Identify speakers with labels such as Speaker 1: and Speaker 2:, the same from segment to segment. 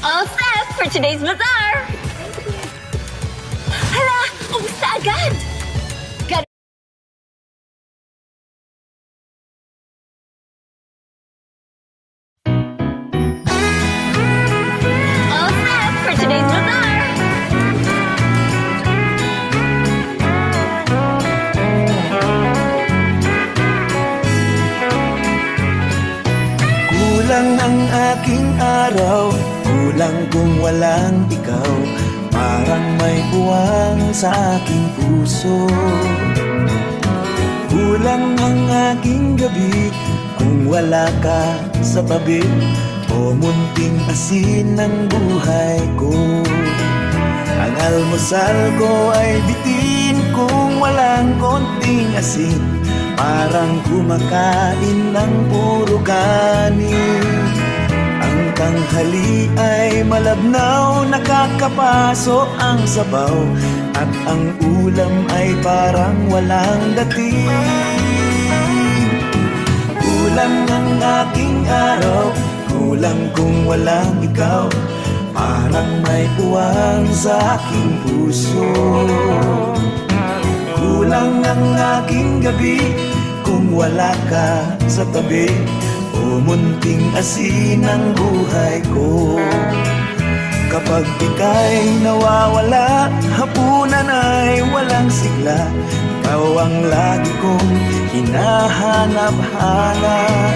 Speaker 1: All set for today's bazaar! Hala! Umusta agad! Got all set for today's bazaar!
Speaker 2: Kulang ang aking araw, kulang kung walang ikaw. Parang may buwang sa aking puso. Kulang ang aking gabi kung wala ka sa tabi. O munting asin ng buhay ko. Ang almusal ko ay bitin kung walang konting asin. Parang kumakain ng puro kanin. Ang tanghali ay malabnaw, nakakapasok ang sabaw. At ang ulam ay parang walang dating. Kulang ang aking araw, kulang kung walang ikaw. Parang may puwang sa aking puso. Kulang ang aking gabi kung wala ka sa tabi. O munting asin ang buhay ko. Kapag ika'y nawawala, hapunan ay walang sigla. Ikaw ang lagi kong hinahanap-hanap.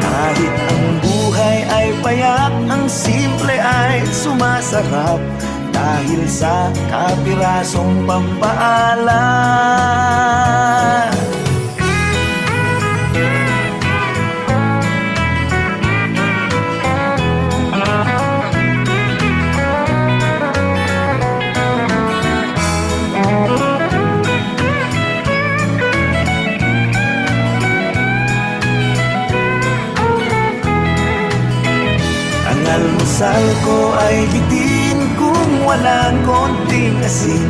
Speaker 2: Kahit ang buhay ay payak, ang simple ay sumasarap. Dahil sa kapirasong pampaalam. Ang almusal ko ay bitin kung walang konting asin.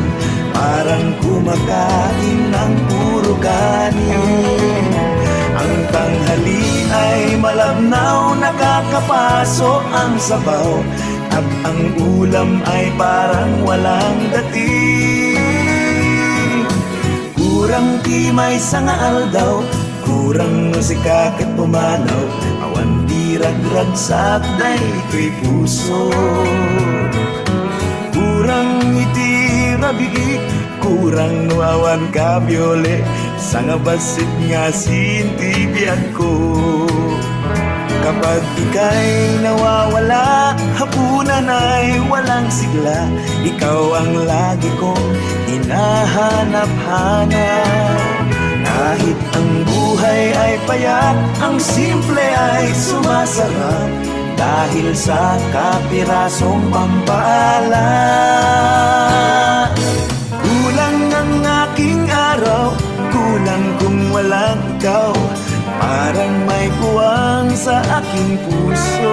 Speaker 2: Parang kumakain ng puro kanin. Ang tanghali ay malabnaw, nakakapasok ang sabaw. At ang ulam ay parang walang dating. Kurang timay sa ngaal daw, kurang musika kat pumanaw. Awan ragrag sa akday ko'y puso. Kurang ngiti rabigi, kurang nuawan ka biole. Sa nga basit nga sintibiyag ko. Kapag ika'y nawawala, hapunan ay walang sigla. Ikaw ang lagi kong hinahanap-hanap. Kahit ang buhay ay payak, ang simple ay sumasarap. Dahil sa kapirasong pampaalam. Kulang ang aking araw, kulang kung walang ikaw. Parang may buwang sa aking puso.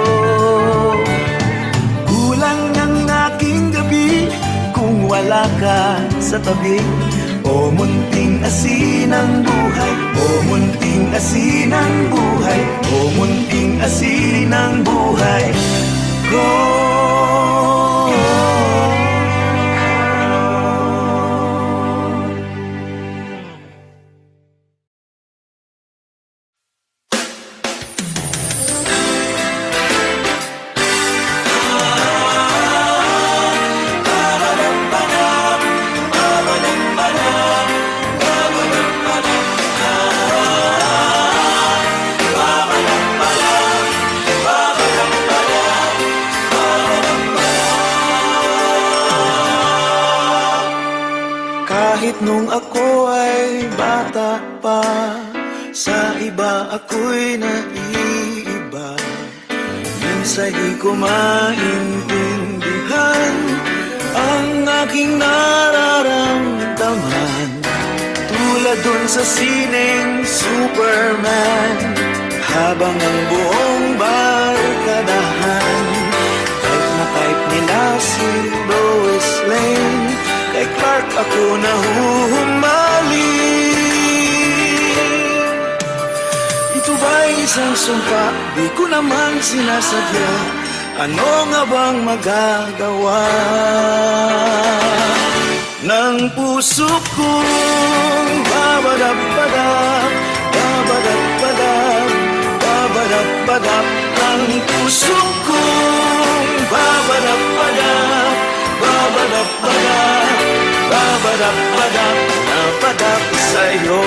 Speaker 2: Kulang ang aking gabi kung wala ka sa tabi. O munting asin ang buhay, o munting asin ang buhay, o munting asin ang buhay ko. Kahit nung ako ay bata pa, sa iba ako'y naiiba. Minsan di ko maintindihan ang aking nararamdaman. Tulad dun sa sineng Superman, habang ang buong barkadahan type na type nila si Lois Lane. Kay Clark ako nahuhumaling. Ito ba'y isang sumpa? Di ko naman sinasadya. Ano nga bang magagawa ng puso kong babadab-badab, babadab-badab, babadab-badab, ang puso kong babadab-badab, babadab-badab, babadab-badab, napadab sa'yo.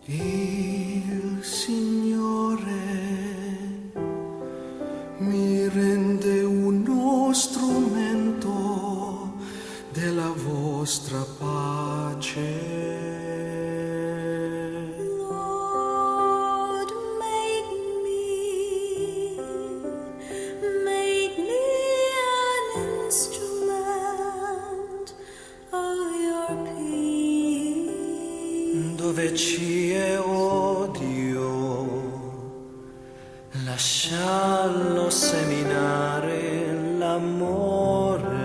Speaker 2: Il Signore mi rende uno strumento della vostra pace.
Speaker 3: Lord, make me an instrument of your peace.
Speaker 2: Dove c'è odio, lascialo seminare l'amore.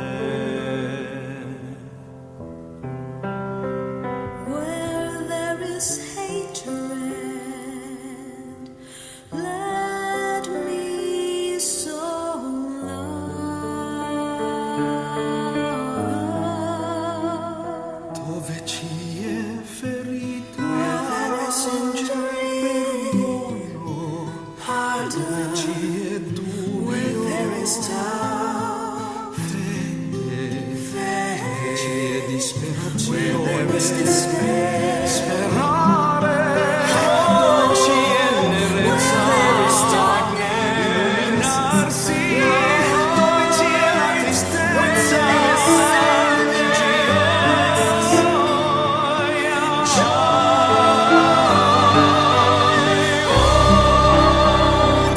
Speaker 3: Where there is hatred, let me sow love.
Speaker 2: Dove ci è ferita, perdono. Dove ci è dubbio, fede. Dove ci è disperazione, sperare. Dove ci è nerezza, illuminarsi. Dove ci è la tristezza,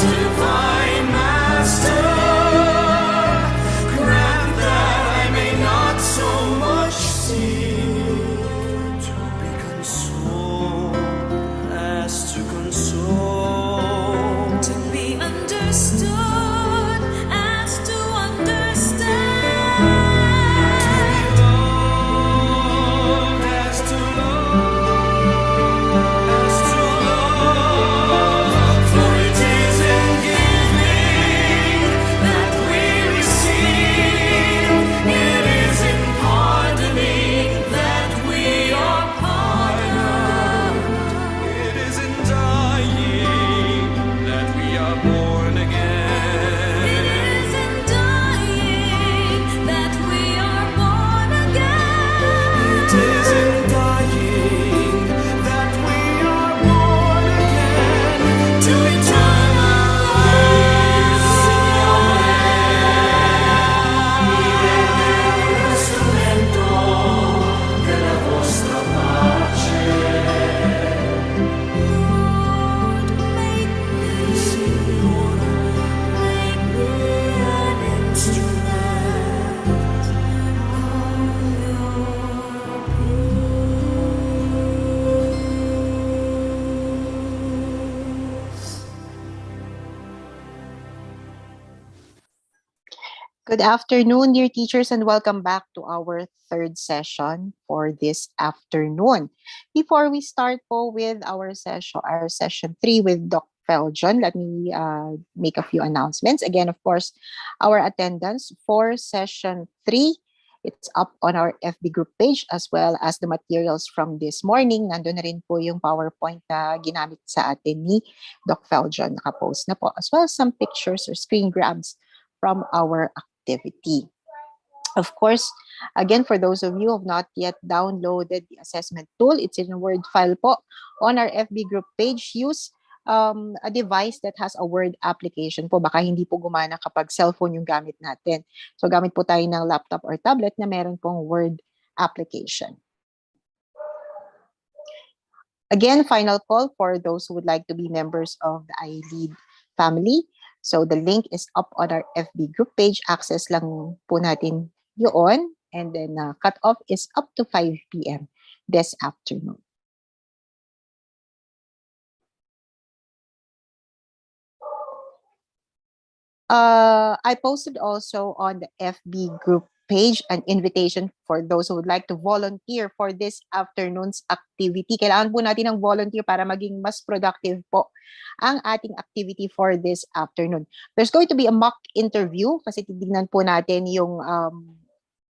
Speaker 2: Divine Master, grant that I may not so much seek to be consoled as to console.
Speaker 3: To be understood as to understand.
Speaker 2: Love as to love, for it is in giving that we receive. It is in pardoning that we are pardoned. It is in dying that we are born again.
Speaker 3: It is in dying that we are born again.
Speaker 2: It is in dying that we are born again to eternal life. Signore, mi rende un strumento della vostra pace.
Speaker 3: Lord, make me an instrument of your peace.
Speaker 4: Good afternoon, dear teachers, and welcome back to our third session for this afternoon. Before we start po with our session 3 with Doc Feljon, let me make a few announcements. Again, of course, our attendance for session 3, it's up on our FB group page as well as the materials from this morning. Nandun na rin po yung PowerPoint na ginamit sa atin ni Doc Feljon. Nakapost na po, as well as some pictures or screen grabs from our activity. Of course, again, for those of you who have not yet downloaded the assessment tool, it's in a Word file po on our FB group page. Use a device that has a Word application po. Baka hindi po gumana kapag cellphone yung gamit natin. So gamit po tayo ng laptop or tablet na meron pong Word application. Again, final call for those who would like to be members of the i.LEAD family. So the link is up on our FB group page. Access lang po natin yun. And then cut-off is up to 5 p.m. this afternoon. I posted also on the FB group page an invitation for those who would like to volunteer for this afternoon's activity. Kailangan po natin ng volunteer para maging mas productive po ang ating activity for this afternoon. There's going to be a mock interview kasi titignan po natin yung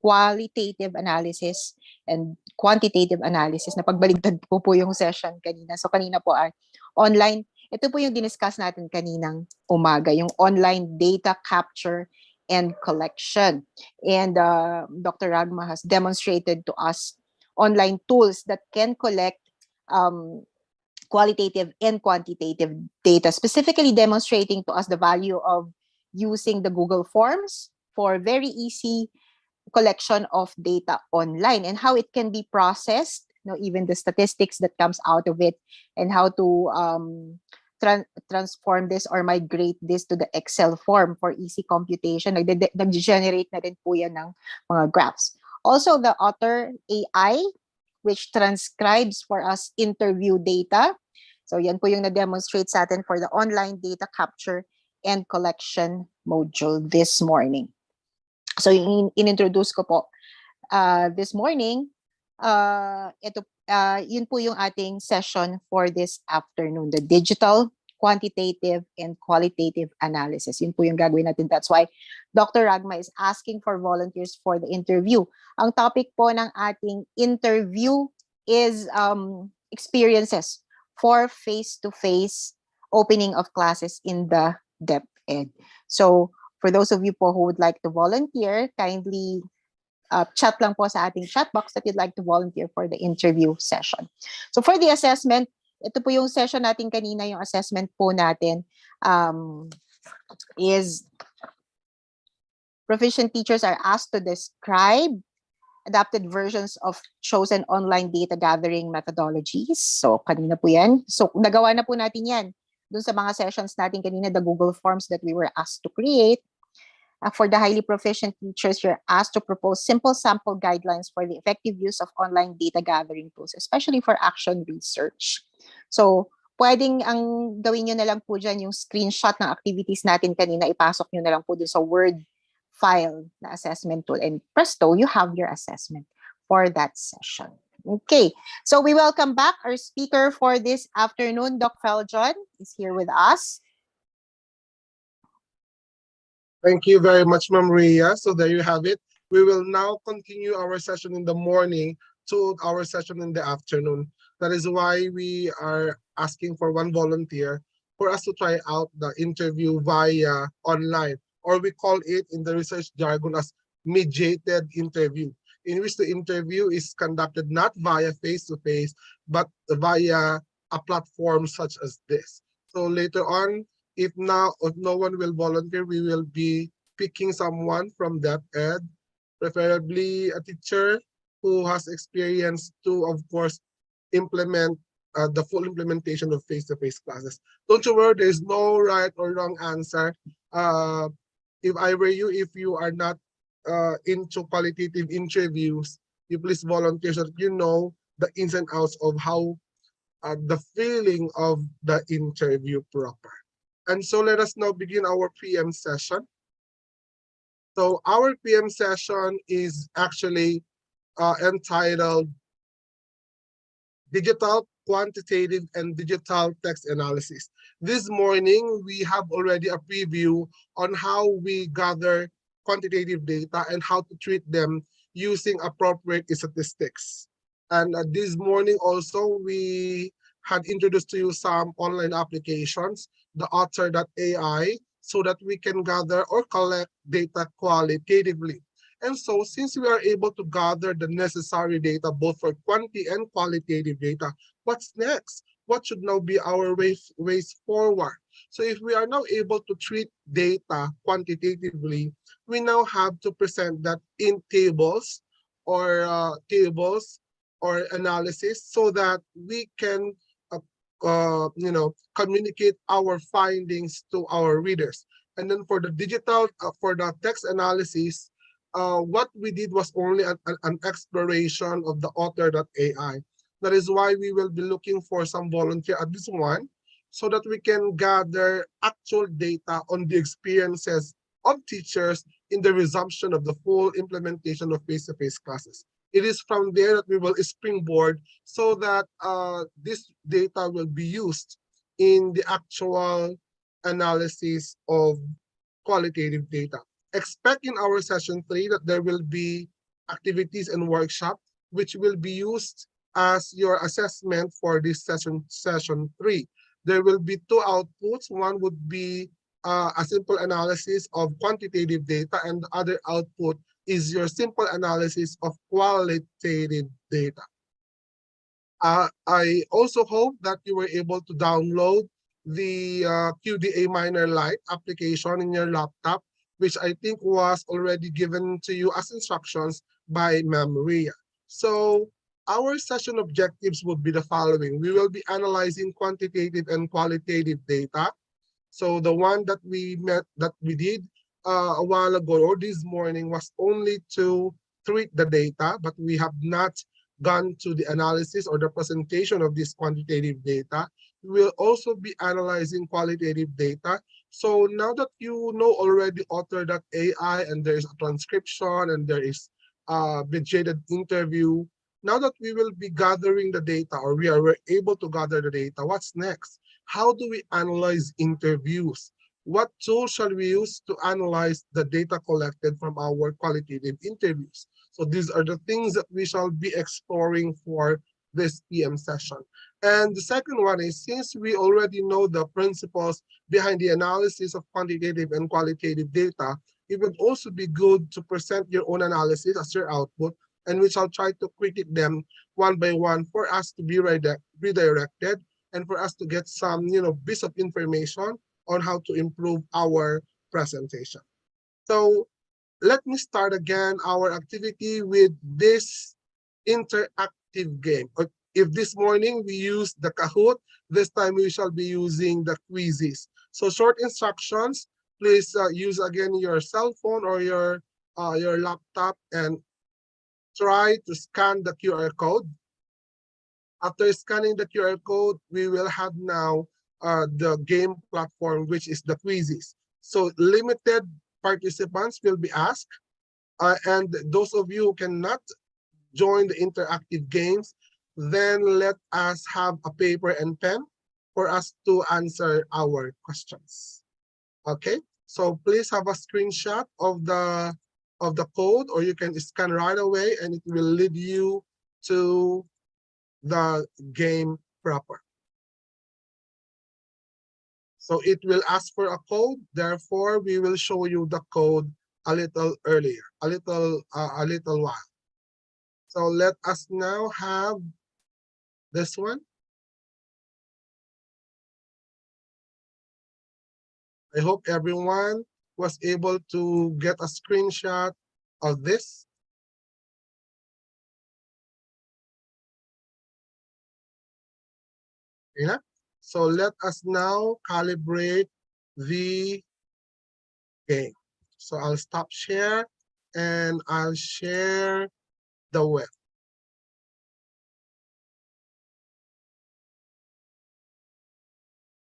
Speaker 4: qualitative analysis and quantitative analysis na pagbaligtad po yung session kanina. So kanina po ay online. Ito po yung diniscuss natin kaninang umaga, yung online data capture and collection. And Dr. Ragma has demonstrated to us online tools that can collect qualitative and quantitative data, specifically demonstrating to us the value of using the Google Forms for very easy collection of data online and how it can be processed, even the statistics that comes out of it, and how to transform this or migrate this to the Excel form for easy computation. Nag-generate na rin po yan ng mga graphs. Also, the Otter AI, which transcribes for us interview data. So yan po yung na-demonstrate sa atin for the online data capture and collection module this morning. So in-introduce ko po this morning, yun po yung ating session for this afternoon, the digital, quantitative, and qualitative analysis. Yun po yung gagawin natin. That's why Dr. Ragma is asking for volunteers for the interview. Ang topic po ng ating interview is experiences for face-to-face opening of classes in the DepEd. So for those of you po who would like to volunteer, kindly chat lang po sa ating chat box that you'd like to volunteer for the interview session. So for the assessment, ito po yung session natin kanina, yung assessment po natin is proficient teachers are asked to describe adapted versions of chosen online data gathering methodologies. So kanina po yan. So nagawa na po natin yan dun sa mga sessions natin kanina, the Google Forms that we were asked to create. For the highly proficient teachers, you're asked to propose simple sample guidelines for the effective use of online data gathering tools, especially for action research. So, pwedeng ang gawin nyo na lang po dyan yung screenshot ng activities natin kanina, ipasok nyo na lang po dun sa Word file na assessment tool. And presto, you have your assessment for that session. Okay, so we welcome back our speaker for this afternoon. Doc Feljon is here with us.
Speaker 5: Thank you very much, Ma'am Rhea. So there you have it. We will now continue our session in the morning to our session in the afternoon. That is why we are asking for one volunteer for us to try out the interview via online, or we call it in the research jargon as mediated interview, in which the interview is conducted not via face-to-face, but via a platform such as this. So later on, if no one will volunteer, we will be picking someone from DepEd, preferably a teacher who has experience to, of course, implement the full implementation of face-to-face classes. Don't you worry, there's no right or wrong answer. If I were you, if you are not into qualitative interviews, you please volunteer so that you know the ins and outs of how the feeling of the interview proper. And so let us now begin our PM session. So our PM session is actually entitled Digital, Quantitative, and Digital Text Analysis. This morning, we have already a preview on how we gather quantitative data and how to treat them using appropriate statistics. And this morning also, we had introduced to you some online applications, the Otter.ai, so that we can gather or collect data qualitatively. And so since we are able to gather the necessary data, both for quantity and qualitative data, what's next? What should now be our ways forward? So if we are now able to treat data quantitatively, we now have to present that in tables or analysis so that we can communicate our findings to our readers. And then for the digital, for the text analysis, what we did was only an exploration of the Otter.ai. That is why we will be looking for some volunteer at this one, so that we can gather actual data on the experiences of teachers in the resumption of the full implementation of face-to-face classes. It is from there that we will springboard so that this data will be used in the actual analysis of qualitative data. Expect in our session 3 that there will be activities and workshops which will be used as your assessment for this session 3. There will be 2 outputs. One would be a simple analysis of quantitative data, and the other output is your simple analysis of qualitative data. I also hope that you were able to download the QDA Miner Lite application in your laptop, which I think was already given to you as instructions by Ma'am Maria. So our session objectives would be the following. We will be analyzing quantitative and qualitative data. So the one that we did a while ago or this morning was only to treat the data, but we have not gone to the analysis or the presentation of this quantitative data. We will also be analyzing qualitative data. So now that you know already Author.ai and there is a transcription and there is a budgeted interview, now that we will be gathering the data or we're able to gather the data, what's next? How do we analyze interviews? What tools shall we use to analyze the data collected from our qualitative interviews? So these are the things that we shall be exploring for this PM session. And the second one is, since we already know the principles behind the analysis of quantitative and qualitative data, it would also be good to present your own analysis as your output, and we shall try to critique them one by one for us to be redirected and for us to get some piece of information on how to improve our presentation. So let me start again our activity with this interactive game. If this morning we use the Kahoot, this time we shall be using the quizzes. So short instructions, please use again your cell phone or your laptop and try to scan the QR code. After scanning the QR code, we will have now the game platform, which is the quizzes. So limited participants will be asked. And those of you who cannot join the interactive games, then let us have a paper and pen for us to answer our questions. Okay, so please have a screenshot of the code, or you can scan right away and it will lead you to the game proper. So it will ask for a code, therefore we will show you the code a little earlier, a little while. So let us now have this one. I hope everyone was able to get a screenshot of this. Yeah. So let us now calibrate the game. So I'll stop share and I'll share the web.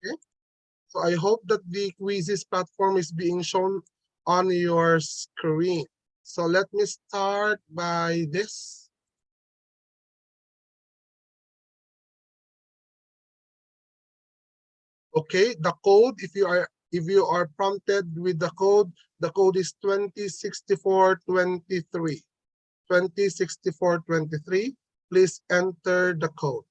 Speaker 5: Okay. So I hope that the quizzes platform is being shown on your screen. So let me start by this. Okay, the code, if you are prompted with the code is 206423. 206423. Please enter the code.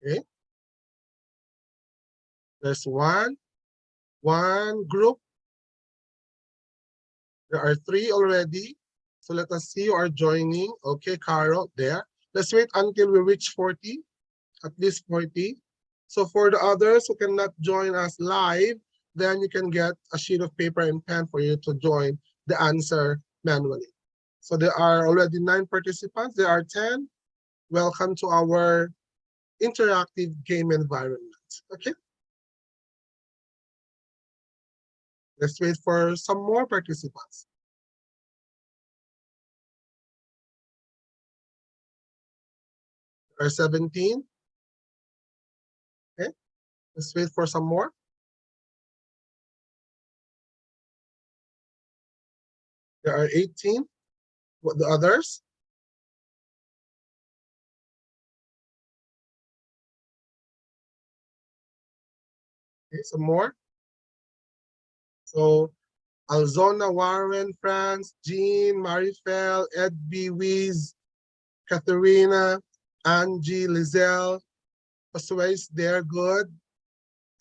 Speaker 5: Okay. There's one group. There are 3 already. So let us see who are joining. Okay, Carol, there. Let's wait until we reach 40, at least 40. So for the others who cannot join us live, then you can get a sheet of paper and pen for you to join the answer manually. So there are already 9 participants. There are 10. Welcome to our interactive game environment. Okay. Let's wait for some more participants. There are 17. Okay. Let's wait for some more. There are 18. What the others? Okay, some more. So Alzona, Warren, France, Jean, Marifel, Ed B. Wiz, Katharina, Angie, Lizelle, Pasways, they're good.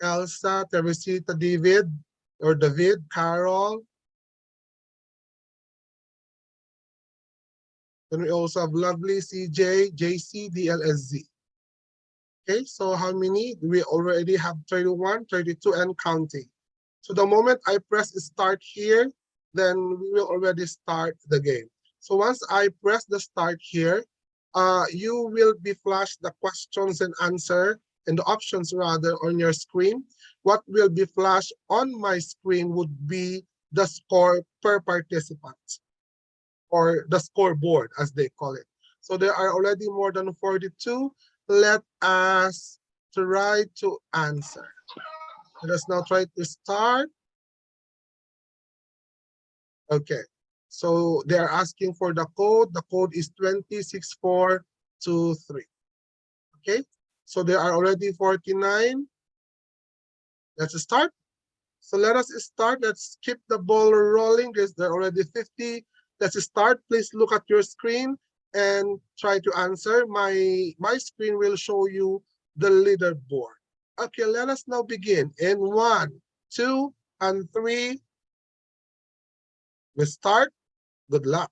Speaker 5: Elsa, Teresita, David, or David, Carol. Then we also have Lovely, CJ, JC, DLSZ. Okay, so how many? We already have 31, 32, and counting. So the moment I press start here, then we will already start the game. So once I press the start here, you will be flashed the questions and answer and the options rather on your screen. What will be flashed on my screen would be the score per participant, or the scoreboard as they call it. So there are already more than 42. Let us try to answer. Let us now try to start. Okay. So they are asking for the code. The code is 206423. Okay. So there are already 49. Let's start. So let us start. Let's keep the ball rolling. There are already 50. Let's start. Please look at your screen and try to answer. My screen will show you the leaderboard. Okay, let us now begin. In 1, 2, and 3, we start. Good luck.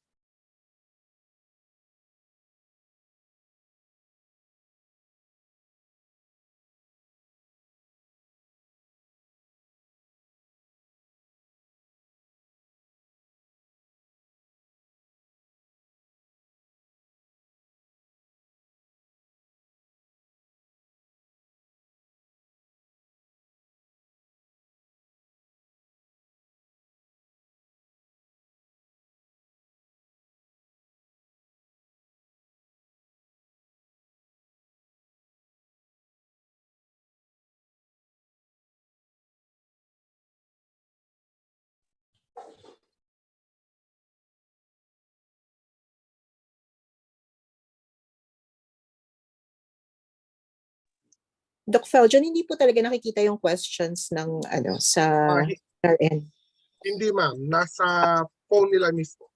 Speaker 4: Doc Feljon, hindi po talaga nakikita yung questions ng sa
Speaker 5: Ah,
Speaker 4: our end.
Speaker 5: hindi ma'am, nasa phone nila mismo.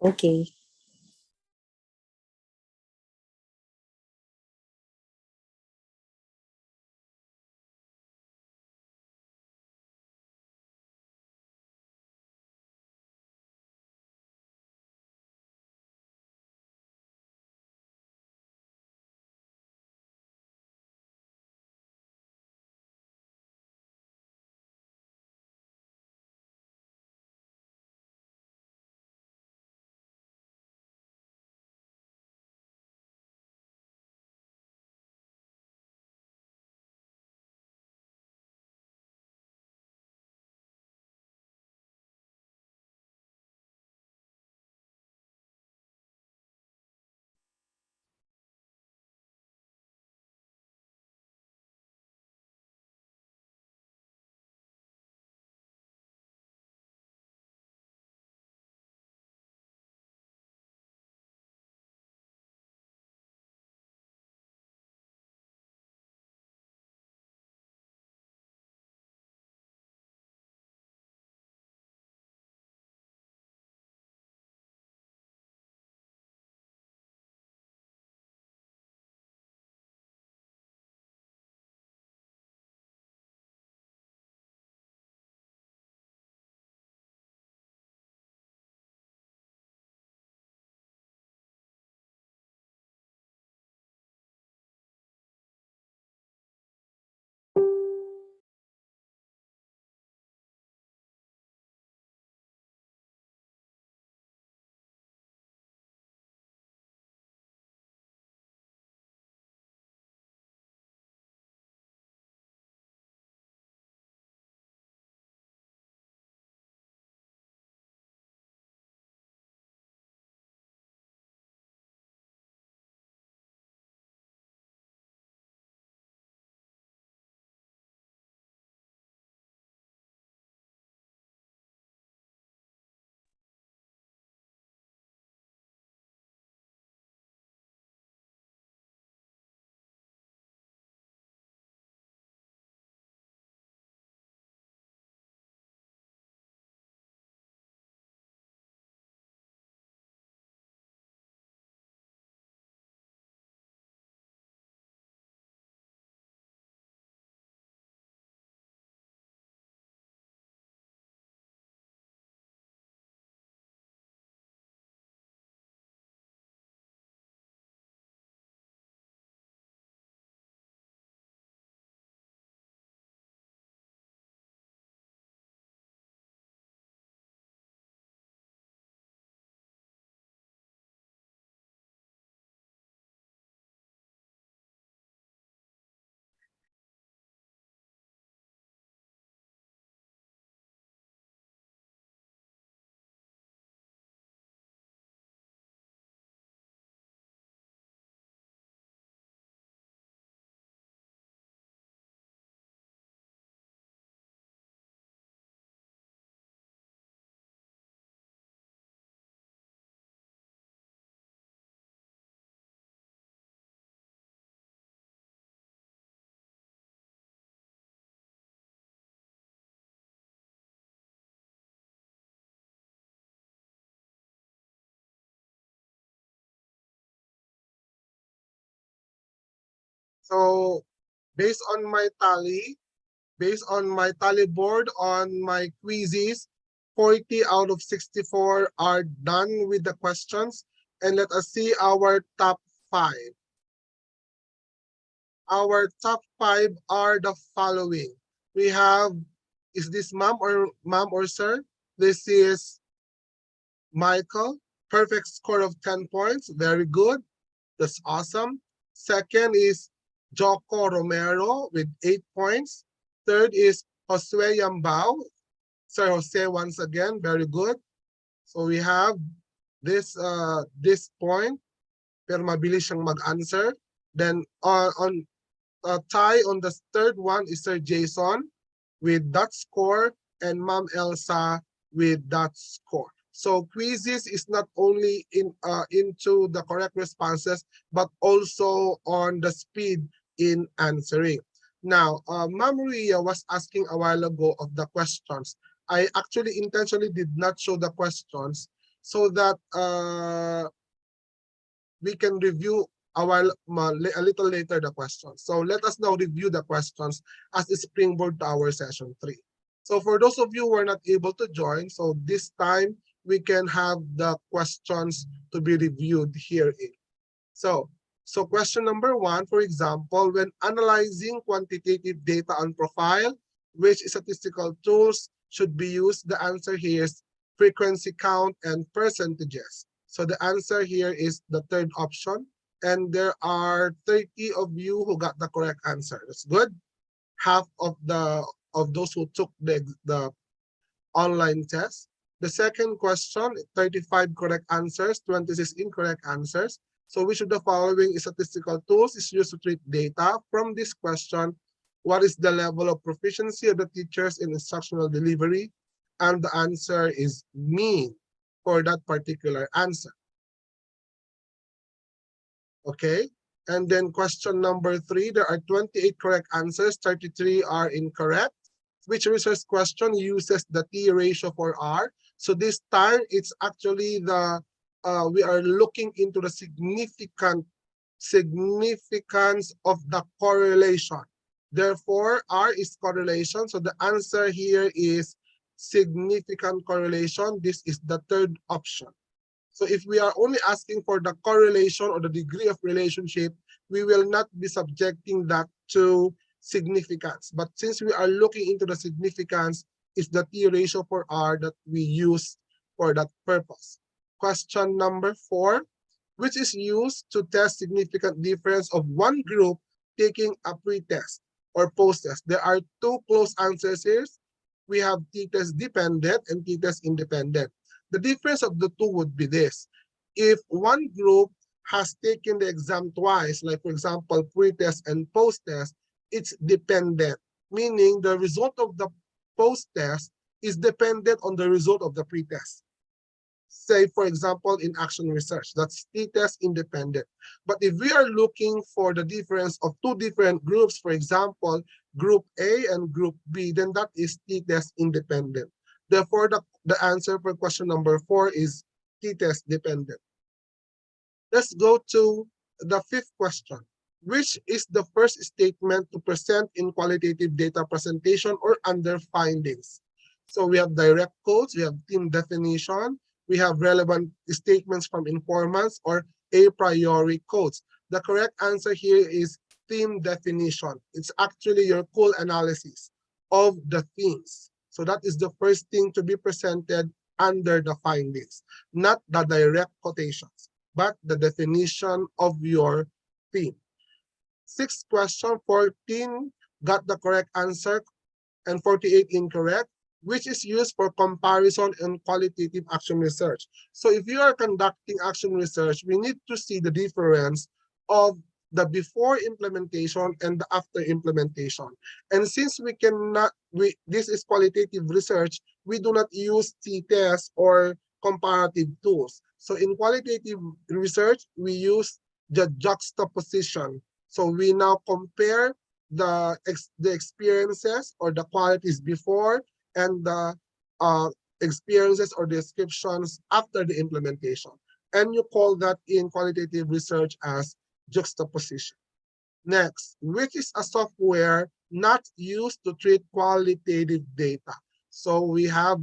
Speaker 4: Okay.
Speaker 5: So based on my tally, based on my tally board on my quizzes, 40 out of 64 are done with the questions. And let us see our top five. Our top five are the following. We have, is this mom or sir? This is Michael. Perfect score of 10 points. Very good. That's awesome. Second is Joko Romero with 8 points. Third is Josue Yambao. Sir Jose once again, very good. So we have this point, pero mabilis siyang mag-answer. Then on tie on the third one is Sir Jason with that score and Ma'am Elsa with that score. So quizzes is not only into the correct responses, but also on the speed in answering. Now, Ma'am Maria was asking a while ago of the questions. I actually intentionally did not show the questions so that we can review a little later the questions. So let us now review the questions as a springboard to our session 3. So for those of you who are not able to join, so this time we can have the questions to be reviewed here. So question number 1, for example, when analyzing quantitative data on profile, which statistical tools should be used? The answer here is frequency count and percentages. So the answer here is the third option. And there are 30 of you who got the correct answer. That's good. Half of those who took the online test. The second question, 35 correct answers, 26 incorrect answers. So which of the following statistical tools is used to treat data? From this question, what is the level of proficiency of the teachers in instructional delivery? And the answer is mean for that particular answer. Okay, and then question number 3, there are 28 correct answers, 33 are incorrect. Which research question uses the T ratio for R? So this time it's actually we are looking into the significance of the correlation. Therefore, R is correlation. So the answer here is significant correlation. This is the third option. So if we are only asking for the correlation or the degree of relationship, we will not be subjecting that to significance. But since we are looking into the significance, it's the T ratio for R that we use for that purpose. Question number 4, which is used to test significant difference of one group taking a pre-test or post-test. There are 2 close answers here. We have t-test dependent and t-test independent. The difference of the 2 would be this. If one group has taken the exam twice, like for example, pre-test and post-test, it's dependent, meaning the result of the post-test is dependent on the result of the pre-test. Say, for example, in action research, that's t-test independent. But if we are looking for the difference of 2 different groups, for example, group A and group B, then that is t-test independent. Therefore, the answer for question number 4 is t-test dependent. Let's go to the 5th question. Which is the first statement to present in qualitative data presentation or under findings? So we have direct quotes, we have theme definition, we have relevant statements from informants or a priori quotes. The correct answer here is theme definition. It's actually your full analysis of the themes. So that is the first thing to be presented under the findings, not the direct quotations, but the definition of your theme. 6th question, 14 got the correct answer and 48 incorrect, which is used for comparison and qualitative action research. So if you are conducting action research, we need to see the difference of the before implementation and the after implementation. And since this is qualitative research, we do not use t-tests or comparative tools. So in qualitative research, we use the juxtaposition. So we now compare the experiences or the qualities before and the experiences or descriptions after the implementation. And you call that in qualitative research as juxtaposition. Next, which is a software not used to treat qualitative data. So we have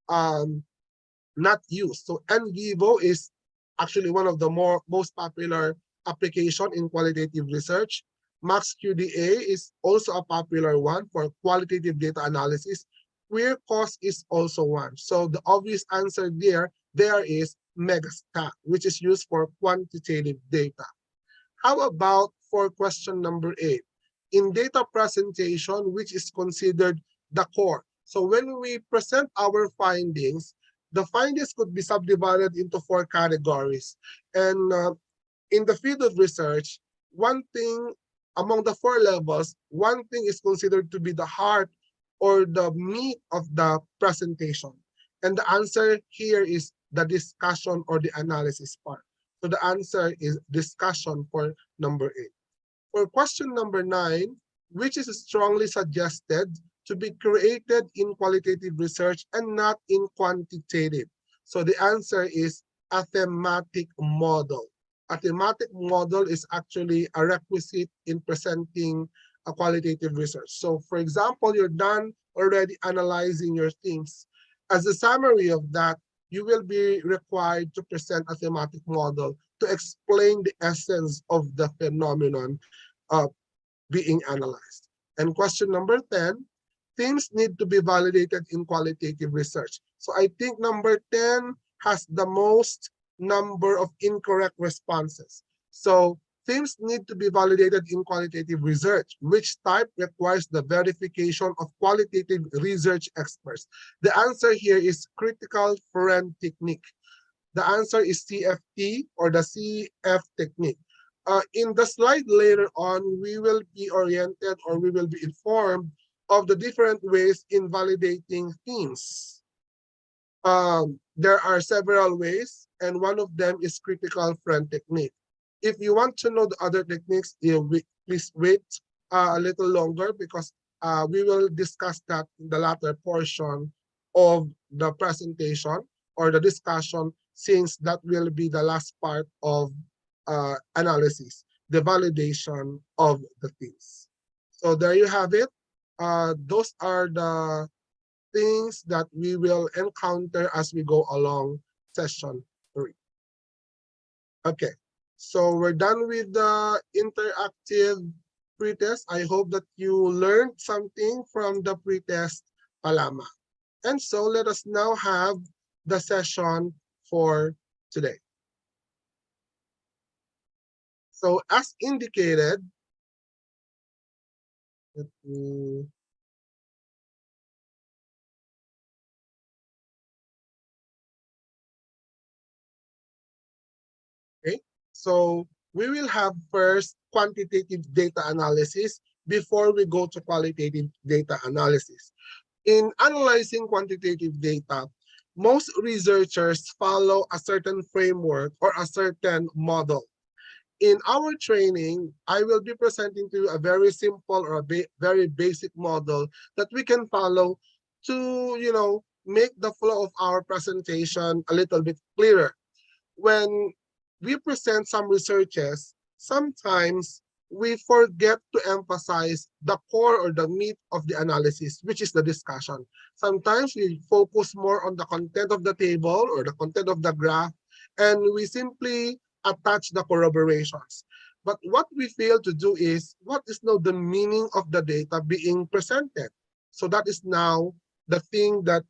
Speaker 5: not used. So NVivo is actually one of the most popular application in qualitative research. MaxQDA is also a popular one for qualitative data analysis. QueerCos is also one. So the obvious answer there is Megastat, which is used for quantitative data. How about for question number 8? In data presentation, which is considered the core. So when we present our findings, the findings could be subdivided into 4 categories. And in the field of research, one thing among the 4 levels, one thing is considered to be the heart or the meat of the presentation. And the answer here is the discussion or the analysis part. So the answer is discussion for number 8. For question number 9, which is strongly suggested to be created in qualitative research and not in quantitative. So the answer is a thematic model. A thematic model is actually a requisite in presenting a qualitative research. So for example, you're done already analyzing your themes. As a summary of that, you will be required to present a thematic model to explain the essence of the phenomenon being analyzed. And question number 10, themes need to be validated in qualitative research. So I think number 10 has the most number of incorrect responses. So themes need to be validated in qualitative research, which type requires the verification of qualitative research experts. The answer here is critical friend technique. The answer is CFT or the CF technique. In the slide later on, we will be oriented or we will be informed of the different ways in validating themes. There are several ways, and one of them is critical friend technique. If you want to know the other techniques, please wait a little longer because we will discuss that in the latter portion of the presentation or the discussion, since that will be the last part of analysis, the validation of the themes. So there you have it. Those are the things that we will encounter as we go along session 3. Okay, so we're done with the interactive pretest. I hope that you learned something from the pretest palama. And so let us now have the session for today. So as indicated, let me okay. So we will have first quantitative data analysis before we go to qualitative data analysis. In analyzing quantitative data, most researchers follow a certain framework or a certain model. In our training, I will be presenting to you a very simple or a very basic model that we can follow to, make the flow of our presentation a little bit clearer. When we present some researches, sometimes we forget to emphasize the core or the meat of the analysis, which is the discussion. Sometimes we focus more on the content of the table or the content of the graph, and we simply attach the corroborations. But what we fail to do is, what is now the meaning of the data being presented? So that is now the thing that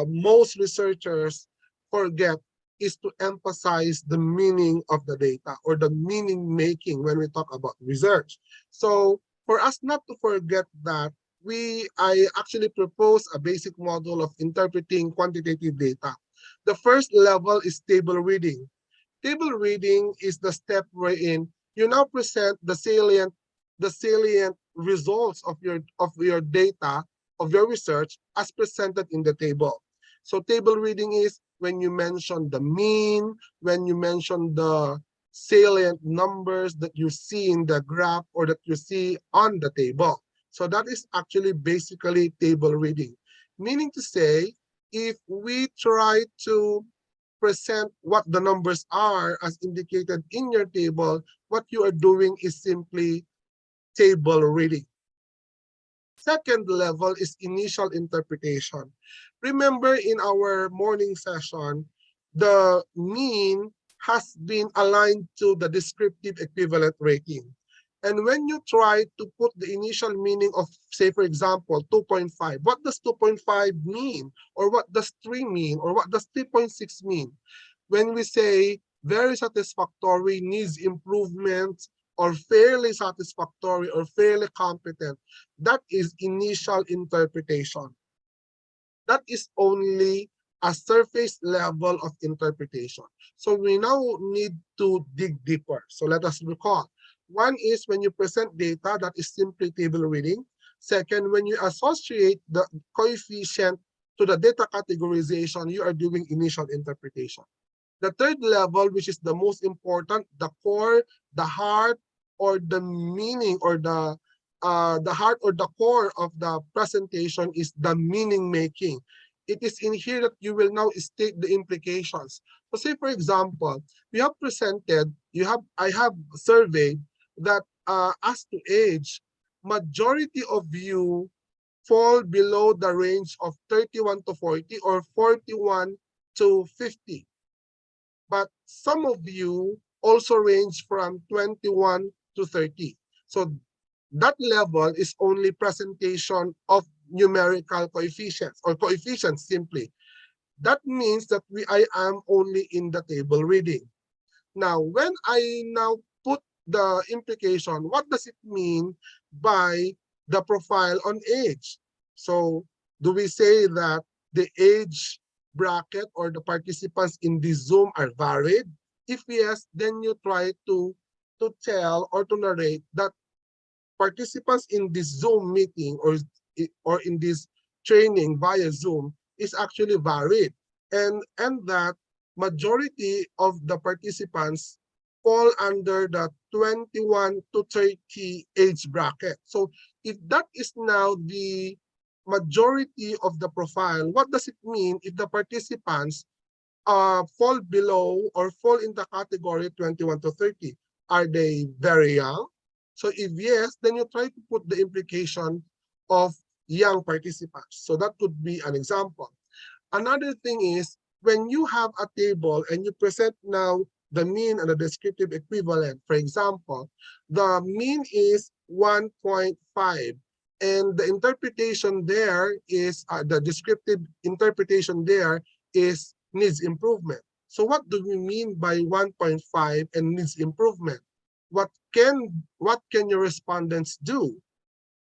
Speaker 5: most researchers forget, is to emphasize the meaning of the data or the meaning making when we talk about research. So for us not to forget that, I actually propose a basic model of interpreting quantitative data. The first level is table reading. Table reading is the step wherein you now present the salient results of your data, of your research, as presented in the table. So table reading is when you mention the mean, when you mention the salient numbers that you see in the graph or that you see on the table. So that is actually basically table reading. Meaning to say, if we try to present what the numbers are as indicated in your table, what you are doing is simply table reading. Second level is initial interpretation. Remember in our morning session, the mean has been aligned to the descriptive equivalent rating. And when you try to put the initial meaning of, say, for example, 2.5, what does 2.5 mean? Or what does 3 mean? Or what does 3.6 mean? When we say very satisfactory, needs improvement, or fairly satisfactory, or fairly competent, that is initial interpretation. That is only a surface level of interpretation. So we now need to dig deeper. So let us recall. One is when you present data, that is simply table reading. Second, when you associate the coefficient to the data categorization, you are doing initial interpretation. The third level, which is the most important, the core, the heart, or the meaning, or the heart or the core of the presentation is the meaning making. It is in here that you will now state the implications. So say for example, we have presented, I have surveyed that as to age, majority of you fall below the range of 31 to 40 or 41 to 50. But some of you also range from 21 to 30. So that level is only presentation of numerical coefficients or coefficients simply. That means that I am only in the table reading. Now, when I now put the implication, what does it mean by the profile on age? So do we say that the age bracket or the participants in this Zoom are varied? If yes, then you try to tell or to narrate that participants in this Zoom meeting or in this training via Zoom is actually varied, and that majority of the participants fall under the 21 to 30 age bracket. So if that is now the majority of the profile, what does it mean if the participants fall below or fall in the category 21 to 30? Are they very young? So if yes, then you try to put the implication of young participants. So that could be an example. Another thing is when you have a table and you present now the mean and the descriptive equivalent. For example, the mean is 1.5 and the interpretation there is, the descriptive interpretation there is needs improvement. So what do we mean by 1.5 and needs improvement? What can your respondents do?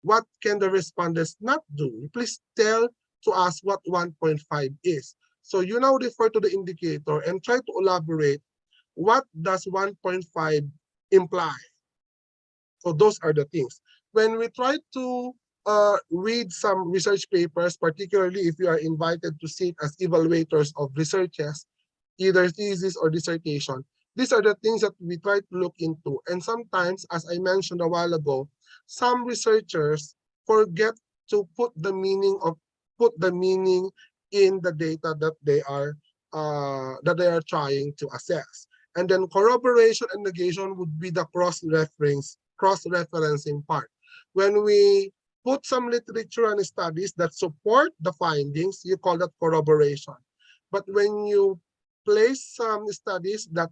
Speaker 5: What can the respondents not do? Please tell to us what 1.5 is. So you now refer to the indicator and try to elaborate what does 1.5 imply. So those are the things. When we try to read some research papers, particularly if you are invited to sit as evaluators of researches, either thesis or dissertation, these are the things that we try to look into. And sometimes, as I mentioned a while ago, some researchers forget to put the meaning in the data that they are trying to assess. And then corroboration and negation would be the cross-referencing part. When we put some literature and studies that support the findings, you call that corroboration. But when you place some studies that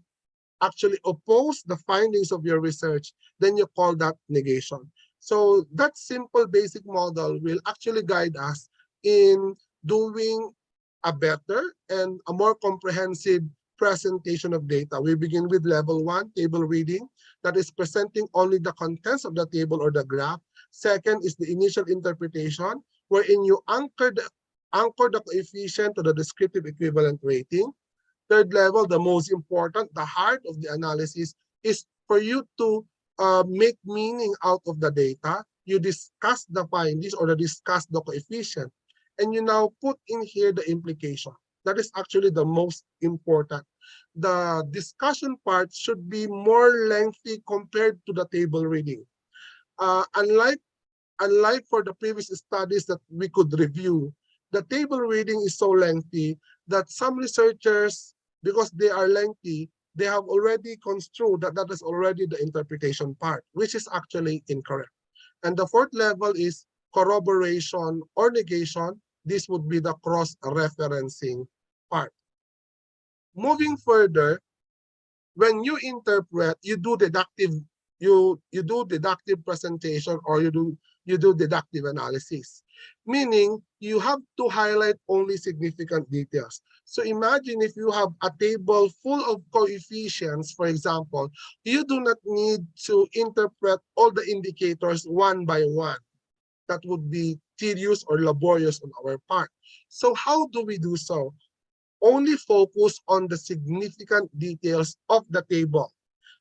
Speaker 5: actually oppose the findings of your research, then you call that negation. So that simple basic model will actually guide us in doing a better and a more comprehensive presentation of data. We begin with level 1, table reading, that is presenting only the contents of the table or the graph. Second is the initial interpretation, wherein you anchor the coefficient to the descriptive equivalent rating. Third level, the most important, the heart of the analysis, is for you to make meaning out of the data. You discuss the findings or discuss the coefficient, and you now put in here the implication. That is actually the most important. The discussion part should be more lengthy compared to the table reading. Unlike for the previous studies that we could review, the table reading is so lengthy that some researchers, because they are lengthy, they have already construed that is already the interpretation part, which is actually incorrect. And the fourth level is corroboration or negation. This would be the cross-referencing part. Moving further, when you interpret, you do deductive, you do deductive presentation, or you do deductive analysis, meaning you have to highlight only significant details. So imagine if you have a table full of coefficients, for example, you do not need to interpret all the indicators one by one. That would be tedious or laborious on our part. So how do we do so? Only focus on the significant details of the table.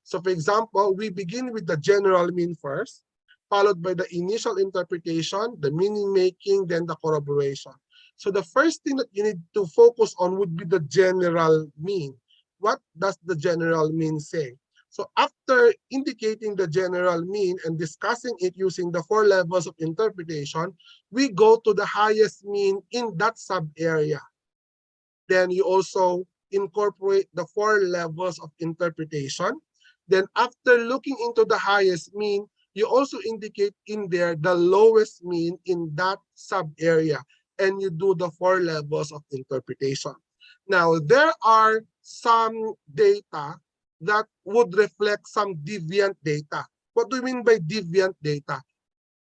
Speaker 5: So for example, we begin with the general mean first, followed by the initial interpretation, the meaning making, then the corroboration. So the first thing that you need to focus on would be the general mean. What does the general mean say? So after indicating the general mean and discussing it using the 4 levels of interpretation, we go to the highest mean in that sub-area. Then you also incorporate the 4 levels of interpretation. Then after looking into the highest mean, you also indicate in there the lowest mean in that sub-area, and you do the 4 levels of interpretation. Now, there are some data that would reflect some deviant data. What do you mean by deviant data?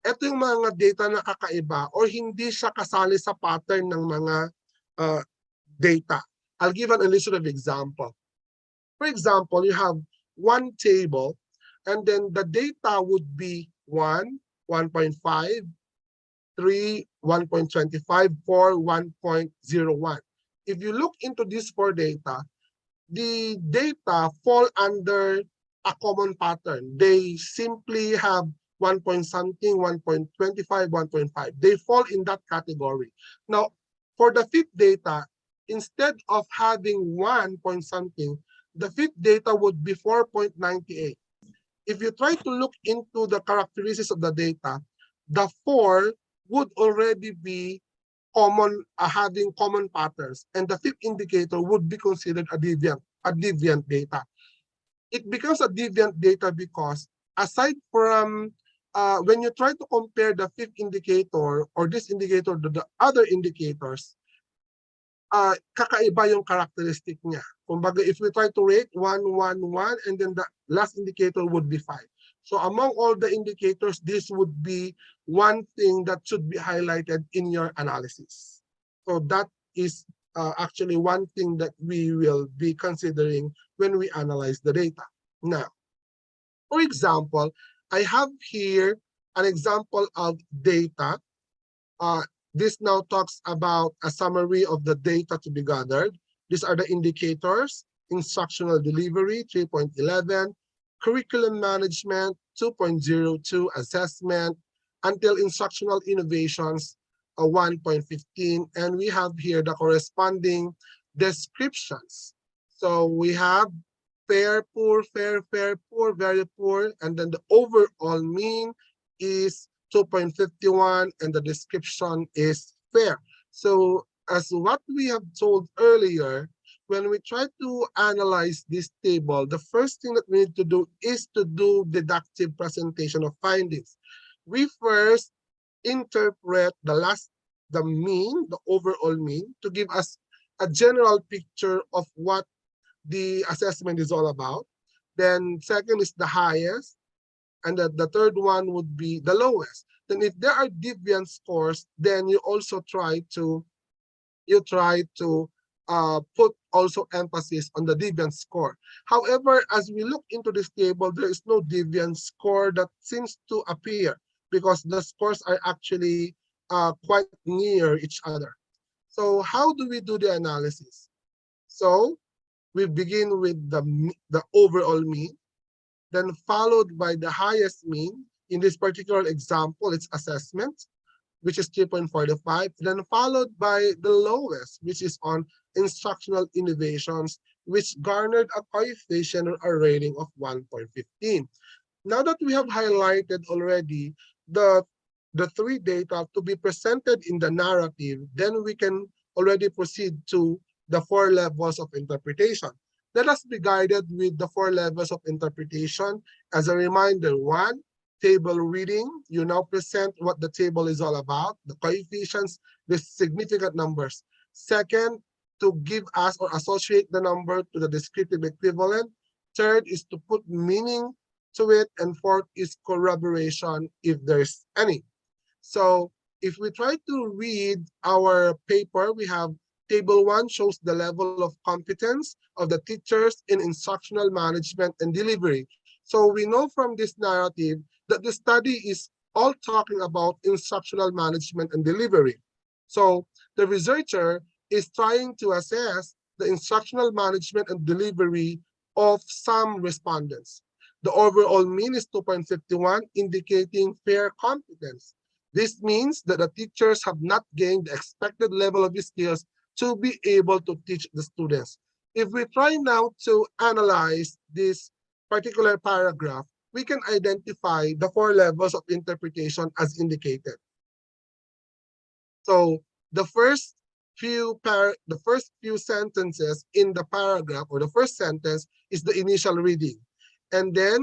Speaker 5: Ito yung mga data na kakaiba or hindi siya kasali sa pattern ng mga data. I'll give an illustrative example. For example, you have one table, and then the data would be 1, 1.5, 3, 1.25, 4, 1.01. If you look into these 4 data, the data fall under a common pattern. They simply have 1 point something, 1.25, 1.5. They fall in that category. Now, for the fifth data, instead of having 1 point something, the fifth data would be 4.98. If you try to look into the characteristics of the data, the 4 would already be common, having common patterns, and the fifth indicator would be considered a deviant data. It becomes a deviant data because aside from when you try to compare the fifth indicator or this indicator to the other indicators, kakaiba yung characteristic niya. Kumbaga, if we try to rate 1, 1, 1, and then the last indicator would be 5. So among all the indicators, this would be one thing that should be highlighted in your analysis. So that is actually one thing that we will be considering when we analyze the data. Now, for example, I have here an example of data. This now talks about a summary of the data to be gathered. These are the indicators: instructional delivery, 3.11, curriculum management, 2.02, assessment, until instructional innovations, 1.15, and we have here the corresponding descriptions. So we have fair, poor, fair, fair, poor, very poor, and then the overall mean is 2.51, and the description is fair. So as what we have told earlier, when we try to analyze this table, the first thing that we need to do is to do deductive presentation of findings. We first interpret the mean, the overall mean, to give us a general picture of what the assessment is all about. Then second is the highest, and the third one would be the lowest. Then if there are deviant scores, then you also try to put also emphasis on the deviant score. However, as we look into this table, there is no deviant score that seems to appear because the scores are actually quite near each other. So how do we do the analysis? So we begin with the overall mean, then followed by the highest mean. In this particular example, it's assessment, which is 3.45, then followed by the lowest, which is on instructional innovations, which garnered a coefficient or a rating of 1.15. Now that we have highlighted already the 3 data to be presented in the narrative, then we can already proceed to the 4 levels of interpretation. Let us be guided with the 4 levels of interpretation. As a reminder: 1, table reading. You now present what the table is all about, the coefficients, the significant numbers. Second, to give us or associate the number to the descriptive equivalent. Third is to put meaning to it. And fourth is corroboration if there's any. So if we try to read our paper, we have table 1 shows the level of competence of the teachers in instructional management and delivery. So we know from this narrative that the study is all talking about instructional management and delivery. So the researcher is trying to assess the instructional management and delivery of some respondents. The overall mean is 2.51, indicating fair competence. This means that the teachers have not gained the expected level of skills to be able to teach the students. If we try now to analyze this particular paragraph, we can identify the 4 levels of interpretation as indicated. So the first few sentences in the paragraph, or the first sentence, is the initial reading. And then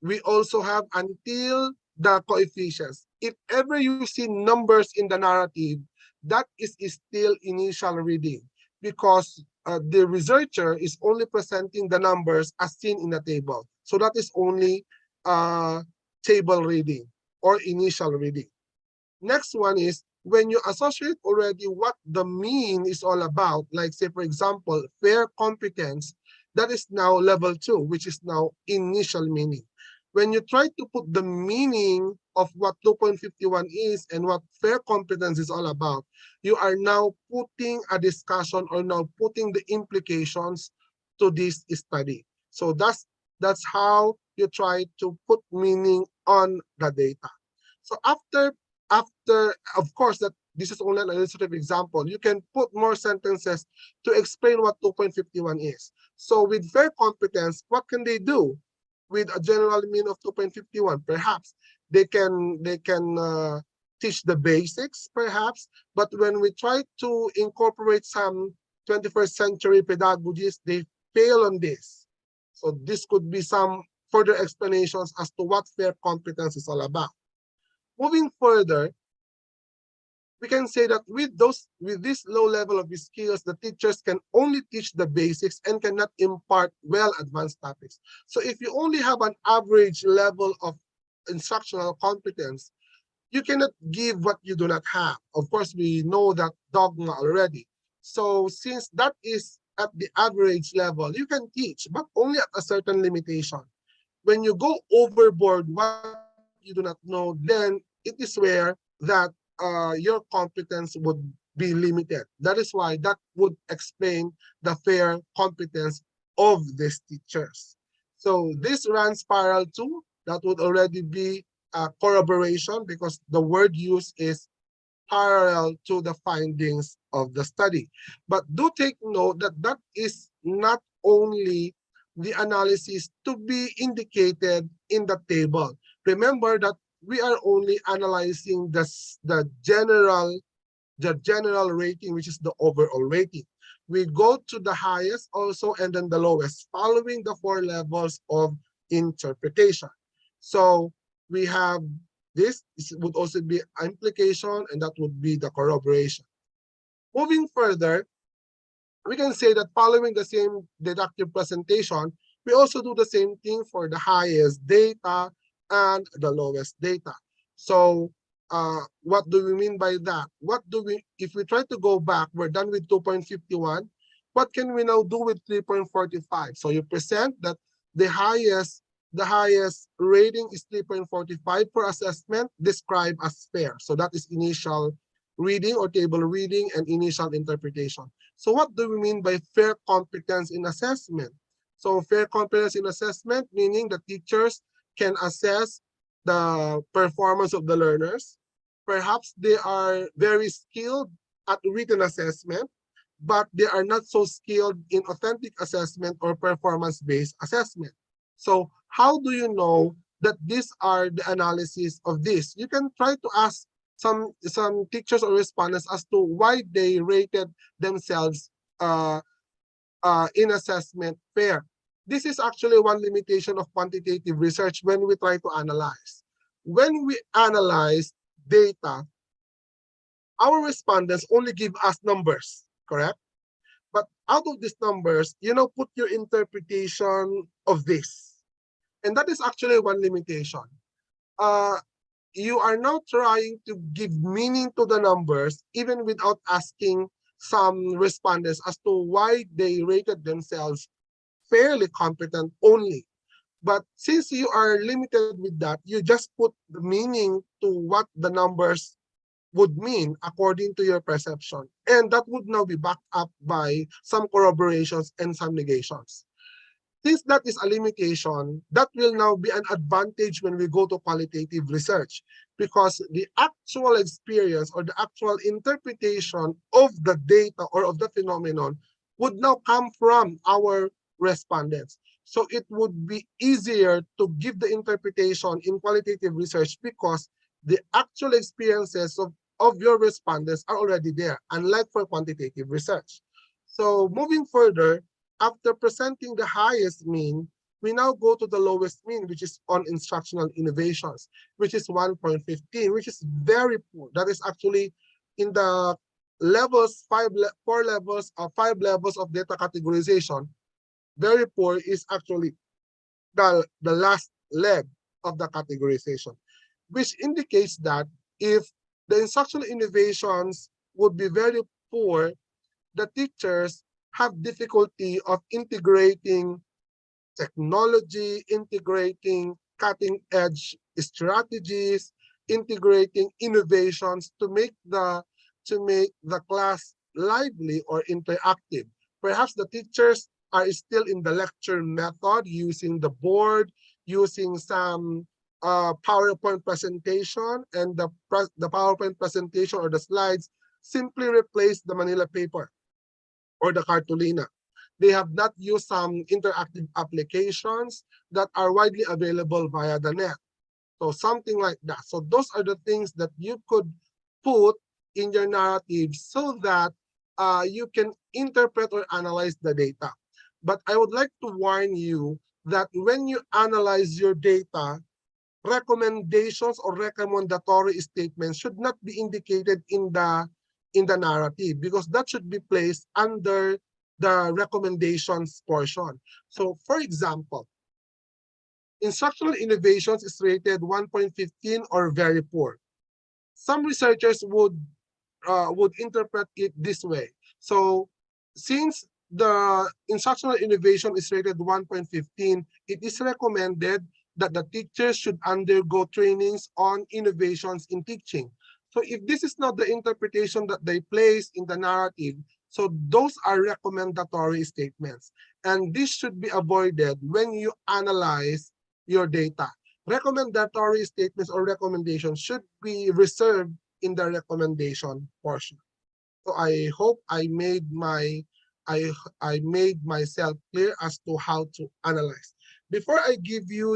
Speaker 5: we also have until the coefficients. If ever you see numbers in the narrative, that is still initial reading, because the researcher is only presenting the numbers as seen in the table. So that is only table reading or initial reading. Next one is when you associate already what the mean is all about, like say, for example, fair competence, that is now level 2, which is now initial meaning. When you try to put the meaning of what 2.51 is and what fair competence is all about, you are now putting a discussion or now putting the implications to this study. So that's how you try to put meaning on the data. So after, of course, that this is only an illustrative example, you can put more sentences to explain what 2.51 is. So with fair competence, what can they do? With a general mean of 2.51, perhaps they can teach the basics, perhaps. But when we try to incorporate some 21st century pedagogies, they fail on this. So this could be some further explanations as to what fair competence is all about. Moving further, we can say that with this low level of skills, the teachers can only teach the basics and cannot impart well advanced topics. So if you only have an average level of instructional competence, you cannot give what you do not have. Of course, we know that dogma already. So since that is at the average level, you can teach, but only at a certain limitation. When you go overboard what you do not know, then it is where that your competence would be limited. That is why that would explain the fair competence of these teachers. So this runs parallel to, that would already be corroboration, because the word used is parallel to the findings of the study. But do take note that that is not only the analysis to be indicated in the table. Remember that we are only analyzing the general rating, which is the overall rating. We go to the highest also and then the lowest, following the 4 levels of interpretation. So we have this would also be implication, and that would be the corroboration. Moving further, we can say that following the same deductive presentation, we also do the same thing for the highest data and the lowest data. So what do we mean by that? If we try to go back, we're done with 2.51. What can we now do with 3.45? So you present that the highest rating is 3.45 per assessment, described as fair. So that is initial reading or table reading and initial interpretation. So what do we mean by fair competence in assessment? So fair competence in assessment, meaning the teachers can assess the performance of the learners. Perhaps they are very skilled at written assessment, but they are not so skilled in authentic assessment or performance-based assessment. So how do you know that these are the analysis of this? You can try to ask some teachers or respondents as to why they rated themselves in assessment fair. This is actually one limitation of quantitative research when we try to analyze. When we analyze data, our respondents only give us numbers, correct? But out of these numbers, put your interpretation of this. And that is actually one limitation. Uh, you are now trying to give meaning to the numbers even without asking some respondents as to why they rated themselves fairly competent only. But since you are limited with that, you just put the meaning to what the numbers would mean according to your perception. And that would now be backed up by some corroborations and some negations. Since that is a limitation, that will now be an advantage when we go to qualitative research, because the actual experience or the actual interpretation of the data or of the phenomenon would now come from our respondents. So it would be easier to give the interpretation in qualitative research because the actual experiences of your respondents are already there, unlike for quantitative research. So moving further, after presenting the highest mean, we now go to the lowest mean, which is on instructional innovations, which is 1.15, which is very poor. That is actually in the levels, five levels of data categorization. Very poor is actually the last leg of the categorization, which indicates that if the instructional innovations would be very poor, the teachers have difficulty of integrating technology, integrating cutting edge strategies, integrating innovations to make the class lively or interactive. Perhaps the teachers are still in the lecture method, using the board, using some PowerPoint presentation, and the PowerPoint presentation or the slides simply replace the Manila paper or the cartolina. They have not used some interactive applications that are widely available via the net. So something like that. So those are the things that you could put in your narrative so that you can interpret or analyze the data. But I would like to warn you that when you analyze your data, recommendations or recommendatory statements should not be indicated in the narrative, because that should be placed under the recommendations portion. So for example, instructional innovations is rated 1.15 or very poor. Some researchers would interpret it this way. So since the instructional innovation is rated 1.15, it is recommended that the teachers should undergo trainings on innovations in teaching. So if this is not the interpretation that they place in the narrative, so those are recommendatory statements. And this should be avoided when you analyze your data. Recommendatory statements or recommendations should be reserved in the recommendation portion. So I hope I made myself clear as to how to analyze. Before I give you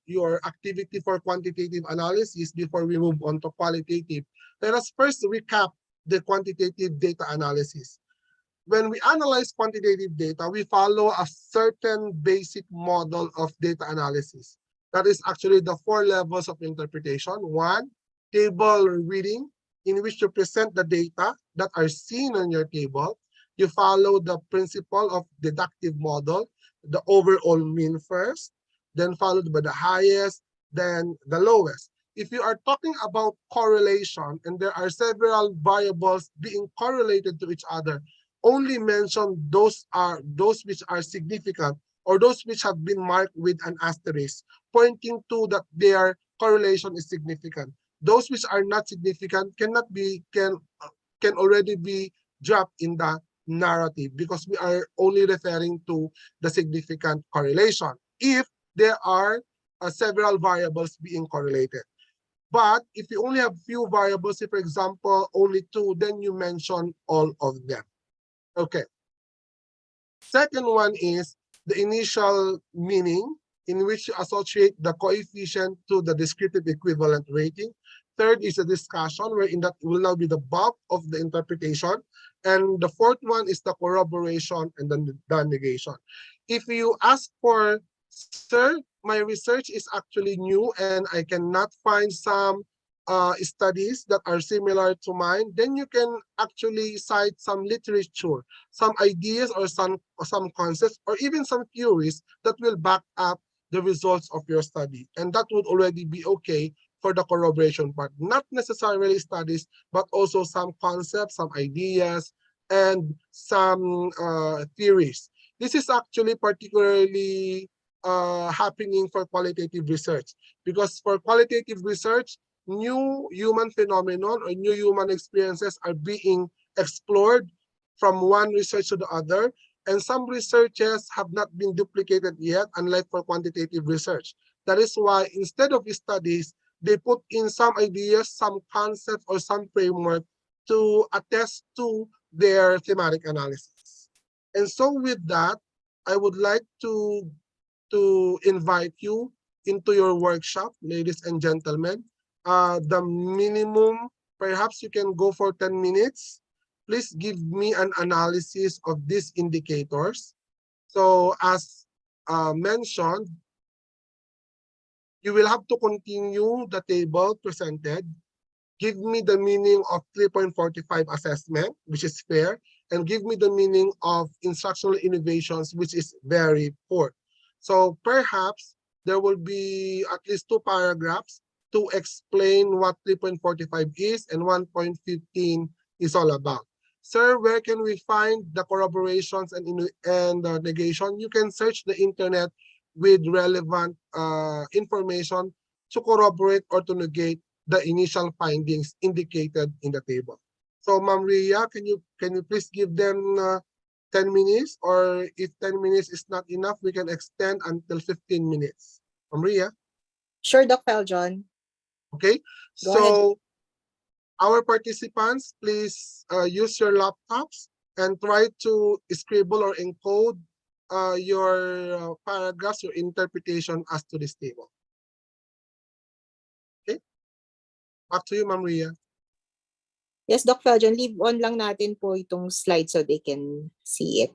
Speaker 5: your activity for quantitative analysis, before we move on to qualitative, let us first recap the quantitative data analysis. When we analyze quantitative data, we follow a certain basic model of data analysis. That is actually the 4 levels of interpretation. 1, table reading, in which you present the data that are seen on your table. You follow the principle of deductive model, the overall mean first, then followed by the highest, then the lowest. If you are talking about correlation and there are several variables being correlated to each other, only mention those which are significant or those which have been marked with an asterisk, pointing to that their correlation is significant. Those which are not significant can already be dropped in the narrative, because we are only referring to the significant correlation if there are several variables being correlated. But if you only have few variables, if for example only 2, then you mention all of them. Okay. Second one is the initial meaning, in which you associate the coefficient to the descriptive equivalent rating. Third is a discussion, wherein that will now be the bulk of the interpretation. And the fourth one is the corroboration and then the negation. If you ask for, sir, my research is actually new and I cannot find some studies that are similar to mine, then you can actually cite some literature, some ideas or some concepts or even some theories that will back up the results of your study. And that would already be okay for the corroboration part. Not necessarily studies, but also some concepts, some ideas, and some theories. This is actually particularly happening for qualitative research, because for qualitative research, new human phenomenon or new human experiences are being explored from one research to the other, and some researches have not been duplicated yet, unlike for quantitative research. That is why instead of studies, they put in some ideas, some concepts, or some framework to attest to their thematic analysis. And so with that, I would like to invite you into your workshop, ladies and gentlemen. The minimum, perhaps you can go for 10 minutes. Please give me an analysis of these indicators. So as mentioned, you will have to continue the table presented. Give me the meaning of 3.45 assessment, which is fair, and give me the meaning of instructional innovations, which is very poor. So perhaps there will be at least 2 paragraphs to explain what 3.45 is and 1.15 is all about. Sir, where can we find the corroborations and negation? You can search the internet with relevant information to corroborate or to negate the initial findings indicated in the table. So, Ma'am Ria, can you please give them 10 minutes, or if 10 minutes is not enough, we can extend until 15 minutes. Ma'am Ria?
Speaker 4: Sure, Doc Feljon.
Speaker 5: Okay,
Speaker 4: Go ahead.
Speaker 5: so our participants, please use your laptops and try to scribble or encode your paragraphs, your interpretation as to this table. Okay, back to you, Ma'am Ria.
Speaker 4: Yes, Doc Feljon, leave on lang natin po itong slide so they can see it.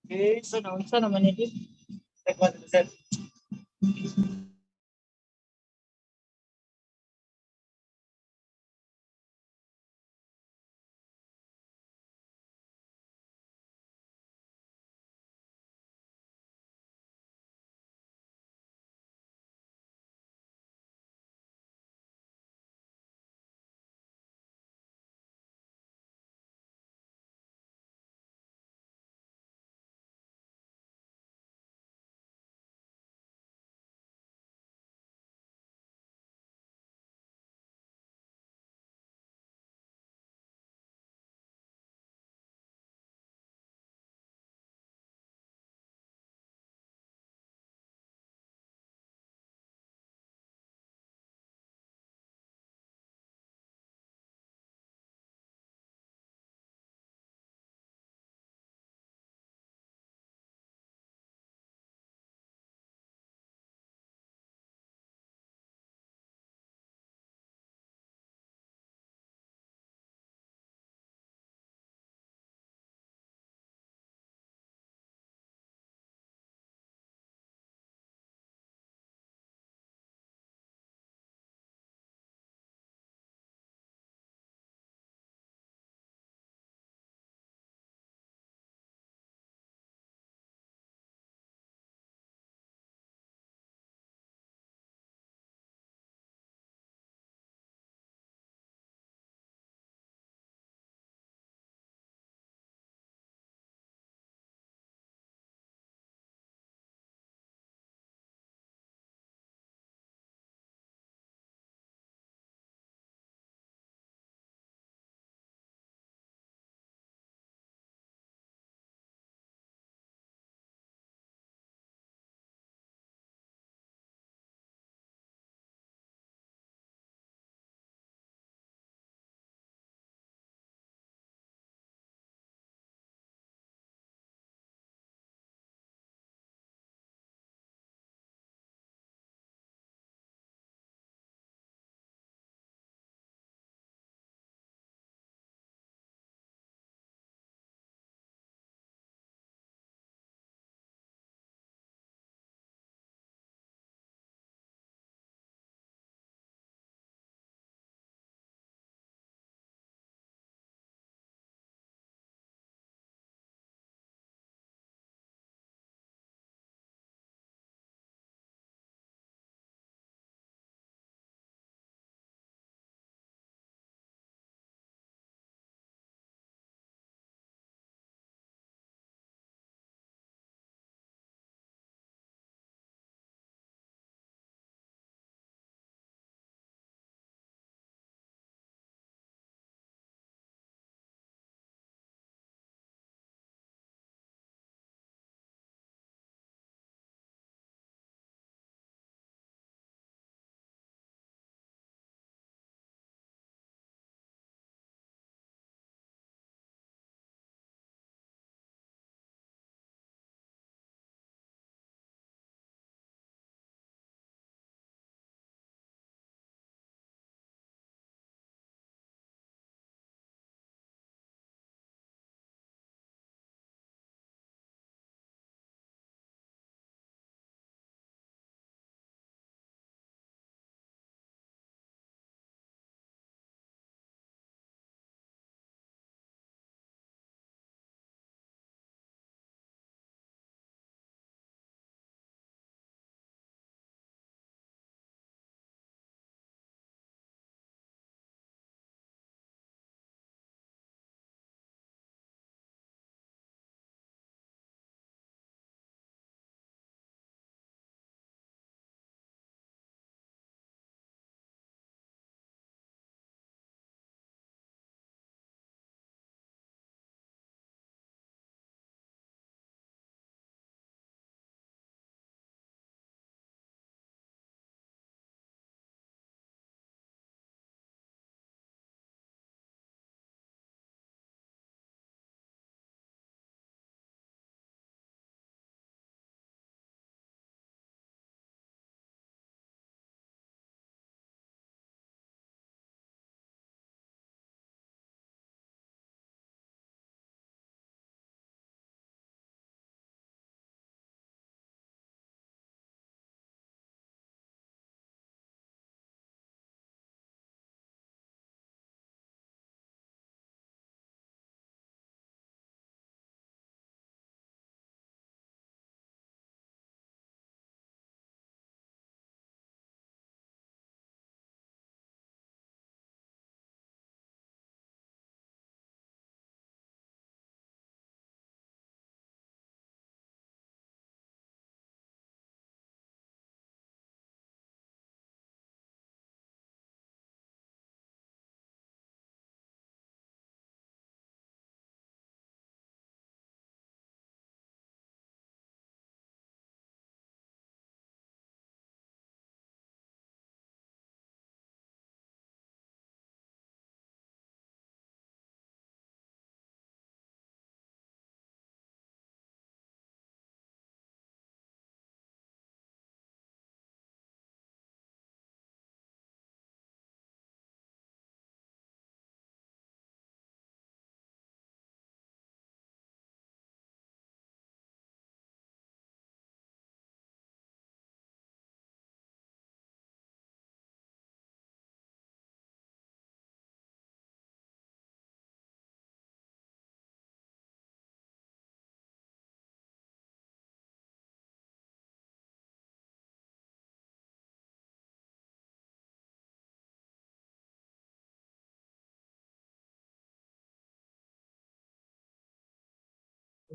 Speaker 6: Okay, so naunsa naman ini? Nagwala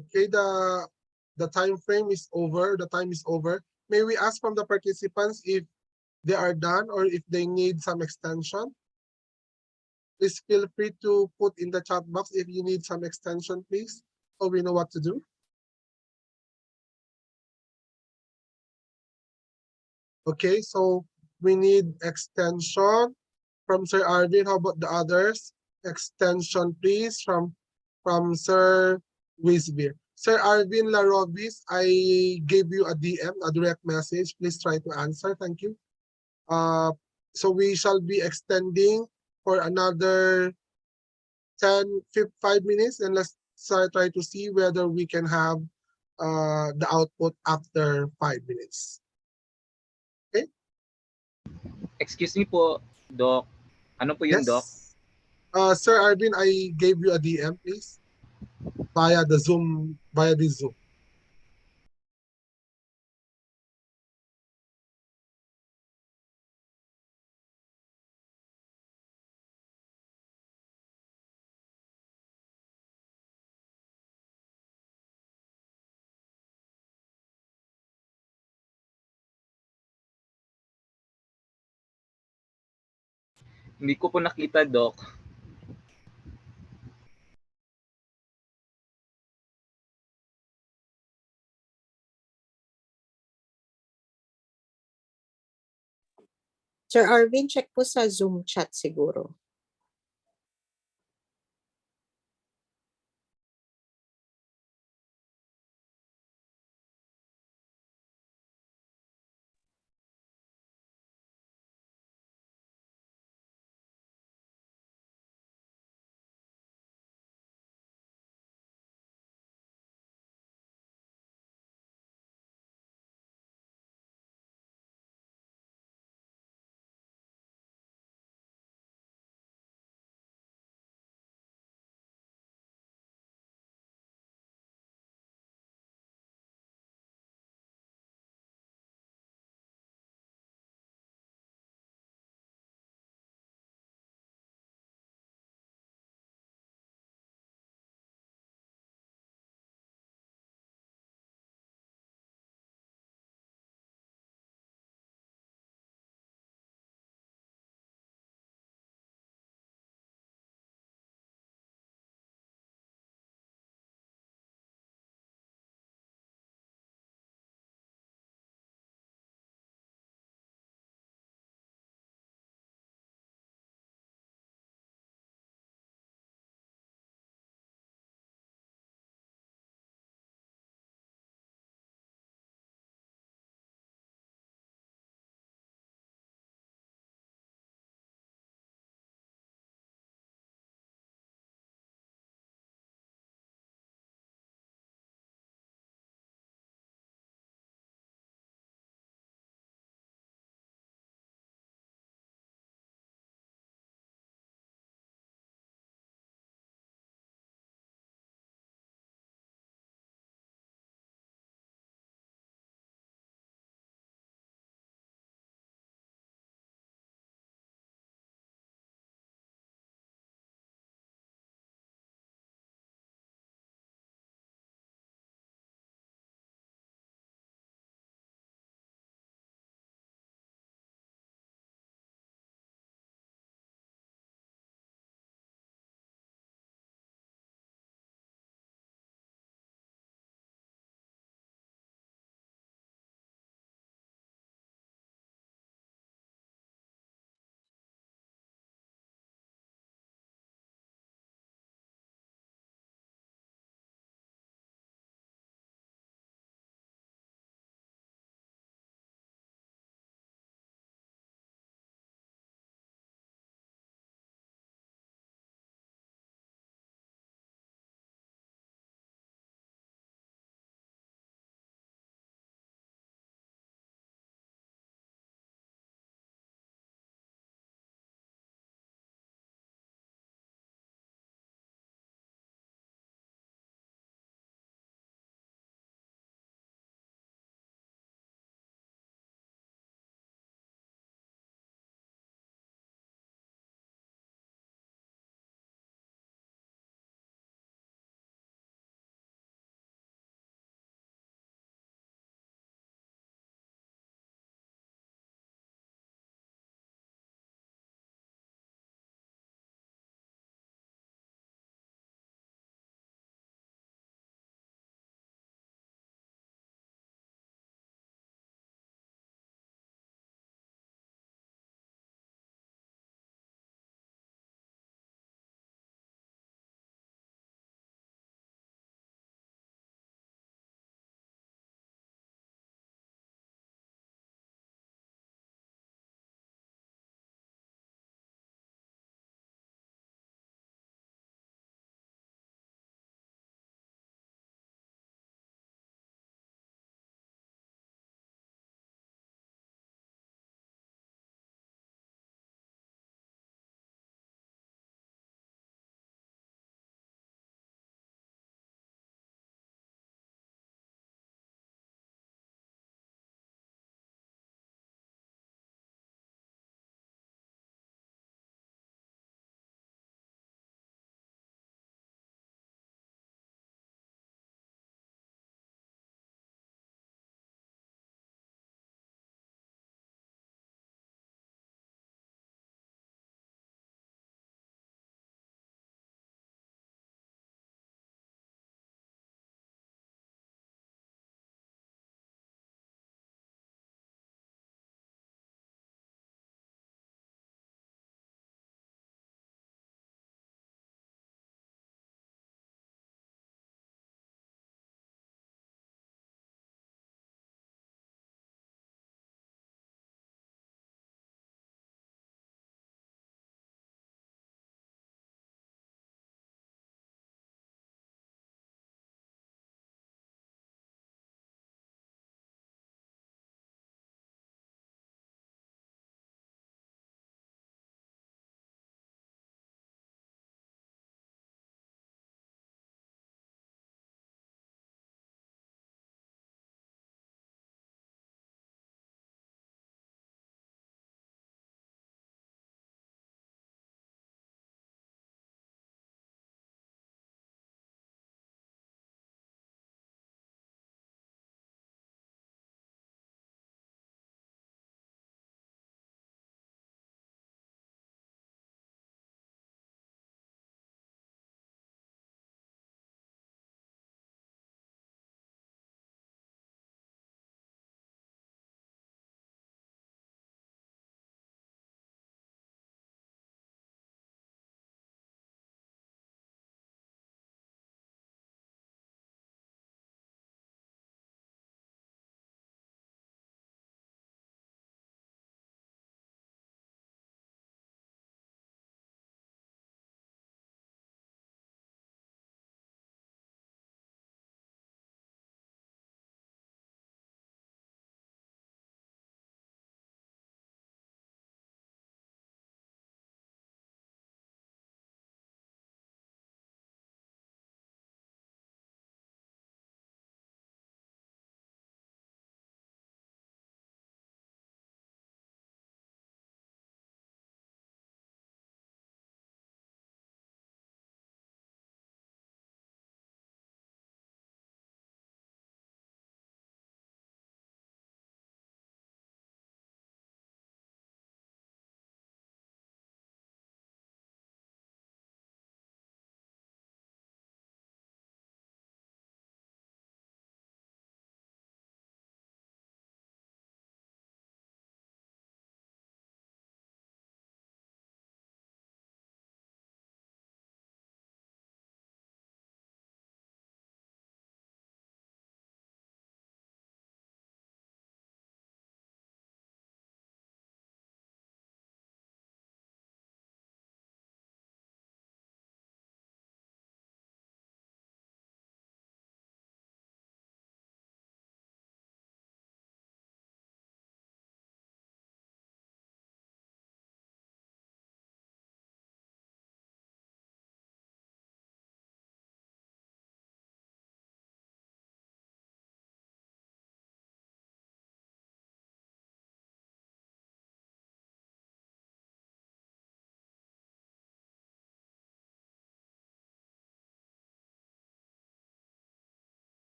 Speaker 5: Okay, the time frame is over. The time is over. May we ask from the participants if they are done or if they need some extension? Please feel free to put in the chat box if you need some extension, please, so we know what to do. Okay, so we need extension from Sir Arvin. How about the others? Extension, please, from Sir Wisbir. Sir Arvin Larovis, I gave you a DM, a direct message. Please try to answer. Thank you. So we shall be extending for another 5 minutes, and let's try to see whether we can have the output after 5 minutes. Okay?
Speaker 7: Excuse me po, Doc. Ano po yun, Doc?
Speaker 5: Yes. Sir Arvin, I gave you a DM, please, via the Zoom.
Speaker 7: Hindi ko po nakita, Doc.
Speaker 4: Sir Arvin, check po sa Zoom chat siguro.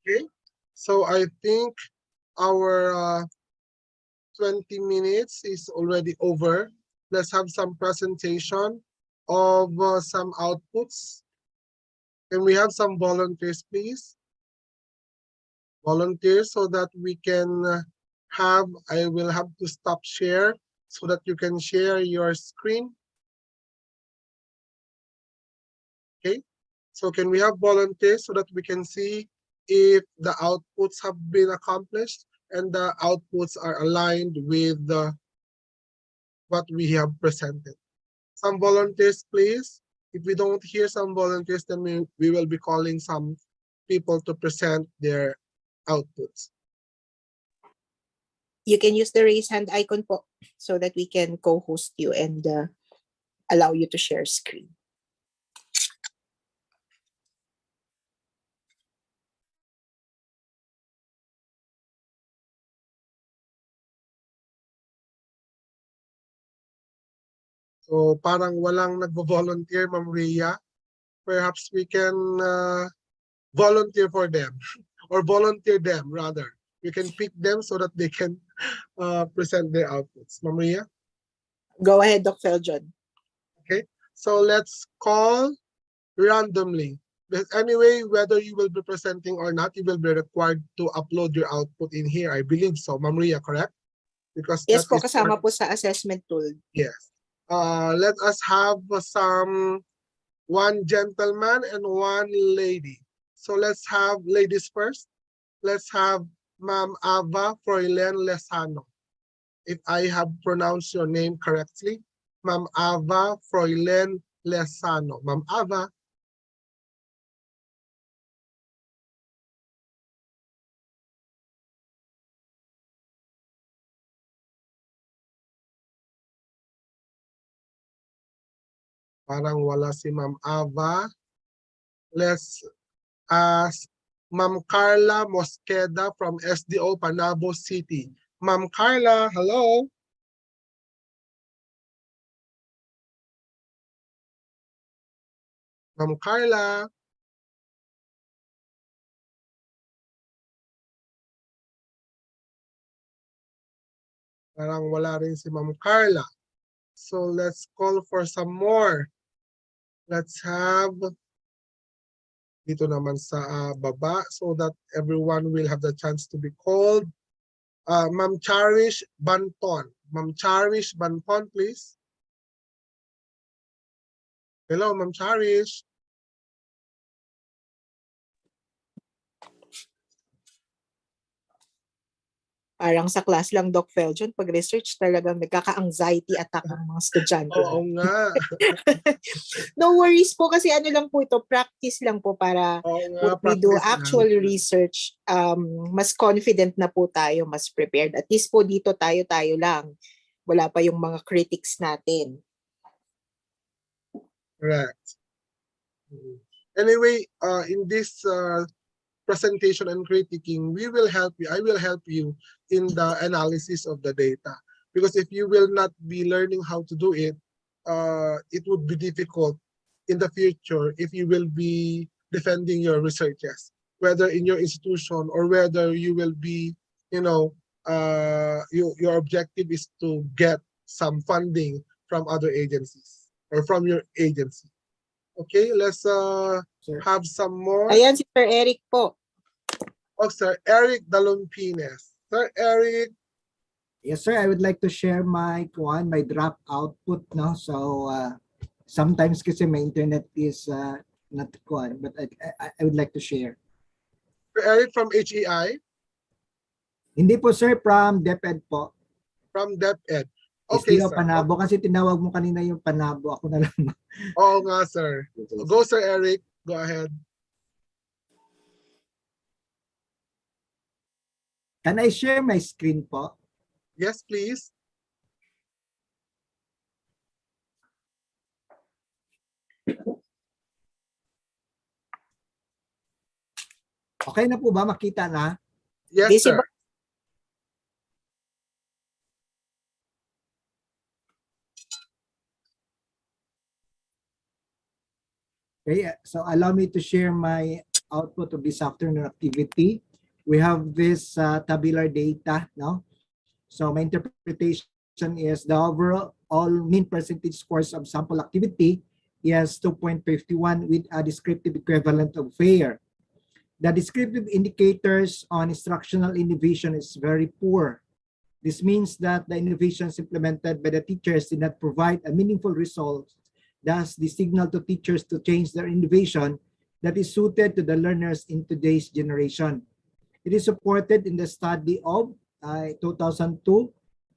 Speaker 5: Okay, so I think our 20 minutes is already over. Let's have some presentation of some outputs. Can we have some volunteers, please? Volunteers so that we can I will have to stop share so that you can share your screen. Okay, so can we have volunteers so that we can see if the outputs have been accomplished and the outputs are aligned with what we have presented? Some volunteers, please. If we don't hear some volunteers, then we will be calling some people to present their outputs.
Speaker 4: You can use the raise hand icon po so that we can co-host you and allow you to share screen.
Speaker 5: So parang walang nagvo-volunteer, Ma'am Rhea. Perhaps we can volunteer for them or volunteer them rather. We can pick them so that they can present their outputs. Ma'am Rhea?
Speaker 4: Go ahead, Doc Feljon.
Speaker 5: Okay, so let's call randomly. But anyway, whether you will be presenting or not, you will be required to upload your output in here. I believe so. Ma'am Rhea, correct? Because
Speaker 4: Yes
Speaker 5: that
Speaker 4: po,
Speaker 5: is
Speaker 4: kasama
Speaker 5: part-
Speaker 4: po sa assessment tool.
Speaker 5: Yes. Let us have one gentleman and one lady. So let's have ladies first. Let's have Ma'am Ava Froilen Lesano. If I have pronounced your name correctly, Ma'am Ava Froilen Lesano. Ma'am Ava. Parang wala si Ma'am Ava. Let's ask Ma'am Carla Mosqueda from SDO Panabo City. Ma'am Carla, hello. Ma'am Carla. Parang wala rin si Ma'am Carla. So let's call for some more. Let's have dito naman sa baba so that everyone will have the chance to be called. Ma'am Charish Banton. Ma'am Charish Banton, please. Hello, Ma'am Charish.
Speaker 4: Parang sa class lang, Doc Feljon, pag research talagang nagkaka-anxiety attack ang mga estudyante.
Speaker 5: Oo nga.
Speaker 4: No worries po kasi ano lang po ito, practice lang po para
Speaker 5: Oo nga,
Speaker 4: when we do
Speaker 5: practice
Speaker 4: actual
Speaker 5: lang.
Speaker 4: research, mas confident na po tayo, mas prepared. At least po dito tayo-tayo lang. Wala pa yung mga critics natin.
Speaker 5: Correct. Anyway, in this presentation and critiquing, I will help you in the analysis of the data. Because if you will not be learning how to do it, it would be difficult in the future if you will be defending your researches, whether in your institution or whether you will be, your objective is to get some funding from other agencies or from your agency. Okay, let's have some more.
Speaker 4: Ayan si Sir Eric po.
Speaker 5: Oh, Sir Eric Dalumpines. Sir Eric.
Speaker 8: Yes, sir. I would like to share my drop output. No, so sometimes kasi my internet is not but I would like to share.
Speaker 5: Sir Eric from HEI.
Speaker 8: Hindi po, sir, from DepEd po.
Speaker 5: From DepEd. Okay,
Speaker 8: SDO
Speaker 5: sir.
Speaker 8: Panabo kasi tinawag mo kanina yung Panabo. Ako na lang.
Speaker 5: Oo nga, sir. Go, Sir Eric. Go ahead.
Speaker 8: Can I share my screen po?
Speaker 5: Yes, please.
Speaker 8: Okay na po ba? Makita na?
Speaker 5: Yes, sir.
Speaker 4: Visible.
Speaker 8: Okay, so allow me to share my output of this afternoon activity. We have this tabular data, no? So my interpretation is the overall mean percentage scores of sample activity is 2.51 with a descriptive equivalent of fair. The descriptive indicators on instructional innovation is very poor. This means that the innovations implemented by the teachers did not provide a meaningful result. Thus, the signal to teachers to change their innovation that is suited to the learners in today's generation. It is supported in the study of 2002.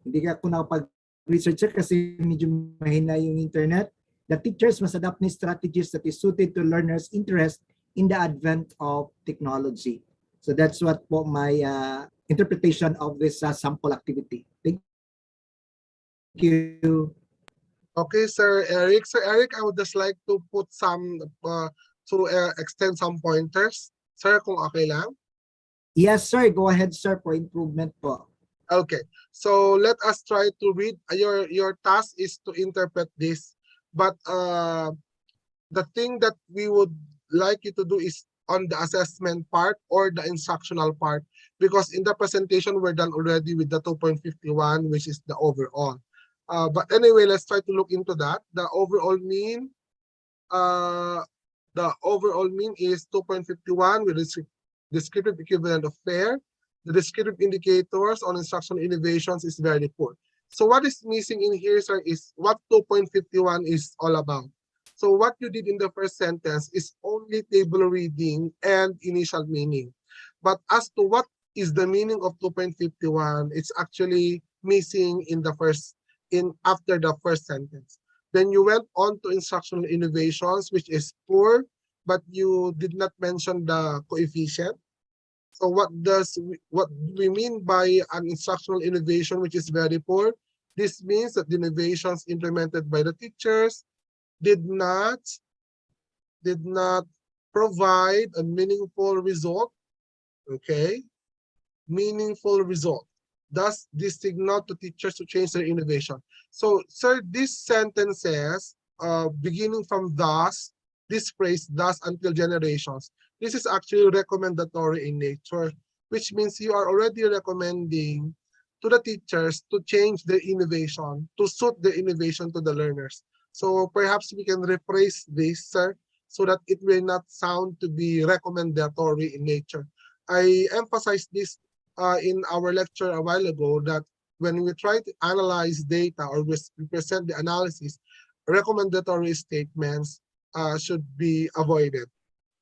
Speaker 8: Hindi ako nakapag-research kasi medyo mahina yung internet. The teachers must adopt new strategies that is suited to learners' interest in the advent of technology. So that's what po my interpretation of this sample activity. Thank you.
Speaker 5: Okay, Sir Eric. Sir Eric, I would just like to put some, extend some pointers. Sir, kung okay lang?
Speaker 8: Yes, sir. Go ahead, sir, for improvement po.
Speaker 5: Okay, so let us try to read. Your task is to interpret this, but the thing that we would like you to do is on the assessment part or the instructional part, because in the presentation we're done already with the 2.51, which is the overall. But anyway, let's try to look into that. The overall mean is 2.51 with descriptive equivalent of fair. The descriptive indicators on instructional innovations is very poor. So what is missing in here, sir, is what 2.51 is all about. So what you did in the first sentence is only table reading and initial meaning. But as to what is the meaning of 2.51, it's actually missing after the first sentence. Then you went on to instructional innovations, which is poor, but you did not mention the coefficient. So what do we mean by an instructional innovation which is very poor? This means that the innovations implemented by the teachers did not provide a meaningful result. Okay, meaningful result. Thus, this signal to teachers to change their innovation. So, sir, this sentence says, beginning from thus, this phrase, thus until generations, this is actually recommendatory in nature, which means you are already recommending to the teachers to change their innovation, to suit the innovation to the learners. So perhaps we can rephrase this, sir, so that it will not sound to be recommendatory in nature. I emphasized this in our lecture a while ago, that when we try to analyze data or we present the analysis, recommendatory statements should be avoided.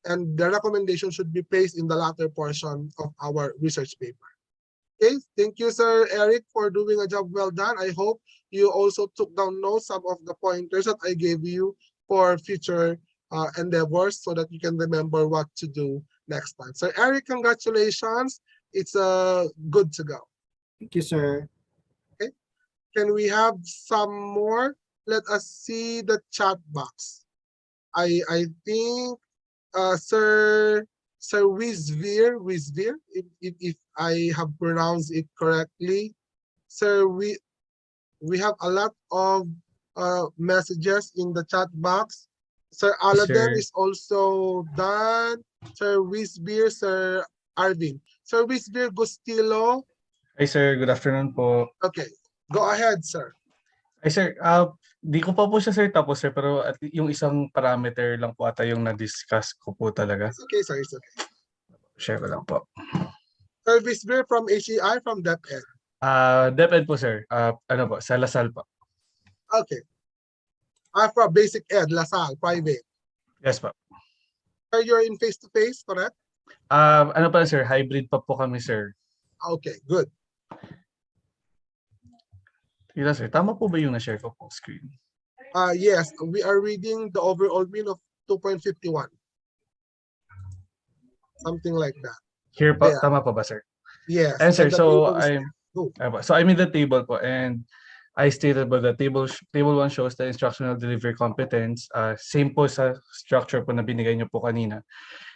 Speaker 5: And the recommendation should be placed in the latter portion of our research paper. Okay, thank you, Sir Eric, for doing a job well done. I hope you also took down notes, some of the pointers that I gave you for future endeavors, so that you can remember what to do next time. Sir Eric, congratulations. It's good to go.
Speaker 8: Thank you, sir.
Speaker 5: Okay, can we have some more? Let us see the chat box. I think Sir Wizvir, if I have pronounced it correctly, sir, we have a lot of messages in the chat box. Sir Aladdin is also done. Sir Wizvir, Sir Arvin. Sir Wizvir Gustilo.
Speaker 9: Hi sir, good afternoon po.
Speaker 5: Okay, go ahead, sir.
Speaker 9: Hi sir, di ko pa po siya sir tapos sir, pero yung isang parameter lang po ata yung na-discuss ko po talaga.
Speaker 5: It's okay, sir. It's okay.
Speaker 9: Share ko lang po.
Speaker 5: Sir Wizvir from HEI, from DepEd.
Speaker 9: DepEd po sir, ano po, sa Lasal po.
Speaker 5: Okay. From Basic Ed, Lasal, private.
Speaker 9: Yes po.
Speaker 5: Sir, you're in face-to-face, correct?
Speaker 9: Ano pa sir, hybrid pa po kami sir.
Speaker 5: Okay, good.
Speaker 9: Yes sir, tama po ba yung na-share ko po screen?
Speaker 5: Yes, we are reading the overall mean of 2.51. Something like that.
Speaker 9: Here po,
Speaker 5: Yeah.
Speaker 9: tama po ba sir?
Speaker 5: Yes.
Speaker 9: And sir,
Speaker 5: the
Speaker 9: so
Speaker 5: table is
Speaker 9: I'm in the table po, and I stated po the table 1 shows the instructional delivery competence, same po sa structure po na binigay niyo po kanina,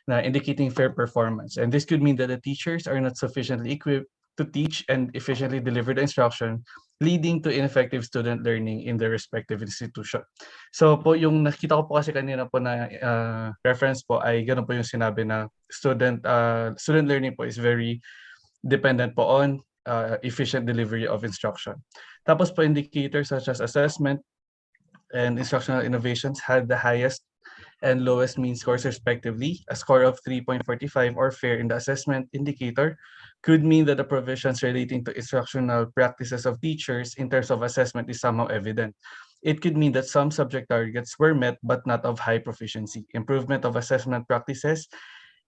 Speaker 9: na indicating fair performance. And this could mean that the teachers are not sufficiently equipped to teach and efficiently deliver the instruction, leading to ineffective student learning in their respective institution. So po yung nakita ko po kasi kanina po na reference po ay gano'n po yung sinabi na student learning po is very dependent po on efficient delivery of instruction. Tapos po indicators such as assessment and instructional innovations had the highest and lowest mean scores respectively. A score of 3.45 or fair in the assessment indicator could mean that the provisions relating to instructional practices of teachers in terms of assessment is somehow evident. It could mean that some subject targets were met but not of high proficiency. Improvement of assessment practices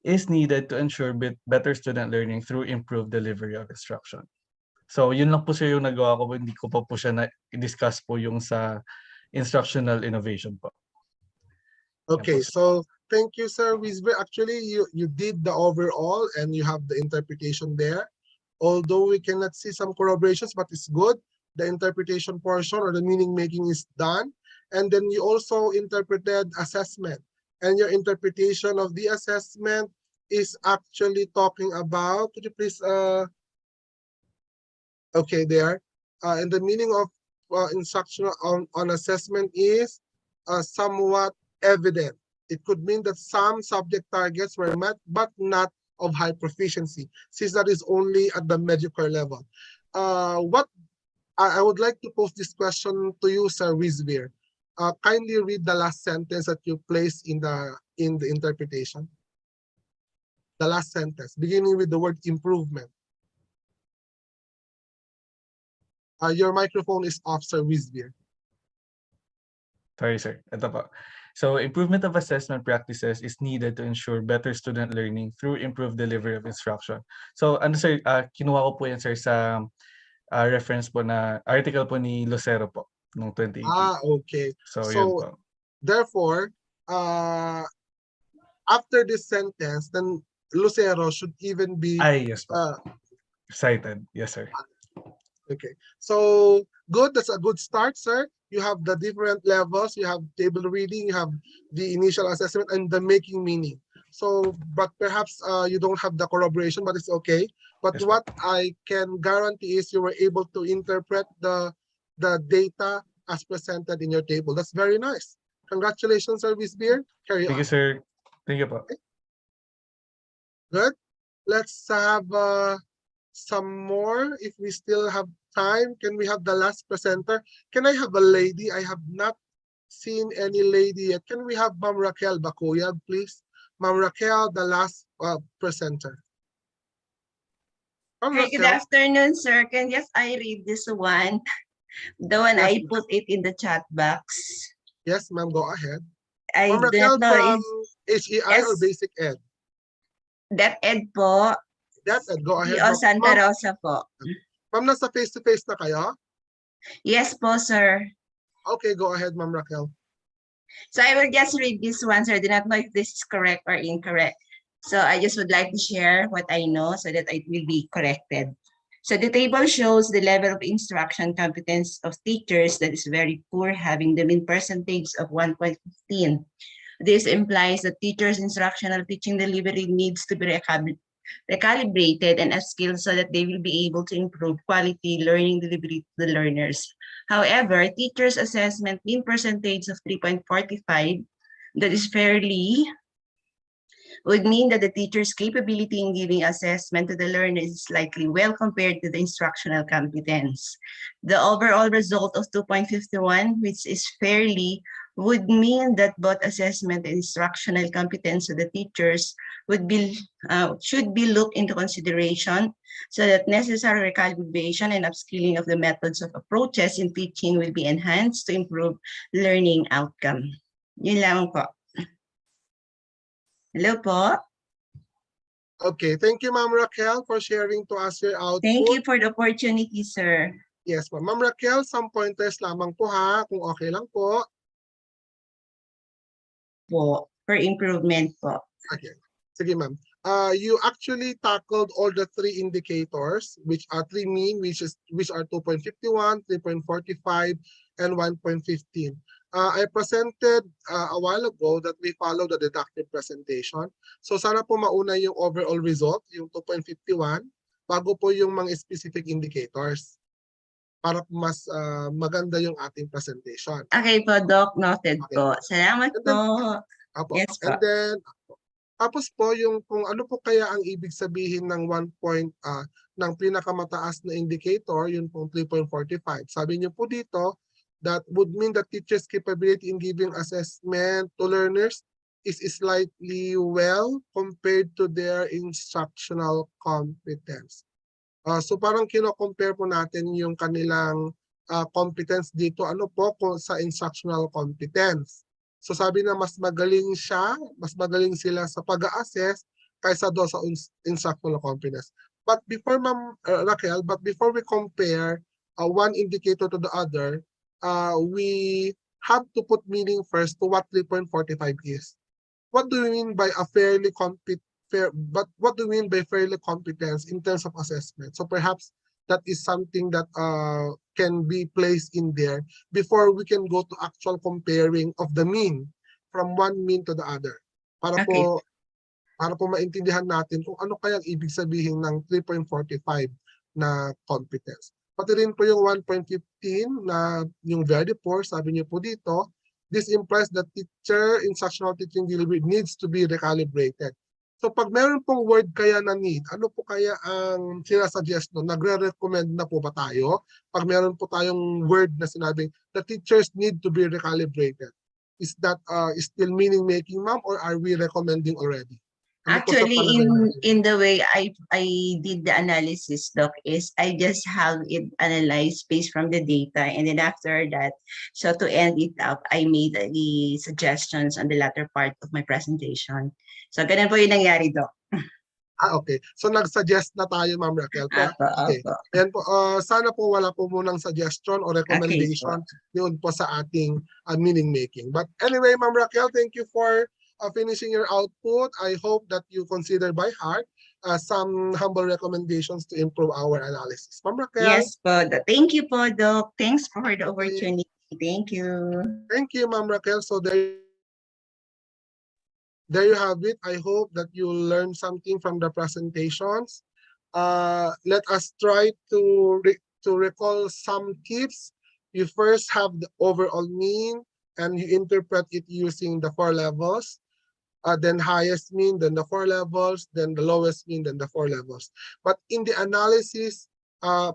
Speaker 9: is needed to ensure better student learning through improved delivery of instruction. So yun lang po sir yung nagawa ko, hindi ko pa po siya na-discuss po yung sa instructional innovation po.
Speaker 5: Okay, so thank you, Sir Wisby. Actually, you did the overall and you have the interpretation there. Although we cannot see some corroborations, but it's good. The interpretation portion or the meaning making is done. And then you also interpreted assessment. And your interpretation of the assessment is actually talking about, could you please, okay, there. And the meaning of instructional on assessment is somewhat evident. It could mean that some subject targets were met, but not of high proficiency, since that is only at the mediocre level. What I would like to pose this question to you, Sir Wisbir. Kindly read the last sentence that you placed in the interpretation. The last sentence, beginning with the word improvement. Your microphone is off, Sir Wisbir.
Speaker 9: Sorry, sir. Ito po. So, improvement of assessment practices is needed to ensure better student learning through improved delivery of instruction. So, ano sir, kinuha ko po yan sir sa reference po na article po ni Lucero po noong 2018.
Speaker 5: Okay.
Speaker 9: So, yun po.
Speaker 5: Therefore, after this sentence, then Lucero should even be
Speaker 9: Yes po. Cited. Yes, sir.
Speaker 5: Okay. So, good. That's a good start, sir. You have the different levels. You have table reading, you have the initial assessment, and the making meaning. So, but perhaps you don't have the corroboration, but it's okay. But
Speaker 9: Yes,
Speaker 5: what I can guarantee is you were able to interpret the data as presented in your table. That's very nice. Congratulations, Sir Wisbir. Carry on.
Speaker 9: Thank you, sir. Thank you po.
Speaker 5: Good. Let's have some more if we still have time. Can we have the last presenter? Can I have a lady? I have not seen any lady yet. Can we have Ma'am Raquel Bakuyag, please? Ma'am Raquel, the last presenter.
Speaker 10: Hey, good afternoon, sir. Can I read this one? The one
Speaker 5: Yes,
Speaker 10: I put it in the chat box.
Speaker 5: Yes, ma'am, go ahead.
Speaker 10: I
Speaker 5: Ma'am
Speaker 10: do
Speaker 5: Raquel
Speaker 10: not know
Speaker 5: from
Speaker 10: if
Speaker 5: HEI or Basic Ed?
Speaker 10: that ed po.
Speaker 5: That Ed, go ahead.
Speaker 10: O Santa Rosa po.
Speaker 5: Ma'am, nasa face-to-face na kayo?
Speaker 10: Yes po, sir.
Speaker 5: Okay, go ahead, Ma'am Raquel.
Speaker 10: So I will just read this one, sir. I do not know if this is correct or incorrect. So I just would like to share what I know so that it will be corrected. So the table shows the level of instruction competence of teachers that is very poor, having the mean percentage of 1.15. This implies that teachers' instructional teaching delivery needs to be recalibrated and upskilled so that they will be able to improve quality learning delivery to the learners. However, teachers' assessment mean percentage of 3.45 that is fairly would mean that the teacher's capability in giving assessment to the learner is likely well compared to the instructional competence. The overall result of 2.51, which is fairly, would mean that both assessment and instructional competence of the teachers should be looked into consideration so that necessary recalibration and upskilling of the methods of approaches in teaching will be enhanced to improve learning outcome. Yun lang po. Hello po.
Speaker 5: Okay, thank you, Ma'am Raquel, for sharing to us your output.
Speaker 10: Thank you for the opportunity, sir.
Speaker 5: Yes, ma'am. Ma'am Raquel, some pointers lamang po ha, kung okay lang po.
Speaker 10: For improvement po.
Speaker 5: Okay. Sige, ma'am. You actually tackled all the three indicators, which are three mean, which are 2.51, 3.45, and 1.15. I presented a while ago that we follow the deductive presentation. So sana po mauna yung overall result, yung 2.51. bago po yung mga specific indicators para mas maganda yung ating presentation.
Speaker 10: Okay po, Doc. Noted
Speaker 5: Okay.
Speaker 10: po. Salamat
Speaker 5: And
Speaker 10: po.
Speaker 5: then,
Speaker 10: Yes po.
Speaker 5: and then, tapos po yung kung ano po kaya ang ibig sabihin ng 1 point ng pinakamataas na indicator, yun pong 3.45. Sabi niyo po dito, that would mean that teachers' capability in giving assessment to learners is slightly well compared to their instructional competence. So parang kino-compare po natin yung kanilang competence dito, ano po sa instructional competence. So sabi na mas magaling sila sa pag-assess kaysa do sa instructional competence. But before Ma'am Raquel, before we compare one indicator to the other, we have to put meaning first to what 3.45 is. What do we mean by a fairly what do we mean by fairly competence in terms of assessment? So perhaps that is something that can be placed in there before we can go to actual comparing of the mean from one mean to the other. Para po maintindihan natin kung ano kaya ang ibig sabihin ng 3.45 na competence. Pati rin po yung 1.15 na yung very poor, sabi niyo po dito, this implies that instructional teaching delivery needs to be recalibrated. So pag meron pong word kaya na need, ano po kaya ang sinasuggest no? Nagre-recommend na po ba tayo? Pag meron po tayong word na sinabing the teachers need to be recalibrated. Is that still meaning making, ma'am, or are we recommending already?
Speaker 10: Actually, in the way I did the analysis, Doc, is I just have it analyzed based from the data, and then after that, so to end it up, I made the suggestions on the latter part of my presentation. So ganun po yung nangyari, Doc.
Speaker 5: Okay. So nag-suggest na tayo, Ma'am Raquel. Okay. Yan po, sana po wala po munang suggestion or recommendation yun po sa ating meaning making. But anyway, Ma'am Raquel, thank you for finishing your output. I hope that you consider by heart some humble recommendations to improve our analysis. Ma'am Raquel?
Speaker 10: Yes po. Thank you po, Doc. Thanks for the opportunity. Thank you.
Speaker 5: Thank you, Ma'am Raquel. So there you have it. I hope that you learned something from the presentations. Let us try to recall some tips. You first have the overall mean, and you interpret it using the 4 levels. Then highest mean, then the 4 levels, then the lowest mean, then the 4 levels. But in the analysis,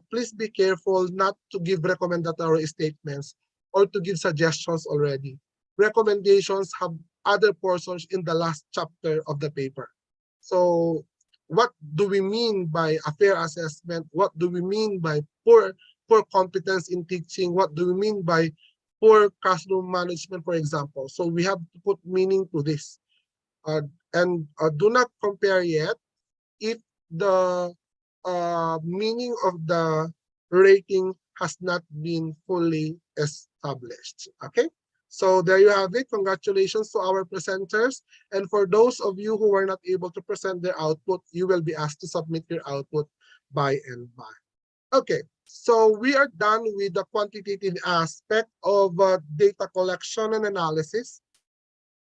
Speaker 5: please be careful not to give recommendatory statements or to give suggestions already. Recommendations have other portions in the last chapter of the paper. So what do we mean by a fair assessment? What do we mean by poor competence in teaching? What do we mean by poor classroom management, for example? So we have to put meaning to this. And do not compare yet if the meaning of the rating has not been fully established. Okay? So there you have it. Congratulations to our presenters. And for those of you who were not able to present their output, you will be asked to submit your output by and by. Okay, so we are done with the quantitative aspect of data collection and analysis.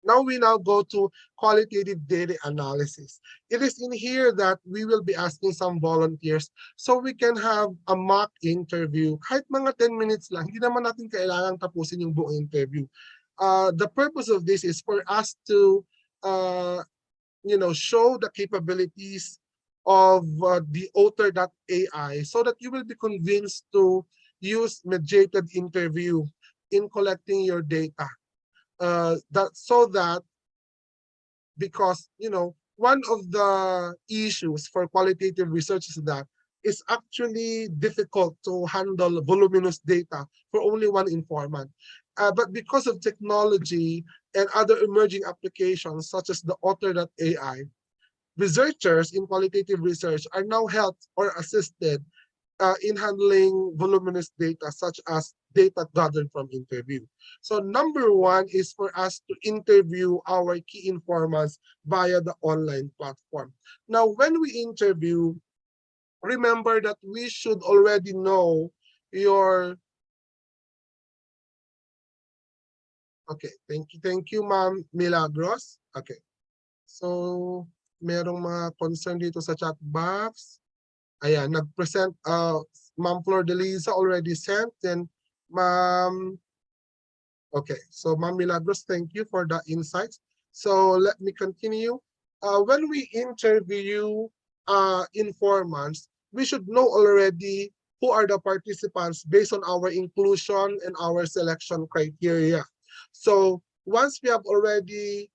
Speaker 5: Now we go to qualitative data analysis. It is in here that we will be asking some volunteers so we can have a mock interview. Kahit mga 10 minutes lang, hindi naman natin kailangang tapusin yung buong interview. The purpose of this is for us to show the capabilities of the author.ai so that you will be convinced to use mediated interview in collecting your data. Because one of the issues for qualitative research is that it's actually difficult to handle voluminous data for only one informant. But because of technology and other emerging applications such as the author.ai, researchers in qualitative research are now helped or assisted in handling voluminous data such as data gathered from interview. So number one is for us to interview our key informants via the online platform. Now, when we interview, remember that we should already know your... Okay, thank you, Ma'am Milagros. Okay, so merong mga concern dito sa chat box. Ayan, nag-present, Ma'am Flor de Liza already sent, and Ma'am, okay, so Ma'am Milagros, thank you for the insights. So let me continue. When we interview informants, we should know already who are the participants based on our inclusion and our selection criteria. So once we have already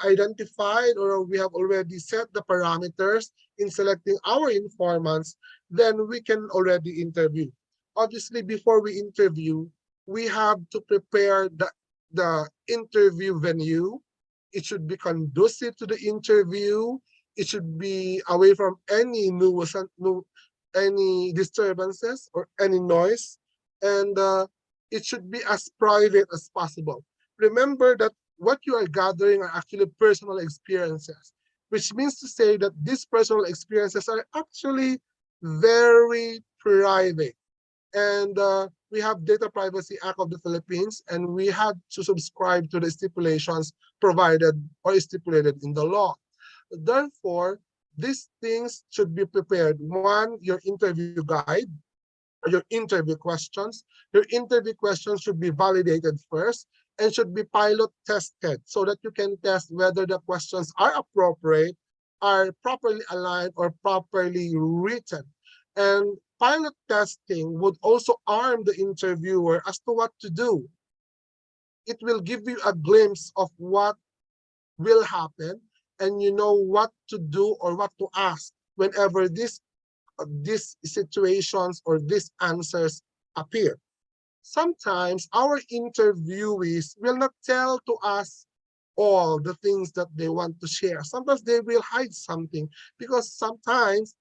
Speaker 5: identified, or we have already set the parameters in selecting our informants, then we can already interview. Obviously, before we interview, we have to prepare the interview venue. It should be conducive to the interview. It should be away from any any disturbances or any noise, and it should be as private as possible. Remember that what you are gathering are actually personal experiences, which means to say that these personal experiences are actually very private. And we have Data Privacy Act of the Philippines, and we had to subscribe to the stipulations provided or stipulated in the law. Therefore, these things should be prepared. One, your interview guide, your interview questions. Your interview questions should be validated first and should be pilot tested so that you can test whether the questions are appropriate, are properly aligned, or properly written. And pilot testing would also arm the interviewer as to what to do. It will give you a glimpse of what will happen, and you know what to do or what to ask whenever these situations or these answers appear. Sometimes our interviewees will not tell to us all the things that they want to share. Sometimes they will hide something, because sometimes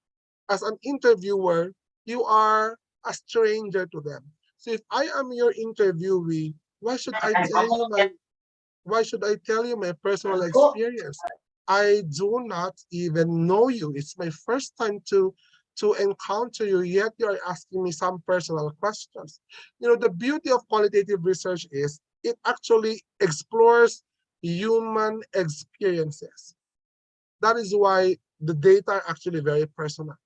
Speaker 5: as an interviewer, you are a stranger to them. So if I am your interviewee, why should I tell you my personal experience? I do not even know you. It's my first time to encounter you, yet you are asking me some personal questions. You know, the beauty of qualitative research is it actually explores human experiences. That is why the data are actually very personal.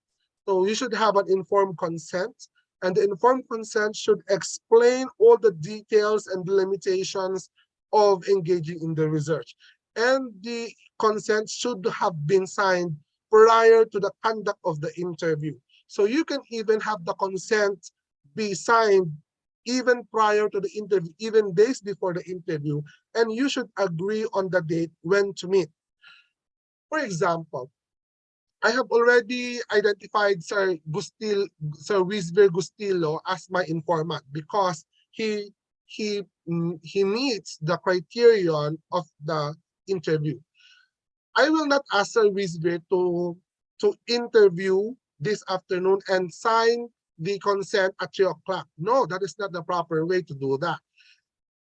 Speaker 5: So you should have an informed consent, and the informed consent should explain all the details and the limitations of engaging in the research. And the consent should have been signed prior to the conduct of the interview. So you can even have the consent be signed even prior to the interview, even days before the interview, and you should agree on the date when to meet. For example, I have already identified Sir Wisber Gustillo as my informant because he meets the criterion of the interview. I will not ask Sir Wisber to interview this afternoon and sign the consent at 3 o'clock. No, that is not the proper way to do that.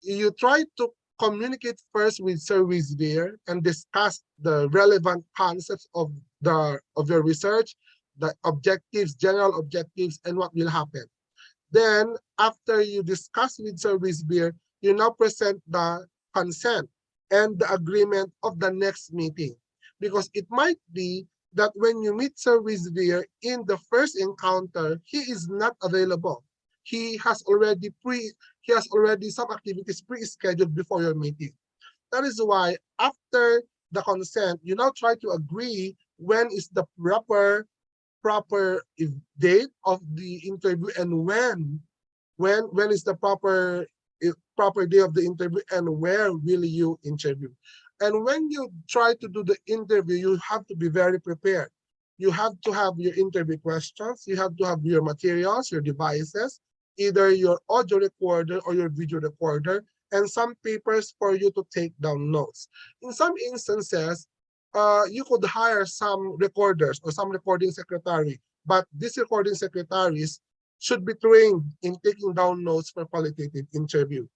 Speaker 5: You try to communicate first with Sir Wisber and discuss the relevant concepts of your research, the objectives, general objectives, and what will happen. Then, after you discuss with Sir Wisber, you now present the consent and the agreement of the next meeting. Because it might be that when you meet Sir Wisber in the first encounter, he is not available. He has already some activities pre-scheduled before your meeting. That is why after the consent, you now try to agree when is the proper date of the interview, and when is the proper day of the interview, and where will you interview. And when you try to do the interview, you have to be very prepared. You have to have your interview questions, you have to have your materials, your devices, either your audio recorder or your video recorder, and some papers for you to take down notes. In some instances, you could hire some recorders or some recording secretary, but these recording secretaries should be trained in taking down notes for qualitative interview.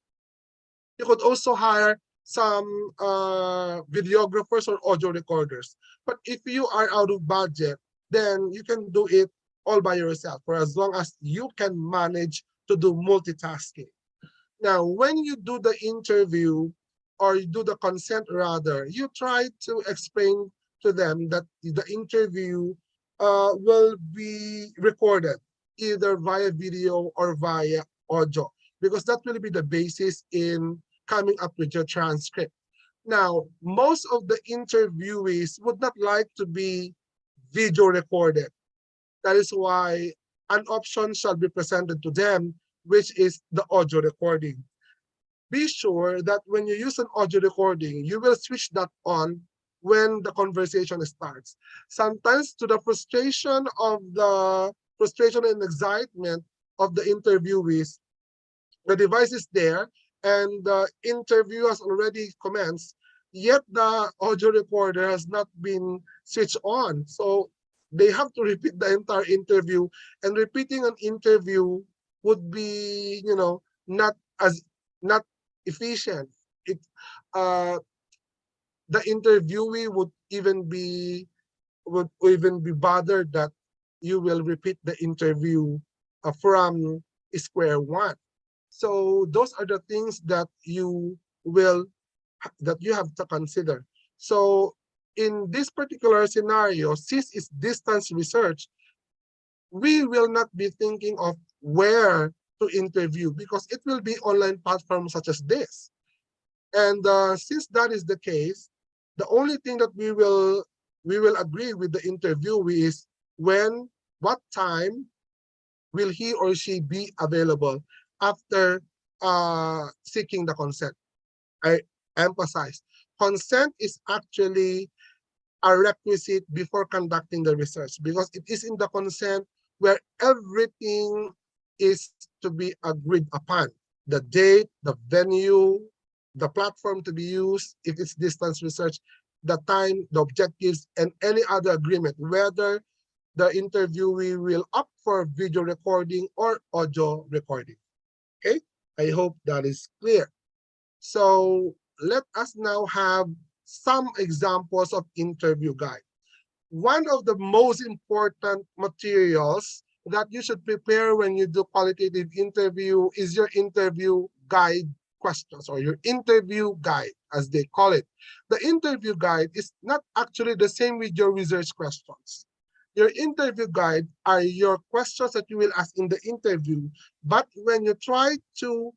Speaker 5: You could also hire some videographers or audio recorders. But if you are out of budget, then you can do it all by yourself for as long as you can manage to do multitasking. Now, when you do the interview, or you do the consent rather, you try to explain to them that the interview will be recorded either via video or via audio, because that will be the basis in coming up with your transcript. Now, most of the interviewees would not like to be video recorded. That is why an option shall be presented to them, which is the audio recording. Be sure that when you use an audio recording, you will switch that on when the conversation starts. Sometimes to the frustration and excitement of the interviewees, the device is there and the interview has already commenced, yet the audio recorder has not been switched on. So they have to repeat the entire interview, and repeating an interview would be, not not efficient. It The interviewee would even be bothered that you will repeat the interview from square one. So those are the things that you have to consider. So in this particular scenario, since it's distance research, we will not be thinking of where to interview because it will be online platforms such as this. And since that is the case, the only thing that we will agree with the interviewee is what time will he or she be available after seeking the consent. I emphasize, consent is actually a requisite before conducting the research, because it is in the consent where everything is to be agreed upon. The date, the venue, the platform to be used, if it's distance research, the time, the objectives, and any other agreement, whether the interviewee will opt for video recording or audio recording. Okay, I hope that is clear. So let us now have some examples of interview guide. One of the most important materials that you should prepare when you do qualitative interview is your interview guide questions, or your interview guide, as they call it. The interview guide is not actually the same with your research questions. Your interview guide are your questions that you will ask in the interview, but when you try to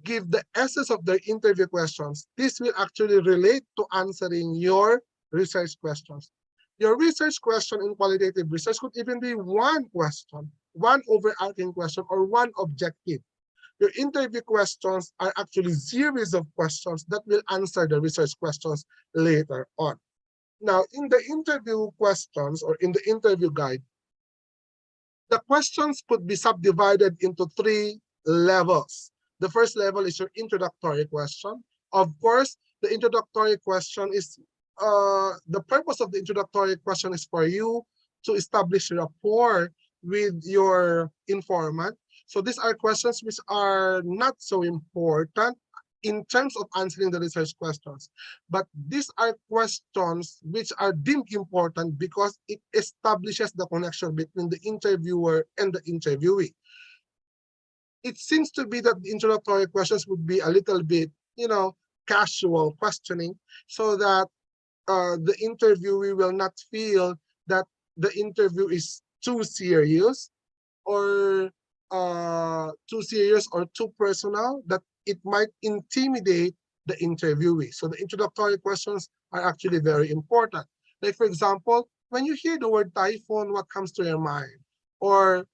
Speaker 5: give the essence of the interview questions, this will actually relate to answering your research questions. Your research question in qualitative research could even be one question, one overarching question, or one objective. Your interview questions are actually series of questions that will answer the research questions later on. Now, in the interview questions or in the interview guide, the questions could be subdivided into 3 levels. The first level is your introductory question. Of course, the introductory question is, the purpose of the introductory question is for you to establish rapport with your informant. So these are questions which are not so important in terms of answering the research questions. But these are questions which are deemed important because it establishes the connection between the interviewer and the interviewee. It seems to be that the introductory questions would be a little bit, casual questioning, so that the interviewee will not feel that the interview is too serious or too personal, that it might intimidate the interviewee. So the introductory questions are actually very important. Like, for example, when you hear the word typhoon, what comes to your mind? Or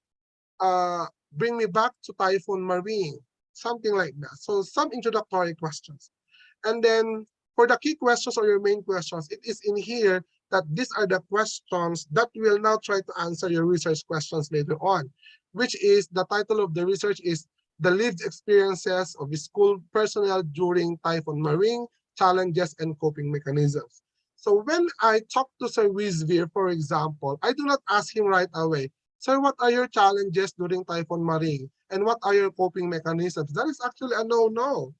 Speaker 5: bring me back to Typhoon Marine, something like that. So some introductory questions. And then for the key questions or your main questions, it is in here that these are the questions that we will now try to answer your research questions later on, which is, the title of the research is The Lived Experiences of School Personnel During Typhoon Marine, Challenges and Coping Mechanisms. So when I talk to Sir Wisvir, for example, I do not ask him right away, Sir, what are your challenges during Typhoon Marine? And what are your coping mechanisms? That is actually a no-no.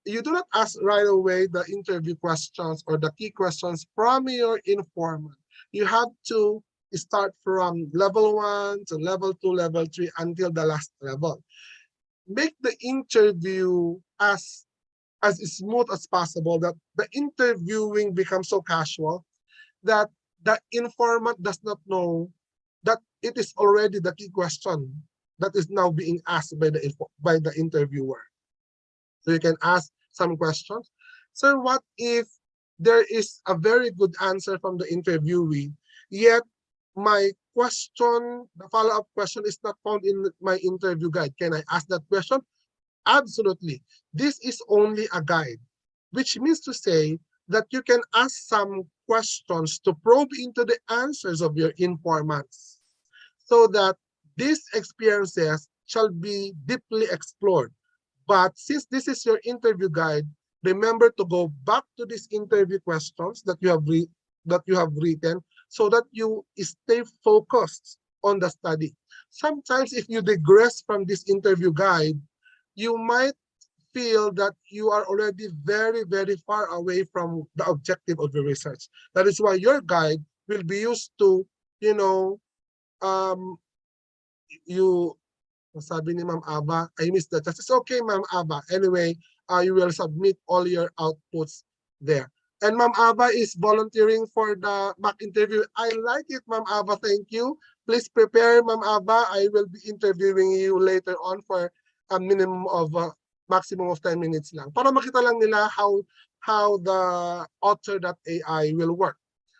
Speaker 5: You do not ask right away the interview questions or the key questions from your informant. You have to start from level 1 to level 2, level 3, until the last level. Make the interview as smooth as possible, that the interviewing becomes so casual that the informant does not know it is already the key question that is now being asked by the interviewer. So you can ask some questions. Sir, what if there is a very good answer from the interviewee, yet my question, the follow-up question is not found in my interview guide? Can I ask that question? Absolutely. This is only a guide, which means to say that you can ask some questions to probe into the answers of your informants so that these experiences shall be deeply explored. But since this is your interview guide, remember to go back to these interview questions that you have written so that you stay focused on the study. Sometimes if you digress from this interview guide, you might feel that you are already very, very far away from the objective of your research. That is why your guide will be used to, you, sabi ni Ma'am Aba, I missed that. It's okay, Ma'am Aba. Anyway, you will submit all your outputs there. And Ma'am Aba is volunteering for the mock interview. I like it, Ma'am Aba. Thank you. Please prepare, Ma'am Aba. I will be interviewing you later on for a maximum of 10 minutes lang. Para makita lang nila how the author.ai will work.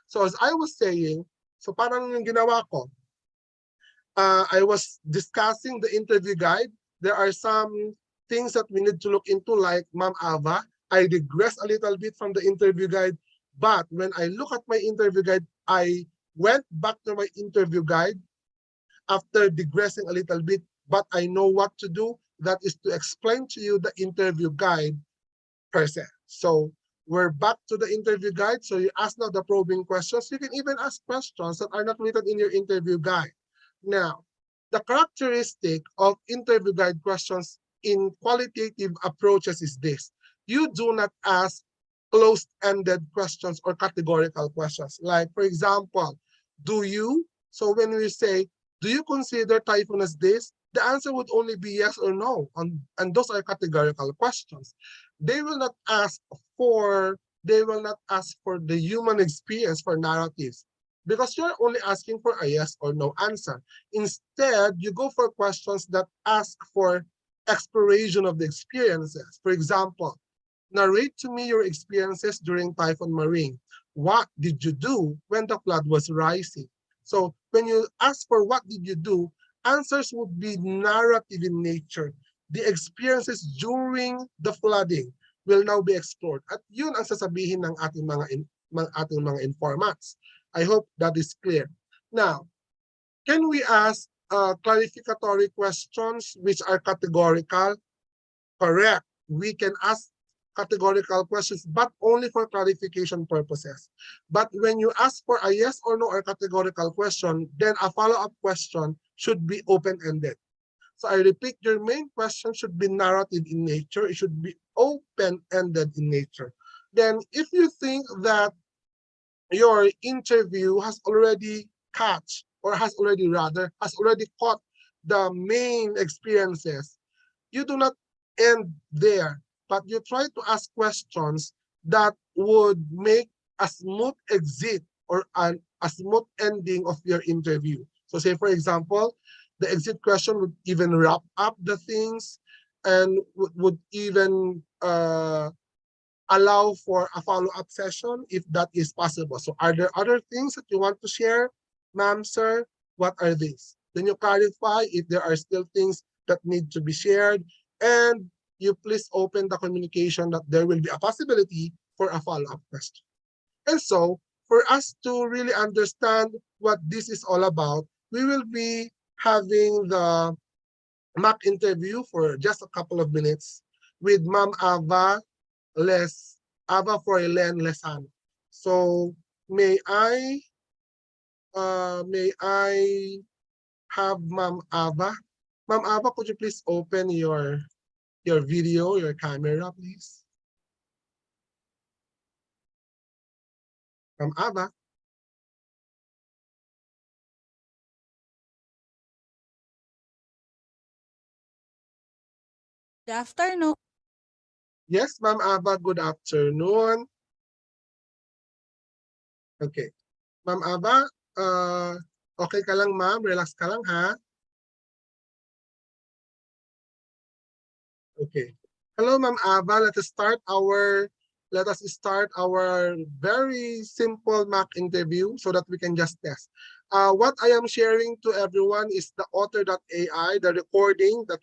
Speaker 5: So as I was saying, so parang yung ginawa ko, I was discussing the interview guide. There are some things that we need to look into, like Ma'am Ava. I digress a little bit from the interview guide, but when I look at my interview guide, I went back to my interview guide after digressing a little bit, but I know what to do. That is to explain to you the interview guide per se. So we're back to the interview guide. So you ask now the probing questions. You can even ask questions that are not written in your interview guide. Now, the characteristic of interview guide questions in qualitative approaches is this. You do not ask closed-ended questions or categorical questions. Like, for example, do you? So when we say, do you consider typhoon as this? The answer would only be yes or no. And those are categorical questions. They will not ask for the human experience for narratives, because you're only asking for a yes or no answer. Instead, you go for questions that ask for exploration of the experiences. For example, narrate to me your experiences during Typhoon Maring. What did you do when the flood was rising? So when you ask for what did you do, answers would be narrative in nature. The experiences during the flooding will now be explored. At yun ang sasabihin ng ating mga informants. I hope that is clear. Now, can we ask clarificatory questions which are categorical? Correct. We can ask categorical questions, but only for clarification purposes. But when you ask for a yes or no or categorical question, then a follow-up question should be open-ended. So I repeat, your main question should be narrative in nature. It should be open-ended in nature. Then if you think that your interview has already caught the main experiences, you do not end there, but you try to ask questions that would make a smooth exit or a smooth ending of your interview. So say, for example, the exit question would even wrap up the things and would even allow for a follow-up session if that is possible. So are there other things that you want to share, ma'am, sir? What are these? Then you clarify if there are still things that need to be shared, and you please open the communication that there will be a possibility for a follow-up question. And so for us to really understand what this is all about, we will be having the mock interview for just a couple of minutes with Ma'am Ava Froilen Lesano. So may I have Ma'am Ava? Ma'am Ava, could you please open your video, your camera, please? Ma'am Ava?
Speaker 3: Good afternoon.
Speaker 5: Yes, Ma'am Ava, good afternoon. Okay. Ma'am Ava, Okay ka lang, ma'am? Relax ka lang, ha? Okay. Hello, Ma'am Ava. Let us start our very simple mock interview so that we can just test. What I am sharing to everyone is the author.ai, the recording, the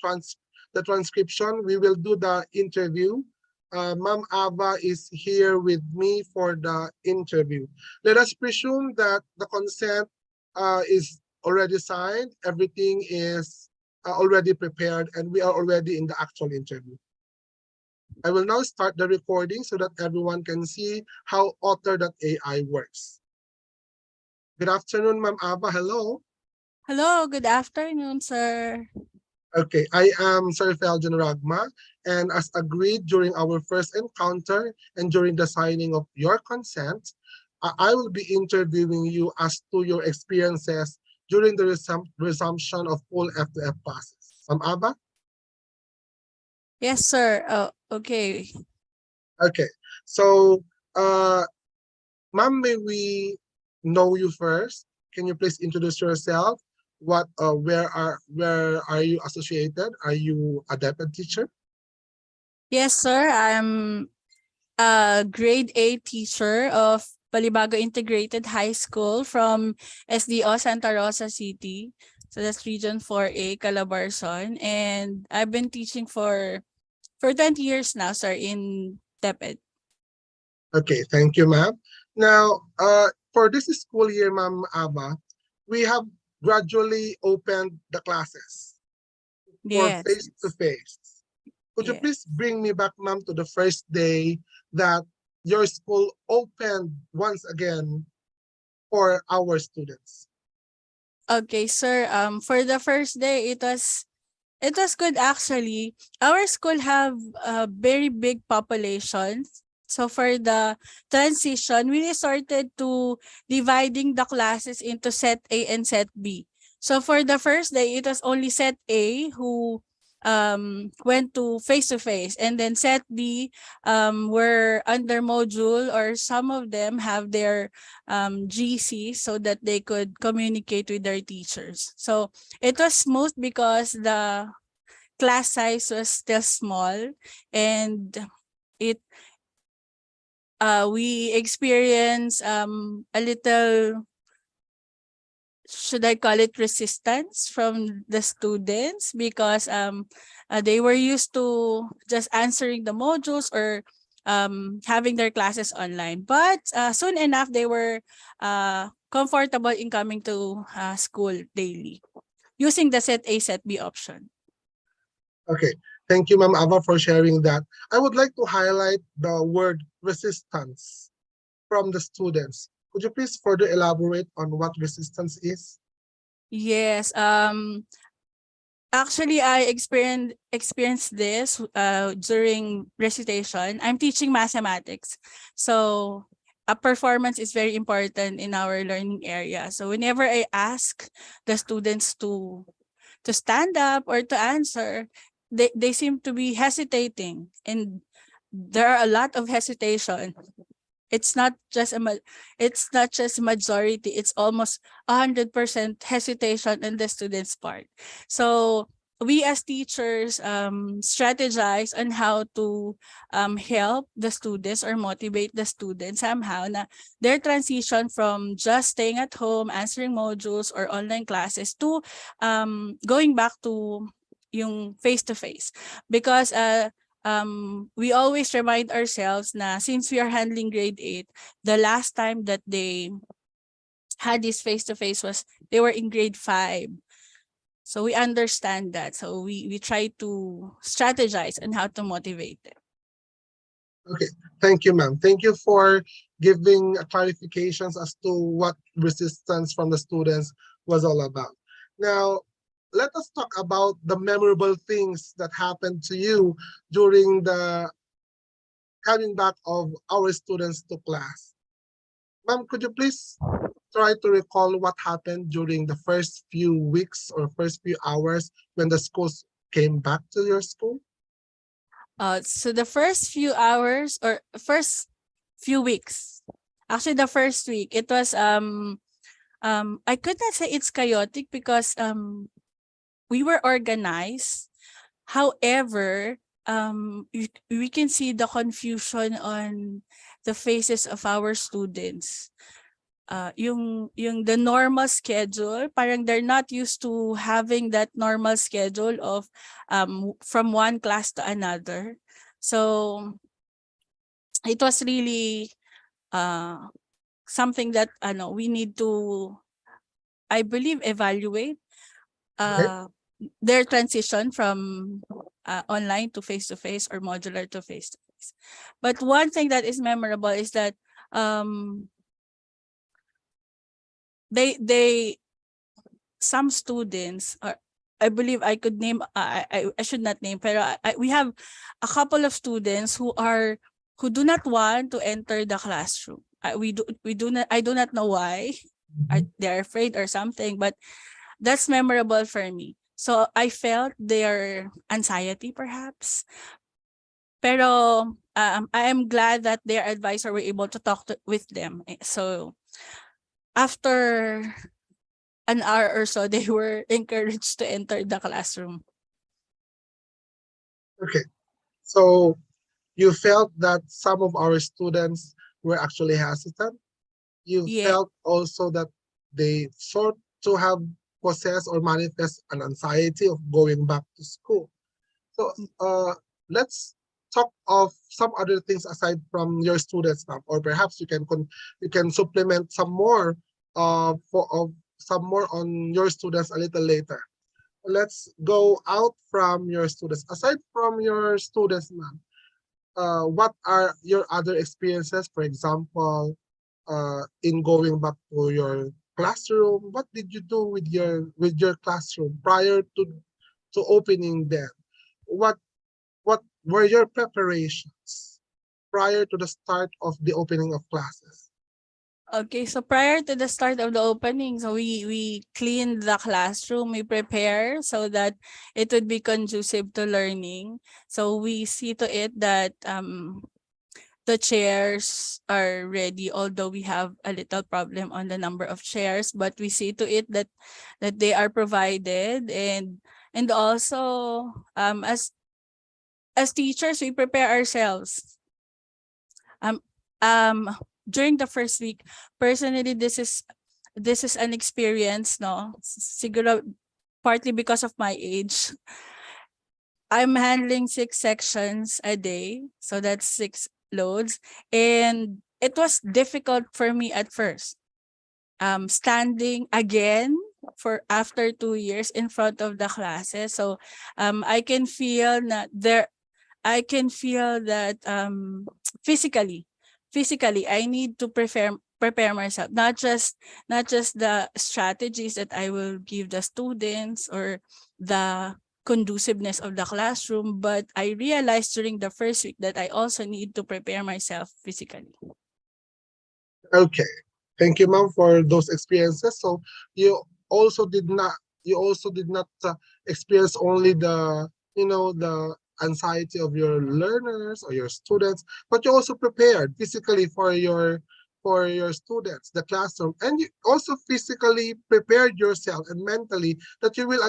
Speaker 5: transcription. We will do the interview. Ma'am Ava is here with me for the interview. Let us presume that the consent is already signed. Everything is already prepared, and we are already in the actual interview. I will now start the recording so that everyone can see how author.ai works. Good afternoon, Ma'am Ava. Hello.
Speaker 11: Hello, good afternoon, sir.
Speaker 5: Okay, I am Sir Felgen Ragma, and as agreed during our first encounter and during the signing of your consent, I will be interviewing you as to your experiences during the resumption of full F2F passes. Ma'am Ava?
Speaker 11: Yes, sir. Oh, okay.
Speaker 5: Okay, so uh, ma'am, may we know you first? Can you please introduce yourself? Where are you associated? Are you a deputy teacher?
Speaker 11: Yes, sir. I'm a grade 8 teacher of Balibago Integrated High School from SDO Santa Rosa City. So that's Region 4A, Calabarzon. And I've been teaching for 20 years now, sir, in DepEd.
Speaker 5: Okay, thank you, ma'am. Now, for this school year, Ma'am Ava, we have gradually opened the classes for
Speaker 11: Yes.
Speaker 5: face-to-face. Could you
Speaker 11: Yeah.
Speaker 5: please bring me back, ma'am, to the first day that your school opened once again for our students?
Speaker 11: Okay, sir. For the first day, it was good actually. Our school have a very big population. So for the transition, we resorted to dividing the classes into set A and set B. So for the first day, it was only set A who went to face, and then set B were under module, or some of them have their GC so that they could communicate with their teachers. So it was smooth because the class size was still small, and it we experienced a little, should I call it, resistance from the students, because they were used to just answering the modules or having their classes online. But soon enough, they were comfortable in coming to school daily using the set A, set B option.
Speaker 5: Okay, thank you, Ma'am Ava, for sharing that. I would like to highlight the word resistance from the students. Could you please further elaborate on what resistance is?
Speaker 11: Yes. Actually, I experienced this during recitation. I'm teaching mathematics, so a performance is very important in our learning area. So whenever I ask the students to stand up or to answer, they seem to be hesitating, and there are a lot of hesitation. It's not just it's not just majority, it's almost 100% hesitation on the students' part. So we as teachers strategize on how to help the students or motivate the students somehow na their transition from just staying at home, answering modules or online classes to going back to yung face-to-face. Because we always remind ourselves na since we are handling grade 8, the last time that they had this face-to-face was they were in grade 5. So we understand that. So we try to strategize on how to motivate them.
Speaker 5: Okay, thank you, ma'am. Thank you for giving clarifications as to what resistance from the students was all about. Now, let us talk about the memorable things that happened to you during the coming back of our students to class. Ma'am, could you please try to recall what happened during the first few weeks or first few hours when the schools came back to your school?
Speaker 11: So the first few hours or first few weeks, actually the first week, it was I could not say it's chaotic because we were organized. However, we can see the confusion on the faces of our students. Yung the normal schedule, parang they're not used to having that normal schedule of from one class to another. So it was really something that we need to, I believe, evaluate their transition from online to face or modular to face. But one thing that is memorable is that they some students, or I believe I could name, I should not name, pero we have a couple of students who do not want to enter the classroom. We do not, I do not know why. They're afraid or something, but that's memorable for me. So I felt their anxiety perhaps. Pero I am glad that their advisor were able to talk with them. So after an hour or so, they were encouraged to enter the classroom.
Speaker 5: Okay, so you felt that some of our students were actually hesitant. You felt also that they sort to have possess or manifest an anxiety of going back to school. So let's talk of some other things aside from your students now, or perhaps you can supplement some more some more on your students a little later. Let's go out from your students. Aside from your students, ma'am, what are your other experiences? For example, in going back to your classroom, what did you do with your classroom prior to opening them? What were your preparations prior to the start of the opening of classes?
Speaker 11: Okay, so prior to the start of the opening, so we cleaned the classroom, we prepare so that it would be conducive to learning. So we see to it that the chairs are ready, although we have a little problem on the number of chairs, but we see to it that they are provided, and also as teachers, we prepare ourselves. During the first week, personally, this is an experience, no? Siguro partly because of my age. I'm handling 6 sections a day, so that's 6 loads, and it was difficult for me at first. Standing again for after 2 years in front of the classes, so I can feel that physically I need to prepare myself, not just the strategies that I will give the students or the conduciveness of the classroom, but I realized during the first week that I also need to prepare myself physically.
Speaker 5: Okay, thank you, ma'am, for those experiences. So you also did not experience only the the anxiety of your learners or your students, but you also prepared physically for your students, the classroom, and you also physically prepared yourself and mentally that you will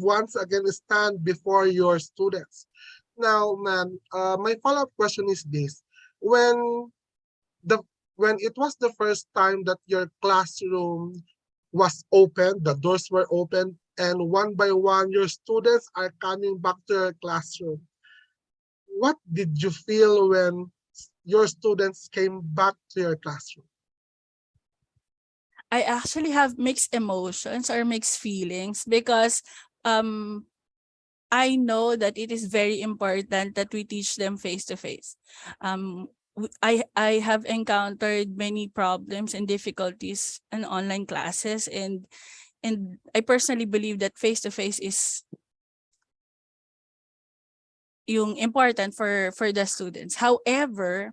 Speaker 5: once again stand before your students. Now, ma'am, my follow-up question is this: when the when it was the first time that your classroom was open, the doors were open, and one by one your students are coming back to your classroom, what did you feel when your students came back to your classroom?
Speaker 11: I actually have mixed emotions or mixed feelings because I know that it is very important that we teach them face to face. I have encountered many problems and difficulties in online classes, and I personally believe that face to face is yung important for the students. However,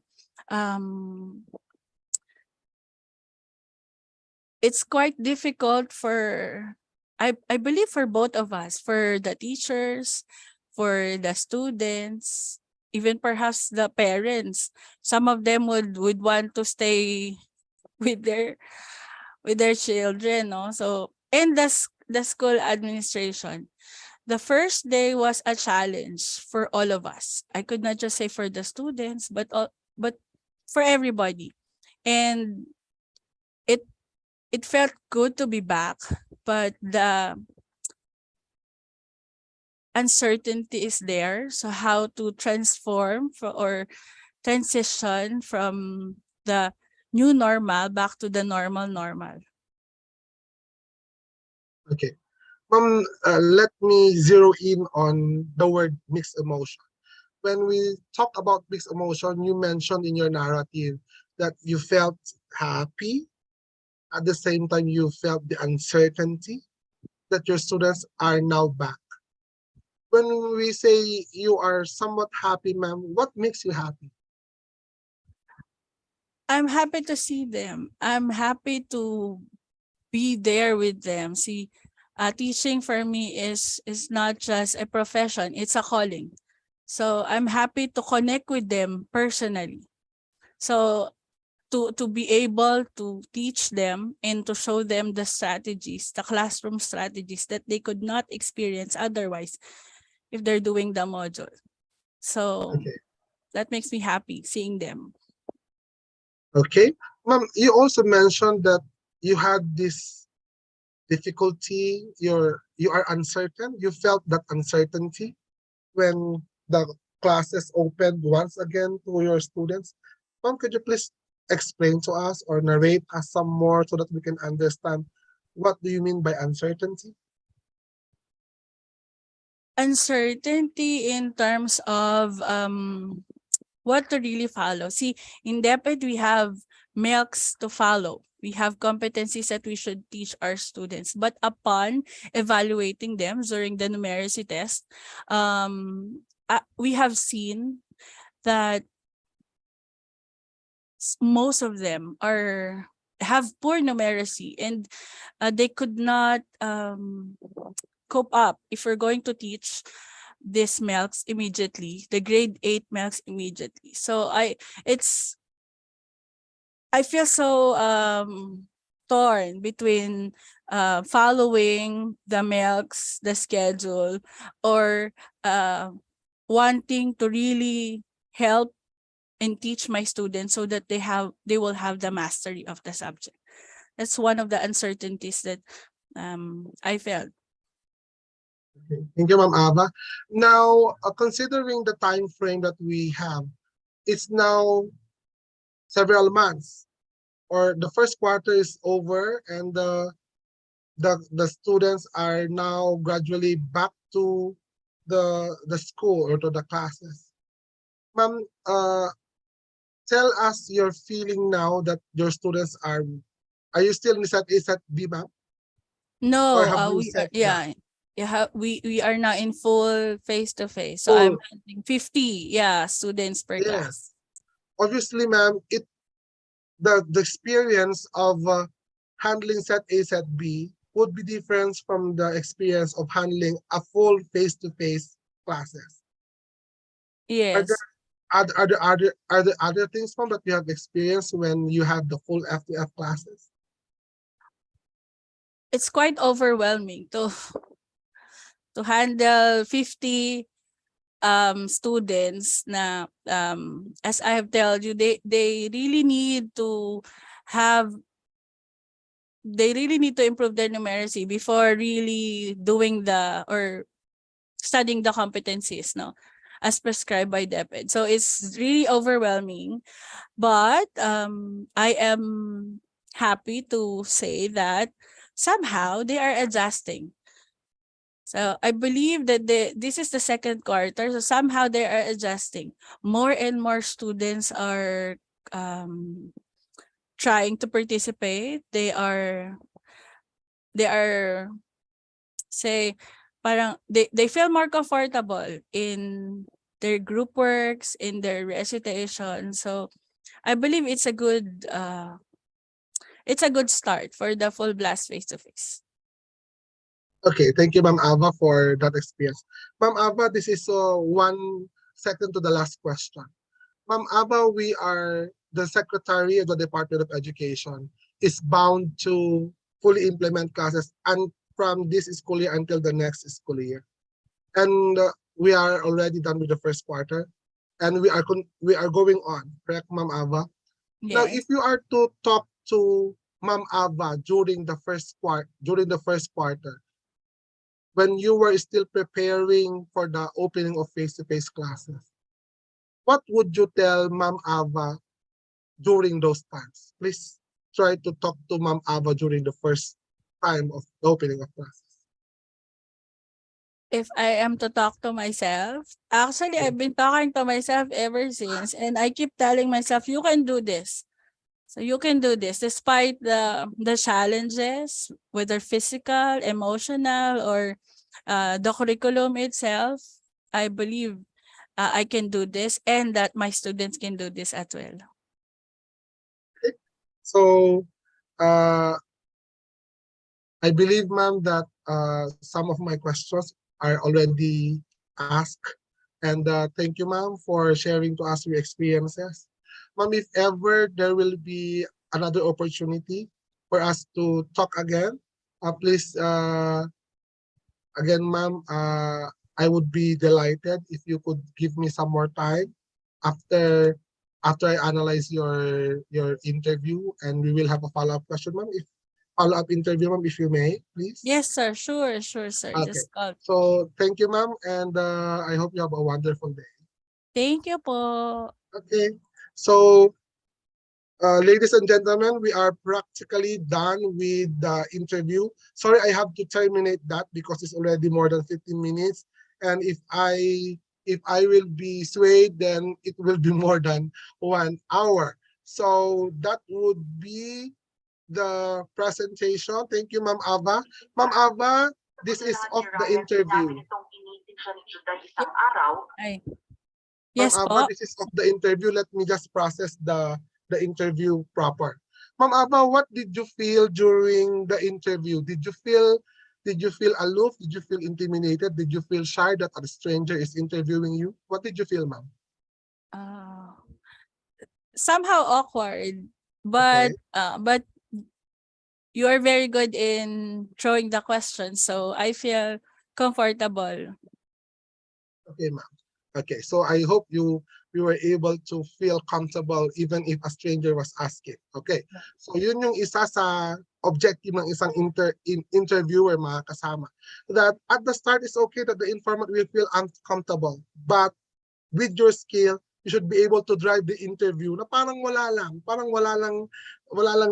Speaker 11: it's quite difficult for I believe for both of us, for the teachers, for the students, even perhaps the parents. Some of them would want to stay with with their children, no? So, and the school administration, the first day was a challenge for all of us. I could not just say for the students, but for everybody. And it it felt good to be back, but the uncertainty is there. So how to transform or transition from the new normal back to the normal.
Speaker 5: Okay. Ma'am, let me zero in on the word mixed emotion. When we talk about mixed emotion, you mentioned in your narrative that you felt happy. At the same time, you felt the uncertainty that your students are now back. When we say you are somewhat happy, ma'am, what makes you happy?
Speaker 11: I'm happy to see them. I'm happy to be there with them. See, teaching for me is not just a profession, it's a calling. So I'm happy to connect with them personally. So to be able to teach them and to show them the strategies, the classroom strategies that they could not experience otherwise if they're doing the module. So
Speaker 5: Okay.
Speaker 11: that makes me happy seeing them.
Speaker 5: Okay. Ma'am, you also mentioned that you had this difficulty, you are uncertain. You felt that uncertainty when the classes opened once again to your students. Ma'am, could you please explain to us or narrate us some more so that we can understand what do you mean by uncertainty?
Speaker 11: Uncertainty in terms of what to really follow. See, in DepEd, we have milks to follow. We have competencies that we should teach our students. But upon evaluating them during the numeracy test, we have seen that most of them have poor numeracy, and they could not cope up if we're going to teach this milks immediately, the grade 8 milks immediately. So I feel so torn between following the milks, the schedule, or wanting to really help and teach my students so that they will have the mastery of the subject. That's one of the uncertainties that I felt.
Speaker 5: Okay. Thank you, Ma'am Ava. Now, considering the time frame that we have, it's now several months, or the first quarter is over, and the students are now gradually back to the school or to the classes. Ma'am, tell us your feeling now that your students are you still in set A, set B, ma'am? Or
Speaker 11: No,
Speaker 5: have you
Speaker 11: we are,
Speaker 5: set the
Speaker 11: yeah, we are now in full face to face. So I'm
Speaker 5: full?
Speaker 11: handling 50, students per class.
Speaker 5: Yes. Obviously, ma'am, the experience of handling set A, set B would be different from the experience of handling a full face-to-face classes. Are there
Speaker 11: Yes,
Speaker 5: other things, ma'am, that you have experienced when you have the full F2F classes?
Speaker 11: it's quite overwhelming to handle 50 students na as I have told you, they really need to have they really need to improve their numeracy before really doing or studying the competencies, no, as prescribed by DepEd. So it's really overwhelming, but I am happy to say that somehow they are adjusting. So I believe that this is the second quarter, so somehow they are adjusting. More and more students are um, trying to participate. They are say parang they feel more comfortable in their group works, in their recitation. So I believe it's a good start for the full blast face to face.
Speaker 5: Okay, thank you, Ma'am Ava, for that experience. Ma'am Ava, this is one second to the last question. Ma'am Ava, we are the Secretary of the Department of Education. is bound to fully implement classes and from this school year until the next school year. And we are already done with the first quarter, and we are going on, correct, Ma'am Ava? Now,
Speaker 11: Yes.
Speaker 5: if you are to talk to Ma'am Ava during the first quarter, when you were still preparing for the opening of face-to-face classes, what would you tell Ma'am Ava during those times? Please try to talk to Ma'am Ava during the first time of the opening of classes.
Speaker 11: If I am to talk to myself, actually, I've been talking to myself ever since, and I keep telling myself, you can do this. So you can do this despite the challenges, whether physical, emotional, or the curriculum itself. I believe I can do this and that my students can do this as well.
Speaker 5: So, I believe, ma'am, that some of my questions are already asked. And thank you, ma'am, for sharing to us your experiences. Ma'am, if ever there will be another opportunity for us to talk again, please, again, ma'am, I would be delighted if you could give me some more time after I analyze your interview, and we will have a follow-up question, ma'am. If follow-up interview, ma'am, if you may, please.
Speaker 11: Yes, sir. Sure, sure, sir.
Speaker 5: Okay.
Speaker 11: Just call.
Speaker 5: So thank you, ma'am, and I hope you have a wonderful day.
Speaker 11: Thank you po.
Speaker 5: Okay. So, ladies and gentlemen, we are practically done with the interview. Sorry, I have to terminate that because it's already more than 15 minutes. And if I will be swayed, then it will be more than 1 hour. So that would be the presentation. Thank you, Ma'am Ava. Ma'am Ava, this is of the interview.
Speaker 11: Ay.
Speaker 5: Ma'am
Speaker 11: Yes
Speaker 5: Ava,
Speaker 11: po.
Speaker 5: this is of the interview. Let me just process the interview proper. Ma'am Ava, what did you feel during the interview? Did you feel aloof? Did you feel intimidated? Did you feel shy that a stranger is interviewing you? What did you feel, ma'am?
Speaker 11: Somehow awkward,
Speaker 5: Okay.
Speaker 11: but you are very good in throwing the questions, so I feel comfortable.
Speaker 5: Okay, ma'am. Okay, so I hope you were able to feel comfortable even if a stranger was asking. Okay, so yun yung isa sa objective ng isang interviewer, mga kasama. That at the start, it's okay that the informant will feel uncomfortable, but with your skill, you should be able to drive the interview na parang wala lang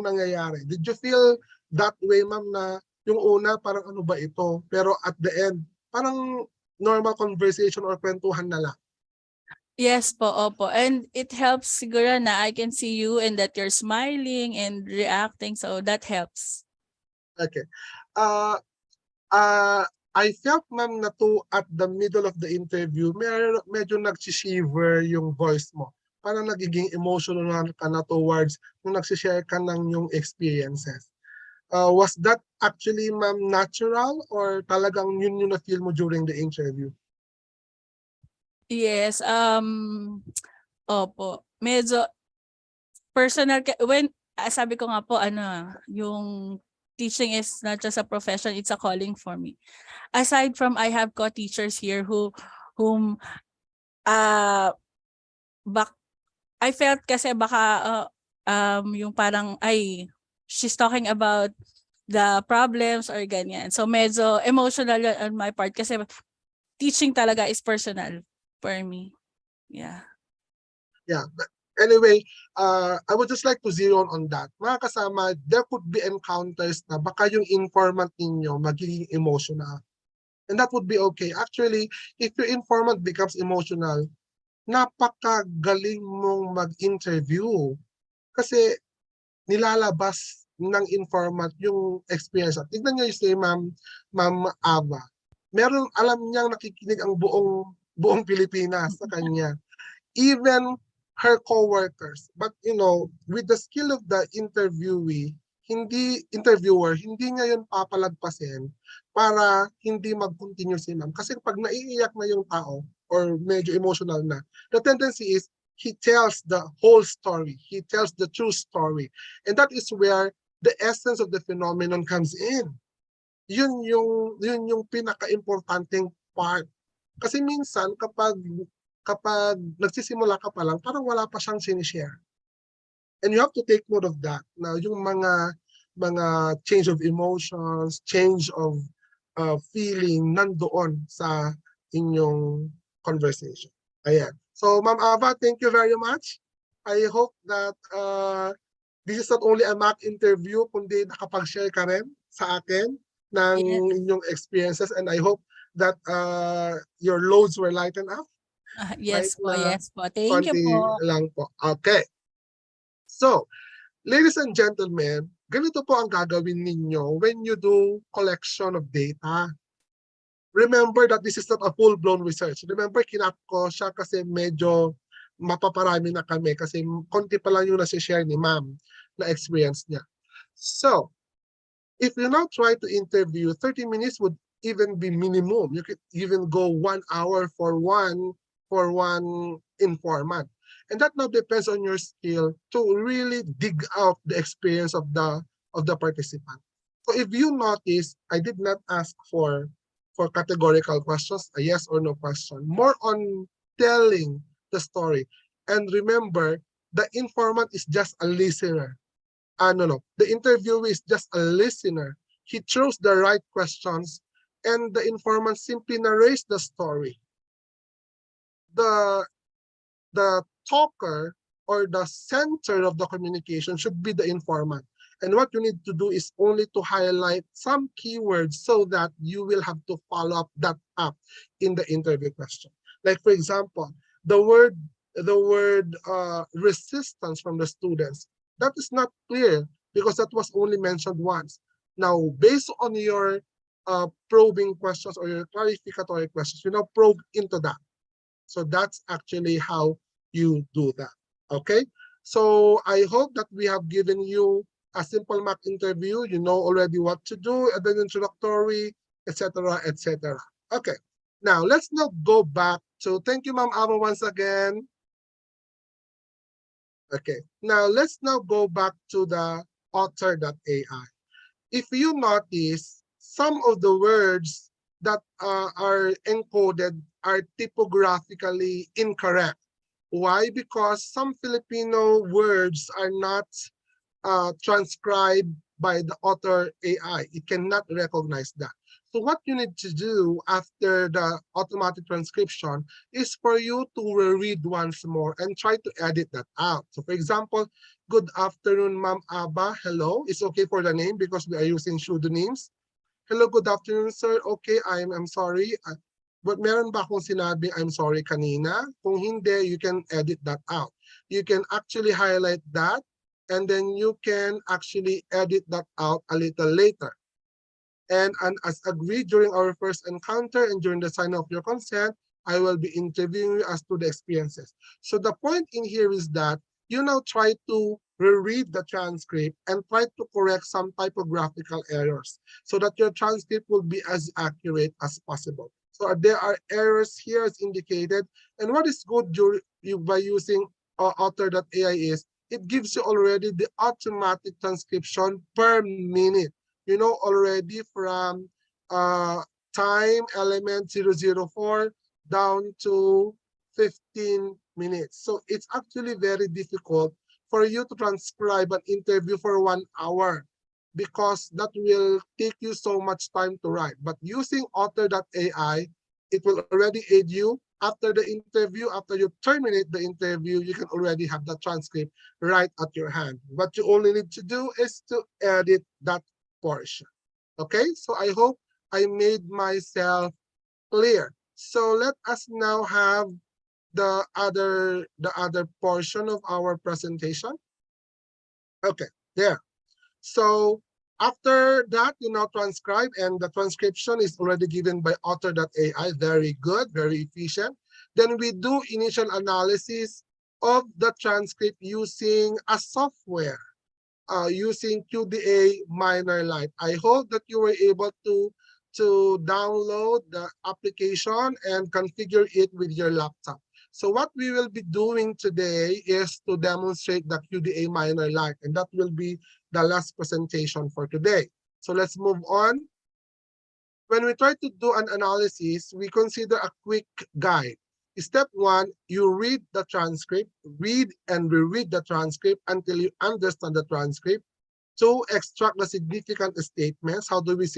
Speaker 5: nangyayari. Did you feel that way, ma'am, na yung una parang ano ba ito, pero at the end parang normal conversation or kwentuhan na lang?
Speaker 11: Yes po, opo. And it helps siguro na I can see you and that you're smiling and reacting, so that helps.
Speaker 5: Okay. I felt, ma'am, na at the middle of the interview, medyo nag-shiver yung voice mo. Parang nagiging emotional ka na towards nung nagsishare ka ng yung experiences. Was that actually, ma'am, natural or talagang yun yung na-feel mo during the interview?
Speaker 11: Yes, opo. Medyo personal when sabi ko nga po yung teaching is not just a profession, it's a calling for me. Aside from I have co-teachers here whom I felt kasi baka yung parang she's talking about the problems or ganyan. So medyo emotional on my part kasi teaching talaga is personal for me. Yeah.
Speaker 5: Yeah. But anyway, I would just like to zero on that. Mga kasama, there could be encounters na baka yung informant ninyo magiging emotional. And that would be okay. Actually, if your informant becomes emotional, napakagaling mong mag-interview. Kasi nilalabas ng informant yung experience. Tignan nyo yung si Ma'am Ava. Alam niyang nakikinig ang buong Pilipinas sa kanya. Even her co-workers. But with the skill of the interviewer, hindi niya yun papalagpasin para hindi mag-continue si ma'am. Kasi pag naiiyak na yung tao or medyo emotional na, the tendency is he tells the whole story. He tells the true story. And that is where the essence of the phenomenon comes in. Yun yung pinaka-importanting part. Kasi minsan kapag nagsisimula ka pa lang, parang wala pa siyang sinishare. And you have to take note of that. Now, yung mga change of emotions, change of feeling nandoon sa inyong conversation. Ayan. So, Ma'am Ava, thank you very much. I hope that this is not only a mock interview, kundi nakapag-share ka rin sa akin ng inyong experiences, and I hope that your loads were lightened up.
Speaker 11: Yes po,
Speaker 5: Na
Speaker 11: yes po. Thank you
Speaker 5: konti
Speaker 11: po.
Speaker 5: lang po. Okay. So, ladies and gentlemen, ganito po ang gagawin ninyo when you do collection of data. Remember that this is not a full-blown research. Remember, kinap ko siya kasi medyo mapaparami na kami kasi konti pa lang yung nasi-share ni ma'am na experience niya. So, if you now try to interview, 30 minutes would even be minimum. You could even go 1 hour for one informant. And that now depends on your skill to really dig out the experience of the participant. So if you notice, I did not ask for categorical questions, a yes or no question, more on telling the story. And remember, the informant is just a listener. No, the interviewee is just a listener. He chose the right questions, and the informant simply narrates the story. The talker or the center of the communication should be the informant. And what you need to do is only to highlight some keywords so that you will have to follow up that up in the interview question. Like, for example, the word resistance from the students, that is not clear because that was only mentioned once. Now, based on your probing questions or your clarificatory questions, you now probe into that. So that's actually how you do that. Okay? So I hope that we have given you a simple mock interview. You know already what to do, and then introductory, etc., etc. Okay. Now let's now go back to, thank you, Ma'am Ava, once again. Okay. Now let's now go back to the author.ai. If you notice, some of the words that are encoded are typographically incorrect. Why? Because some Filipino words are not transcribed by the author AI. It cannot recognize that. So what you need to do after the automatic transcription is for you to reread once more and try to edit that out. So for example, good afternoon, Ma'am Aba. Hello. It's okay for the name because we are using pseudonyms. Hello, good afternoon, sir. Okay, I'm sorry. But meron ba akong sinabi I'm sorry kanina? Kung hindi, you can edit that out. You can actually highlight that, and then you can actually edit that out a little later. And as agreed during our first encounter and during the sign of your consent, I will be interviewing you as to the experiences. So the point in here is that you now try to reread the transcript and try to correct some typographical errors so that your transcript will be as accurate as possible. So there are errors here as indicated. And what is good by using author.ai is it gives you already the automatic transcription per minute. You know already from time element 004 down to 15 minutes. So it's actually very difficult for you to transcribe an interview for 1 hour because that will take you so much time to write. But using author.ai, it will already aid you. After the interview, after you terminate the interview, you can already have the transcript right at your hand. What you only need to do is to edit that portion. Okay, so I hope I made myself clear. So let us now have the other portion of our presentation. Okay, there. So after that, you now transcribe, and the transcription is already given by author.ai. Very good, very efficient. Then we do initial analysis of the transcript using a software, using QDA MinerLite. I hope that you were able to download the application and configure it with your laptop. So what we will be doing today is to demonstrate the QDA minor light, and that will be the last presentation for today. So let's move on. When we try to do an analysis, we consider a quick guide. Step 1, you read the transcript, read and reread the transcript until you understand the transcript. 2, extract the significant statements. How do we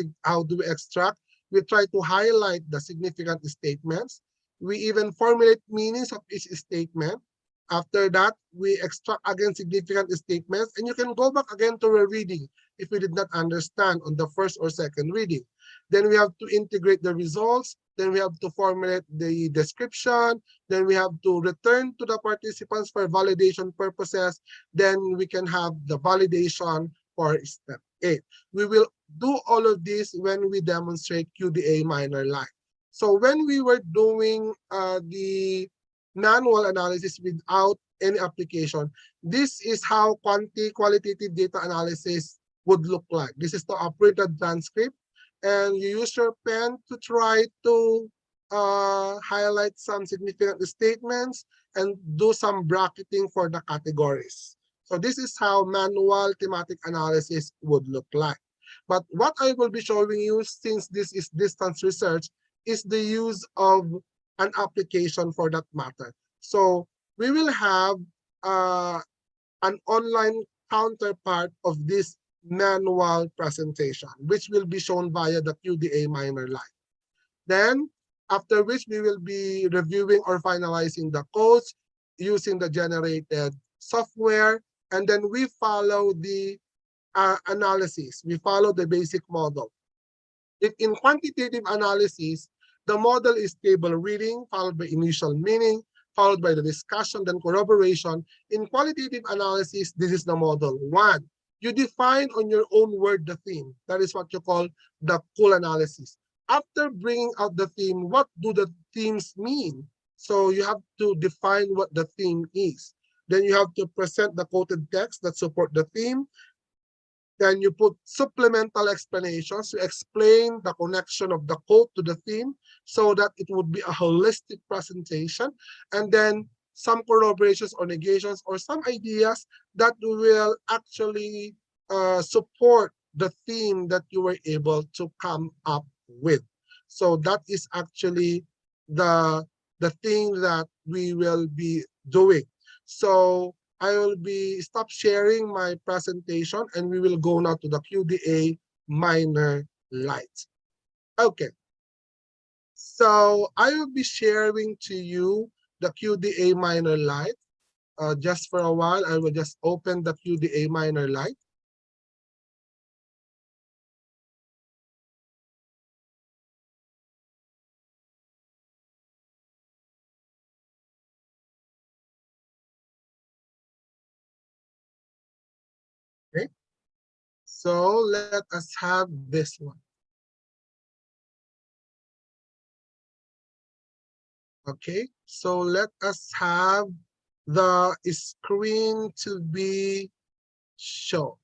Speaker 5: extract? We try to highlight the significant statements. We even formulate meanings of each statement. After that, we extract again significant statements, and you can go back again to rereading if you did not understand on the first or second reading. Then we have to integrate the results. Then we have to formulate the description. Then we have to return to the participants for validation purposes. Then we can have the validation for step 8. We will do all of this when we demonstrate QDA minor light. So when we were doing the manual analysis without any application, this is how qualitative data analysis would look like. This is the printed transcript, and you use your pen to try to highlight some significant statements and do some bracketing for the categories. So this is how manual thematic analysis would look like. But what I will be showing you, since this is distance research, is the use of an application for that matter. So we will have an online counterpart of this manual presentation, which will be shown via the QDA minor light. Then, after which we will be reviewing or finalizing the codes using the generated software, and then we follow the analysis. We follow the basic model. If in quantitative analysis, the model is table reading, followed by initial meaning, followed by the discussion, then corroboration. In qualitative analysis, this is the model. 1, you define on your own word the theme. That is what you call the full analysis. After bringing out the theme, what do the themes mean? So you have to define what the theme is. Then you have to present the quoted text that support the theme. Then you put supplemental explanations to explain the connection of the quote to the theme so that it would be a holistic presentation. And then some corroborations or negations or some ideas that will actually support the theme that you were able to come up with. So that is actually the thing that we will be doing. So I will be stop sharing my presentation and we will go now to the QDA minor light. Okay. So I will be sharing to you the QDA minor light. Just for a while, I will just open the QDA minor light. Okay. So let us have this one. Okay, so let us have the screen to be shown.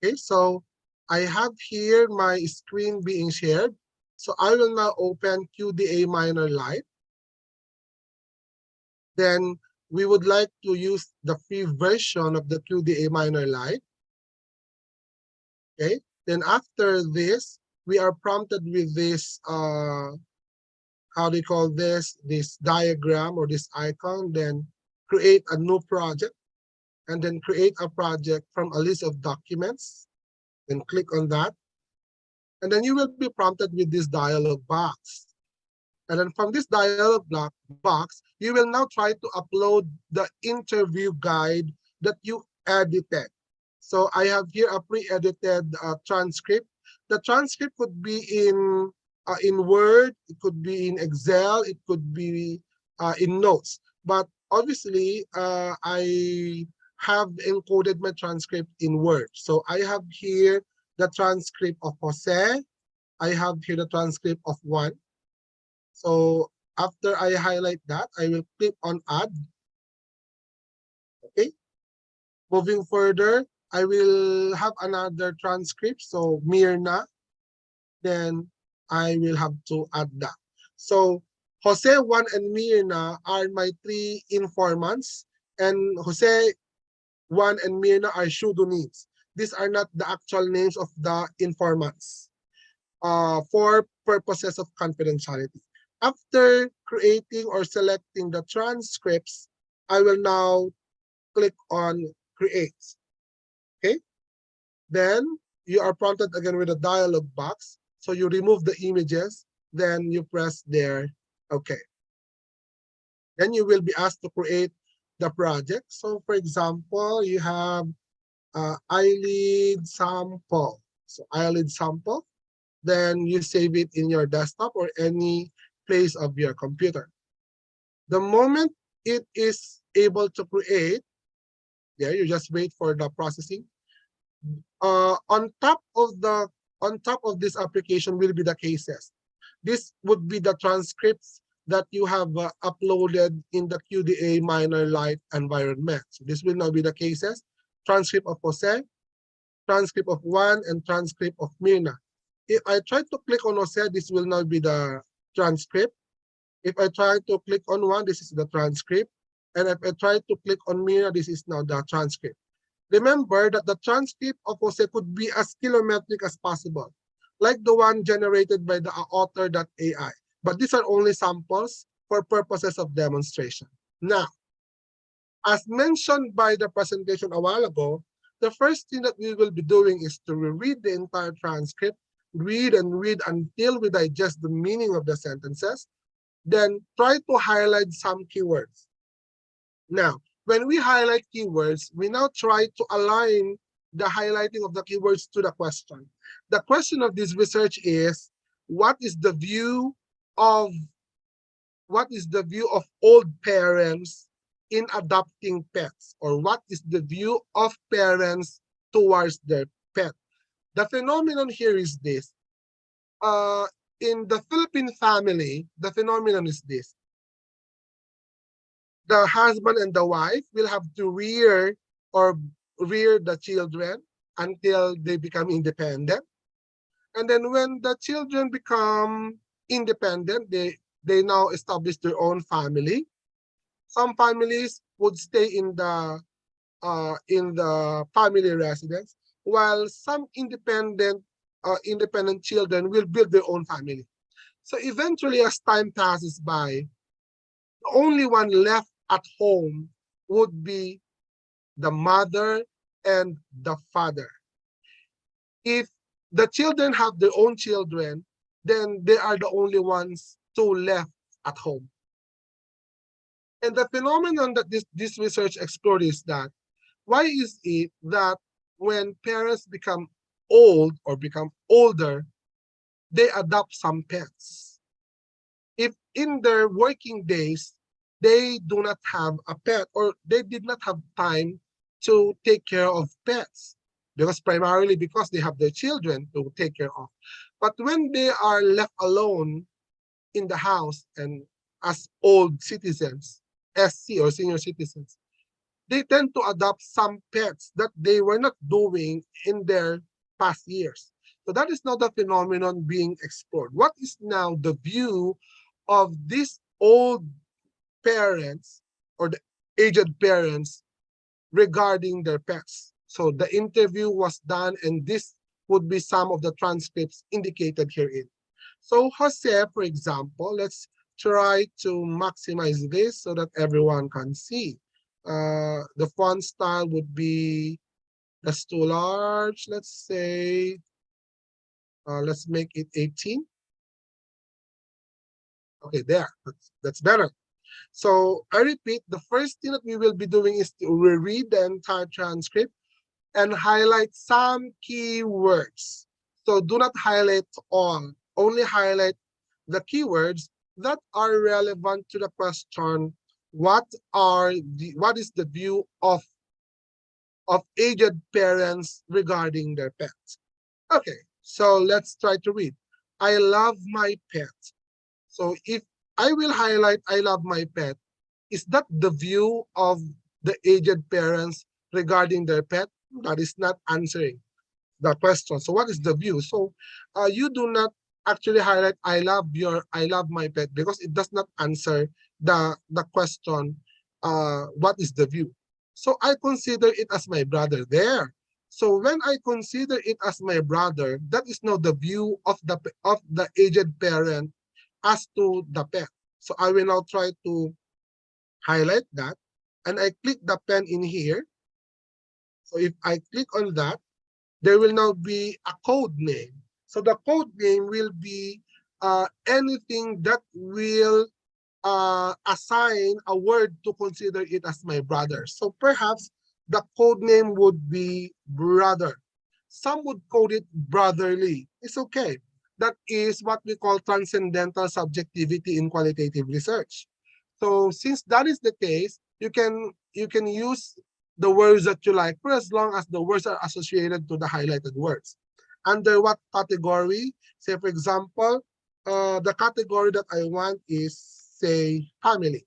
Speaker 5: Okay, so I have here my screen being shared. So I will now open QDA minor light. Then we would like to use the free version of the QDA minor light. Okay, then after this, we are prompted with this how do you call this diagram or this icon, then create a new project, and then create a project from a list of documents, then click on that. And then you will be prompted with this dialog box. And then from this dialog box, you will now try to upload the interview guide that you edited. So I have here a pre-edited transcript. The transcript could be in Word, it could be in Excel, it could be in Notes. But obviously, I have encoded my transcript in Word. So I have here the transcript of Jose. I have here the transcript of Juan. So after I highlight that, I will click on Add. Okay. Moving further, I will have another transcript. So Mirna. Then I will have to add that. So Jose, Juan, and Mirna are my 3 informants, and Jose, Juan, and Mirna are pseudonyms. These are not the actual names of the informants for purposes of confidentiality. After creating or selecting the transcripts, I will now click on create. Okay. Then you are prompted again with a dialog box. So you remove the images, then you press there, okay. Then you will be asked to create the project. So for example, you have i.LEAD sample. So i.LEAD sample, then you save it in your desktop or any place of your computer. The moment it is able to create, there you just wait for the processing. On top of this application will be the cases. This would be the transcripts that you have uploaded in the QDA minor light environment. So this will now be the cases: transcript of Jose, transcript of Juan, and transcript of Mirna. If I try to click on Jose, this will now be the transcript. If I try to click on Juan, this is the transcript. And if I try to click on Mirna, this is now the transcript. Remember that the transcript of Jose could be as kilometric as possible, like the one generated by the author.ai. But these are only samples for purposes of demonstration. Now, as mentioned by the presentation a while ago, the first thing that we will be doing is to reread the entire transcript, read and read until we digest the meaning of the sentences, then try to highlight some keywords. Now, when we highlight keywords, we now try to align the highlighting of the keywords to the question. The question of this research is, what is the view of old parents in adopting pets, or what is the view of parents towards their pet? The phenomenon here is this. In the Philippine family, the phenomenon is this. The husband and the wife will have to rear the children until they become independent. And then when the children become independent, they now establish their own family. Some families would stay in the family residence, while some independent children will build their own family. So eventually, as time passes by, the only one left at home would be the mother and the father. If the children have their own children, then they are the only ones two left at home. And the phenomenon that this research explored is that, why is it that when parents become old or become older, they adopt some pets? If in their working days, they do not have a pet, or they did not have time to take care of pets, primarily because they have their children to take care of. But when they are left alone in the house and as old citizens, SC or senior citizens, they tend to adopt some pets that they were not doing in their past years. So that is now the phenomenon being explored. What is now the view of these old parents or the aged parents regarding their pets? So the interview was done, and this would be some of the transcripts indicated herein. So Jose, for example, let's try to maximize this so that everyone can see. The font style would be, that's too large. Let's say, let's make it 18. Okay, there, that's better. So I repeat, the first thing that we will be doing is to reread the entire transcript and highlight some keywords. So do not highlight all, only highlight the keywords that are relevant to the question, what is the view of aged parents regarding their pets? Okay, so let's try to read. I love my pet. So if I will highlight I love my pet, is that the view of the aged parents regarding their pet? That is not answering the question. So what is the view? So you do not actually highlight I love my pet because it does not answer the question, what is the view? So I consider it as my brother there. So when I consider it as my brother, that is now the view of the aged parent as to the pet. So I will now try to highlight that, and I click the pen in here. So if I click on that, there will now be a code name. So the code name will be anything that will assign a word to consider it as my brother. So perhaps the code name would be brother. Some would code it brotherly. It's okay. That is what we call transcendental subjectivity in qualitative research. So since that is the case, you can use the words that you like for as long as the words are associated to the highlighted words. Under what category? Say for example, the category that I want is, say, family.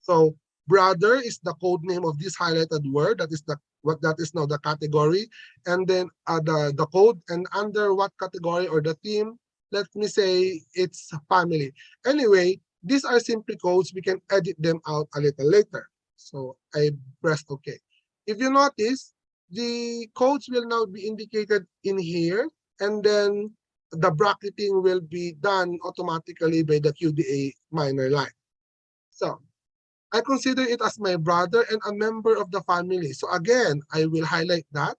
Speaker 5: So brother is the code name of this highlighted word. That is now the category. And then the code, and under what category or the theme, let me say it's family. Anyway, these are simply codes. We can edit them out a little later. So I press OK. If you notice, the codes will now be indicated in here, and then the bracketing will be done automatically by the QDA minor line. So I consider it as my brother and a member of the family. So again, I will highlight that.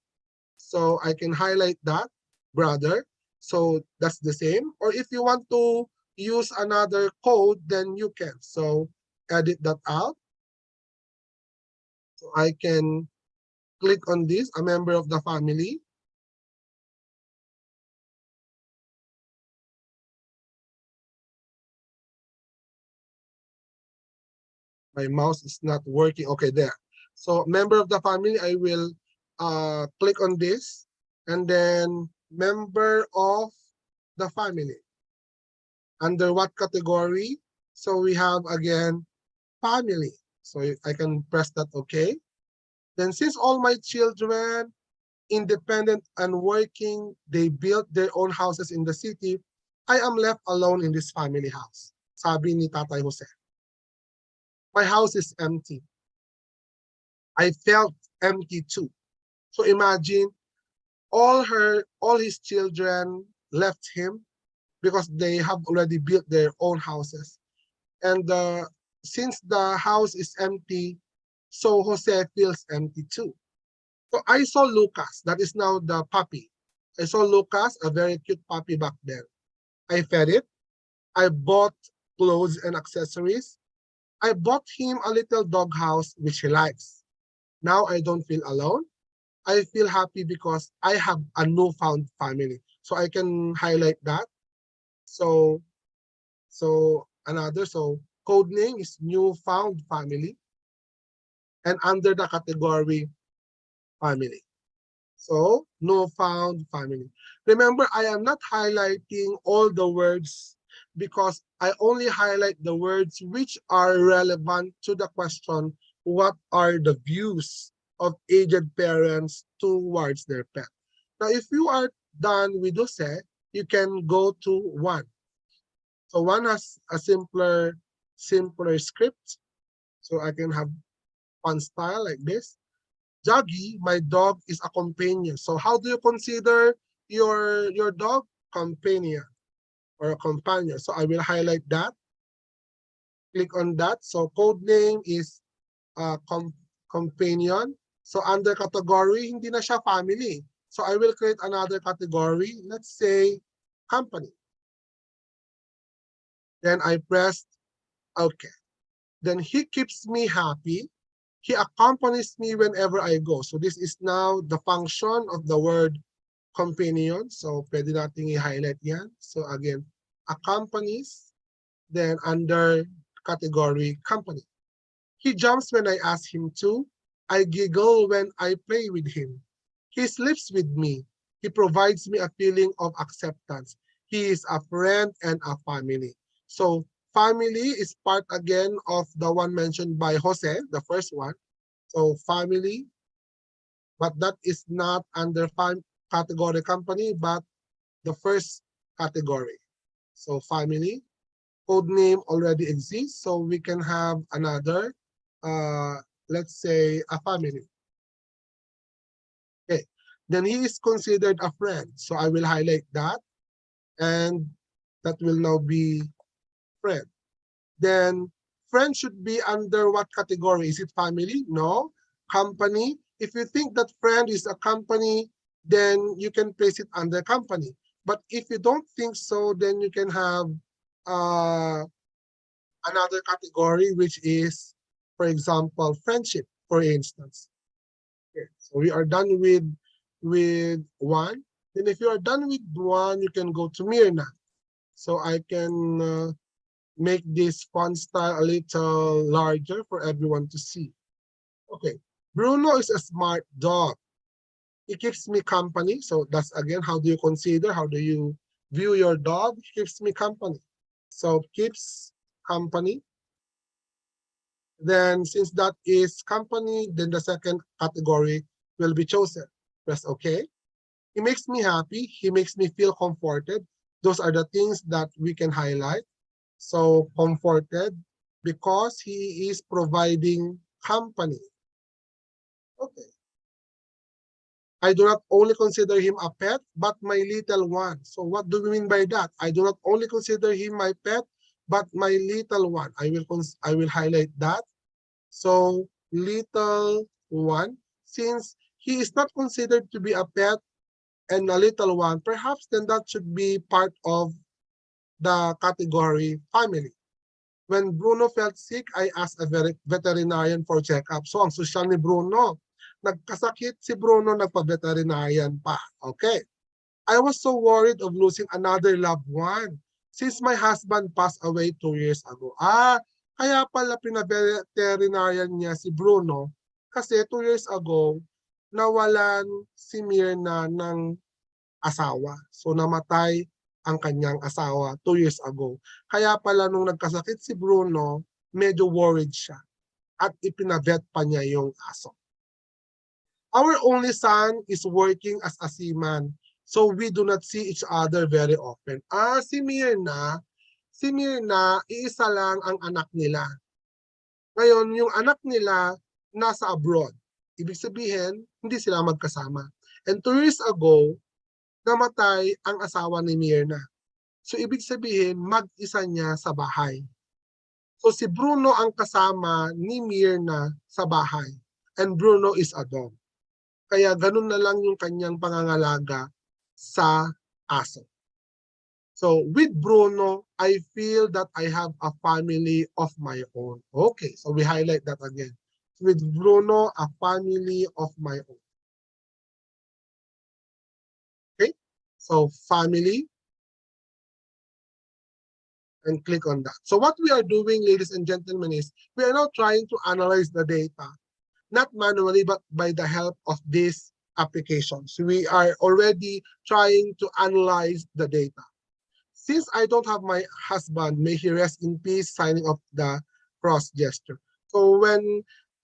Speaker 5: So I can highlight that, brother. So that's the same. Or if you want to use another code, then you can. So edit that out. So I can click on this, a member of the family. My mouse is not working. Okay, there. So member of the family, I will click on this, and then member of the family. Under what category? So we have again family. So I can press that OK. Then since all my children, independent and working, they built their own houses in the city, I am left alone in this family house. Sabi ni Tatay Jose. My house is empty. I felt empty too. So imagine all his children left him because they have already built their own houses. And since the house is empty, so Jose feels empty too. So I saw Lucas, that is now the puppy. I saw Lucas, a very cute puppy back then. I fed it. I bought clothes and accessories. I bought him a little dog house, which he likes. Now I don't feel alone. I feel happy because I have a newfound family. So I can highlight that. So code name is newfound family. And under the category family. So newfound family. Remember, I am not highlighting all the words because I only highlight the words which are relevant to the question, what are the views of aged parents towards their pet? Now, if you are done with Jose, you can go to one. So one has a simpler script. So I can have one style like this. Juggy, my dog, is a companion. So how do you consider your dog? Companion or a companion. So I will highlight that. Click on that. So code name is companion. So under category, hindi na siya family. So I will create another category. Let's say company. Then I pressed OK. Then he keeps me happy. He accompanies me whenever I go. So this is now the function of the word companion. So pwede nating i-highlight yan. So again, accompanies. Then under category company. He jumps when I ask him to. I giggle when I play with him. He sleeps with me. He provides me a feeling of acceptance. He is a friend and a family. So family is part again of the one mentioned by Jose, the first one. So family, but that is not under category company, but the first category. So family, code name already exists, so we can have another, let's say a family. Okay, then he is considered a friend. So I will highlight that, and that will now be friend. Then friend should be under what category? Is it family? No. Company. If you think that friend is a company, then you can place it under company. But if you don't think so, then you can have another category, which is, for example, friendship, for instance. Okay, so we are done with one. Then if you are done with one, you can go to Mirna. So I can make this font style a little larger for everyone to see. Okay, Bruno is a smart dog. He keeps me company. So that's again, how do you consider, how do you view your dog? He keeps me company. So keeps company. Then since that is company, then the second category will be chosen. Press OK. He makes me happy. He makes me feel comforted. Those are the things that we can highlight. So comforted because he is providing company. Okay. I do not only consider him a pet, but my little one. So what do we mean by that? I do not only consider him my pet, but my little one. I will highlight that. So little one, since he is not considered to be a pet and a little one, perhaps then that should be part of the category family. When Bruno felt sick, I asked a veterinarian for checkup. So ang sosyal ni Bruno, nagkasakit si Bruno, nagpa-veterinarian pa. Okay. I was so worried of losing another loved one since my husband passed away 2 years ago. Kaya pala pina-veterinarian niya si Bruno kasi 2 years ago, nawalan si Mirna ng asawa. So namatay ang kanyang asawa 2 years ago. Kaya pala nung nagkasakit si Bruno, medyo worried siya at ipinavet pa niya yung aso. Our only son is working as a seaman, so we do not see each other very often. Si Mirna, iisa lang ang anak nila. Ngayon, yung anak nila nasa abroad. Ibig sabihin, hindi sila magkasama. And 2 years ago, namatay ang asawa ni Mirna. So ibig sabihin, mag-isa niya sa bahay. So si Bruno ang kasama ni Mirna sa bahay. And Bruno is a dog. Kaya ganun na lang yung kanyang pangangalaga sa aso. So with Bruno, I feel that I have a family of my own. Okay, so we highlight that again. With Bruno, a family of my own. Okay, so family. And click on that. So what we are doing, ladies and gentlemen, is we are now trying to analyze the data, not manually, but by the help of these applications. We are already trying to analyze the data. Since I don't have my husband, may he rest in peace, signing of the cross gesture. So when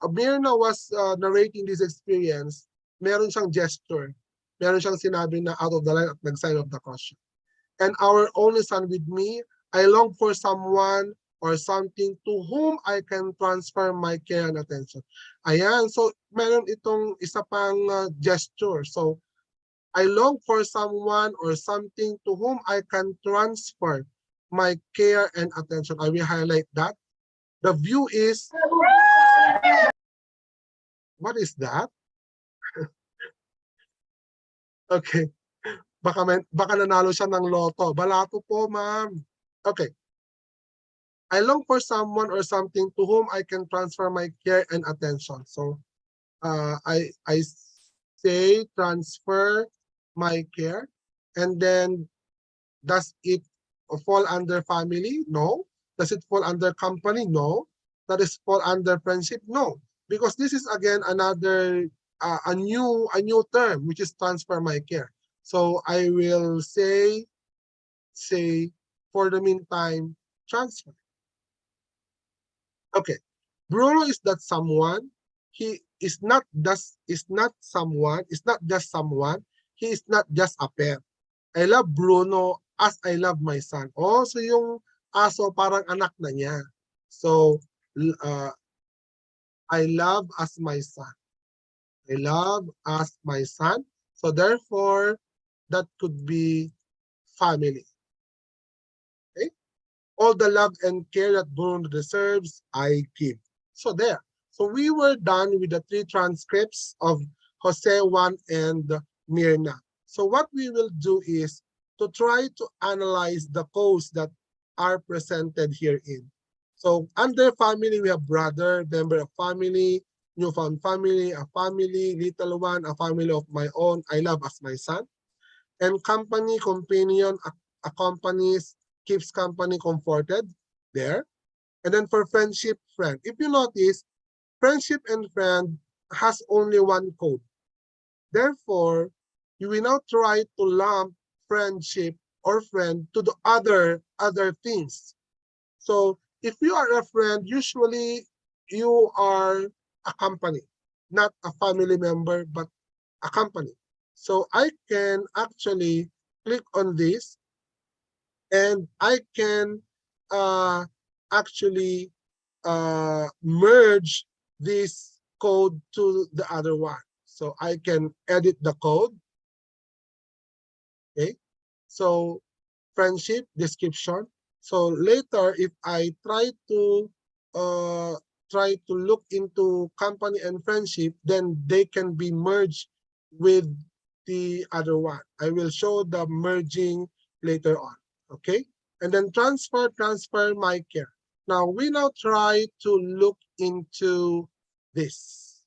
Speaker 5: Mirna was narrating this experience, meron siyang gesture. Meron siyang sinabi na out of the line at nag-sign of the cross. And our only son with me, I long for someone or something to whom I can transfer my care and attention. Ayan, so meron itong isa pang gesture. So I long for someone or something to whom I can transfer my care and attention. I will highlight that. The view is, what is that? Okay, baka nanalo siya ng loto. Balato po, ma'am. Okay. I long for someone or something to whom I can transfer my care and attention. So I say transfer my care, and then does it fall under family? No. Does it fall under company? No. Does it fall under friendship? No. Because this is again another a new term, which is transfer my care. So I will say for the meantime, transfer. Okay, Bruno is that someone. He is not someone. It's not just someone. He is not just a pet. I love Bruno as I love my son. Oh, so yung aso parang anak na niya. So, I love as my son. I love as my son. So therefore, that could be family. Okay? All the love and care that Bruno deserves, I give. So there. So we were done with the 3 transcripts of Jose, Juan, and Mirna. So what we will do is to try to analyze the codes that are presented herein. So under family, we have brother, member of family, newfound family, a family, little one, a family of my own, I love as my son. And company, companion, accompanies, keeps company comforted, there. And then for friendship, friend. If you notice, friendship and friend has only one code. Therefore, you will now try to lump friendship or friend to the other things. So if you are a friend, usually you are a company, not a family member, but a company. So I can actually click on this and I can actually merge this code to the other one. So I can edit the code. Okay. So friendship description. So later, if I try to look into company and friendship, then they can be merged with the other one. I will show the merging later on. Okay. And then transfer my care. Now we now try to look into this.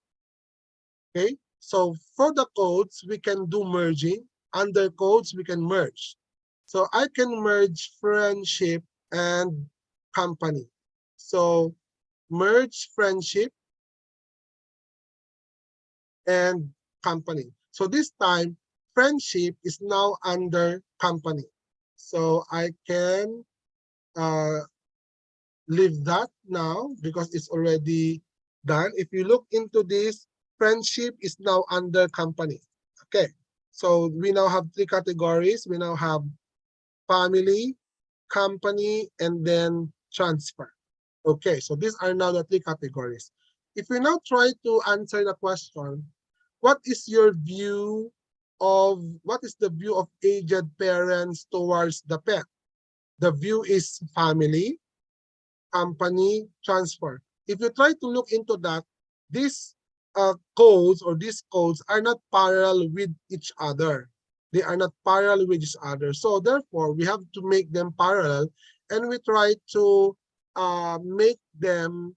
Speaker 5: Okay. So for the codes, we can do merging. Under codes, we can merge. So I can merge friendship and company. So merge friendship and company. So this time, friendship is now under company. So I can leave that now because it's already done. If you look into this, friendship is now under company. Okay. So we now have 3 categories. We now have family, company, and then transfer. Okay, so these are now the 3 categories. If we now try to answer the question, what is the view of aged parents towards the pet? The view is family, company, transfer. If you try to look into that, these these codes are not parallel with each other. They are not parallel with each other. So therefore, we have to make them parallel, and we try to make them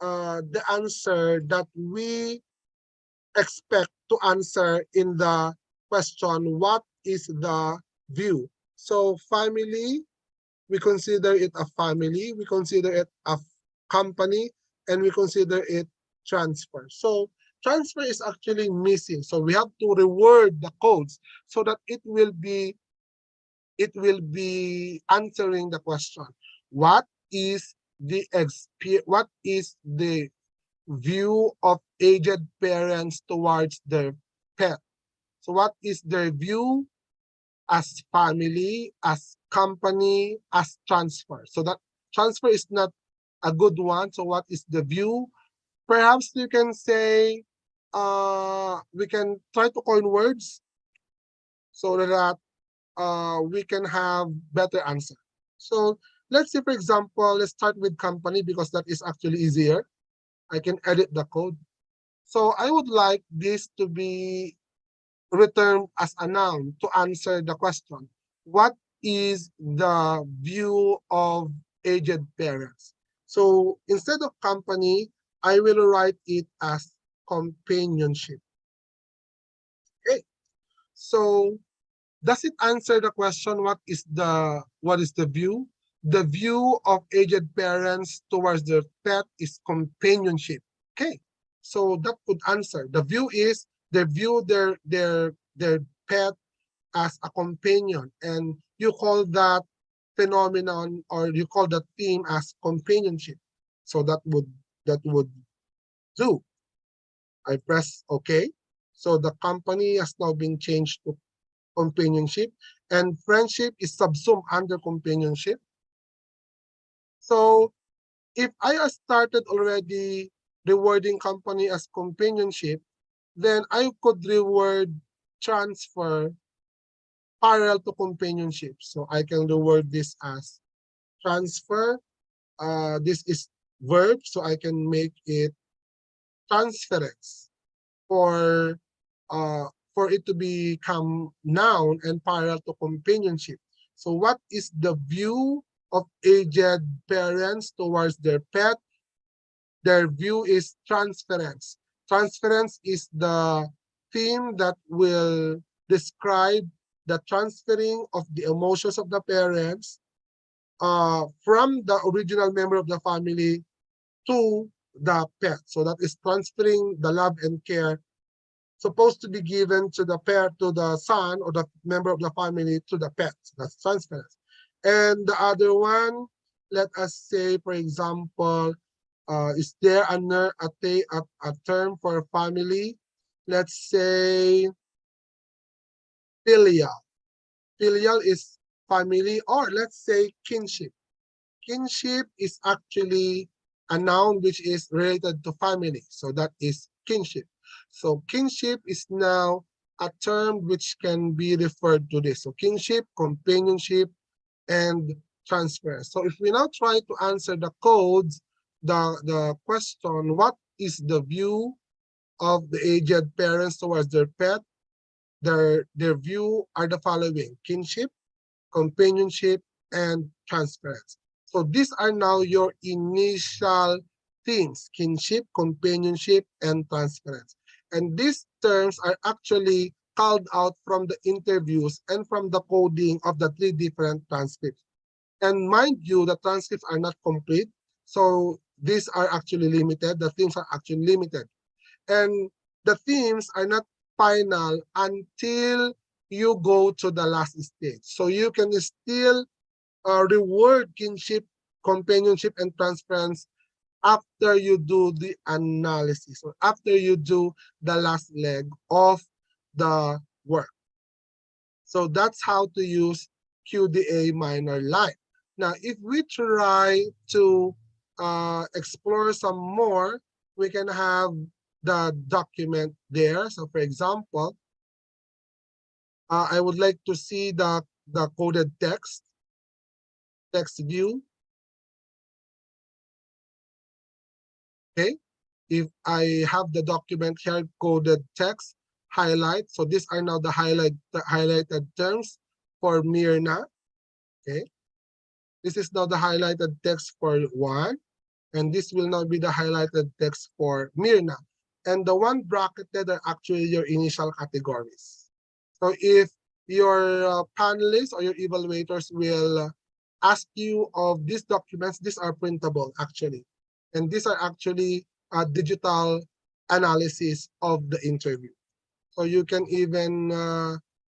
Speaker 5: the answer that we expect to answer in the question, what is the view? So family, we consider it a family, we consider it a company, and we consider it transfer. So transfer is actually missing. So we have to reword the codes so that it will be answering the question. What is the view of aged parents towards their pet? So what is their view as family, as company, as transfer? So that transfer is not a good one. So what is the view? Perhaps you can say, we can try to coin words so that we can have better answer. So let's say, for example, let's start with company because that is actually easier. I can edit the code. So I would like this to be returned as a noun to answer the question. What is the view of aged parents? So instead of company, I will write it as companionship. Okay. So does it answer the question, what is the view? The view of aged parents towards their pet is companionship. Okay. So that could answer. The view is they view their pet as a companion, and you call that phenomenon, or you call that theme as companionship. So that would do. I press OK. So the company has now been changed to companionship, and friendship is subsumed under companionship. So if I started already rewarding company as companionship, then I could reward transfer parallel to companionship. So I can reward this as transfer. This is verb, so I can make it transference for it to become noun and parallel to companionship. So what is the view of aged parents towards their pet? Their view is transference. Transference is the theme that will describe the transferring of the emotions of the parents from the original member of the family to the pet. So that is transferring the love and care supposed to be given to the pet, to the son or the member of the family to the pet. That's transference. And the other one, let us say, for example, is there a term for family? Let's say filial. Filial is family, or let's say kinship. Kinship is actually a noun which is related to family. So that is kinship. So kinship is now a term which can be referred to this. So kinship, companionship, and transfer. So if we now try to answer the codes, the question, what is the view of the aged parents towards their pet? Their view are the following: kinship, companionship, and transference. So these are now your initial themes: kinship, companionship, and transference. And these terms are actually called out from the interviews and from the coding of the 3 different transcripts. And mind you, the transcripts are not complete. So these are actually limited. The themes are actually limited. And the themes are not final until you go to the last stage. So you can still reward kinship, companionship, and transference after you do the analysis, or after you do the last leg of the work. So that's how to use QDA minor line. Now, if we try to explore some more, we can have the document there. So for example, I would like to see the coded text view. Okay, if I have the document here, coded text, highlight. So these are now the highlighted terms for Myrna. Okay, this is now the highlighted text for Juan, and this will now be the highlighted text for Myrna. And the one bracketed are actually your initial categories. So if your panelists or your evaluators will ask you of these documents, these are printable actually. And these are actually a digital analysis of the interview. So you can even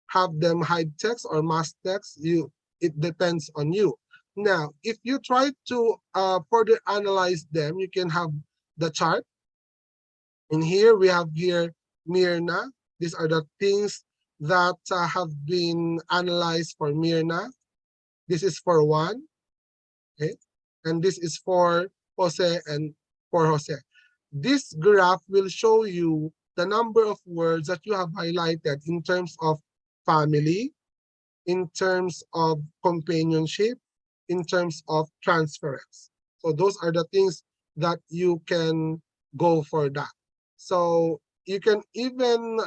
Speaker 5: have them hide text or mask text. It depends on you. Now, if you try to further analyze them, you can have the chart. And here we have here Myrna. These are the things that have been analyzed for Myrna. This is for Juan, okay? And this is for Jose and for Jose. This graph will show you the number of words that you have highlighted in terms of family, in terms of companionship, in terms of transference. So those are the things that you can go for that. So you can even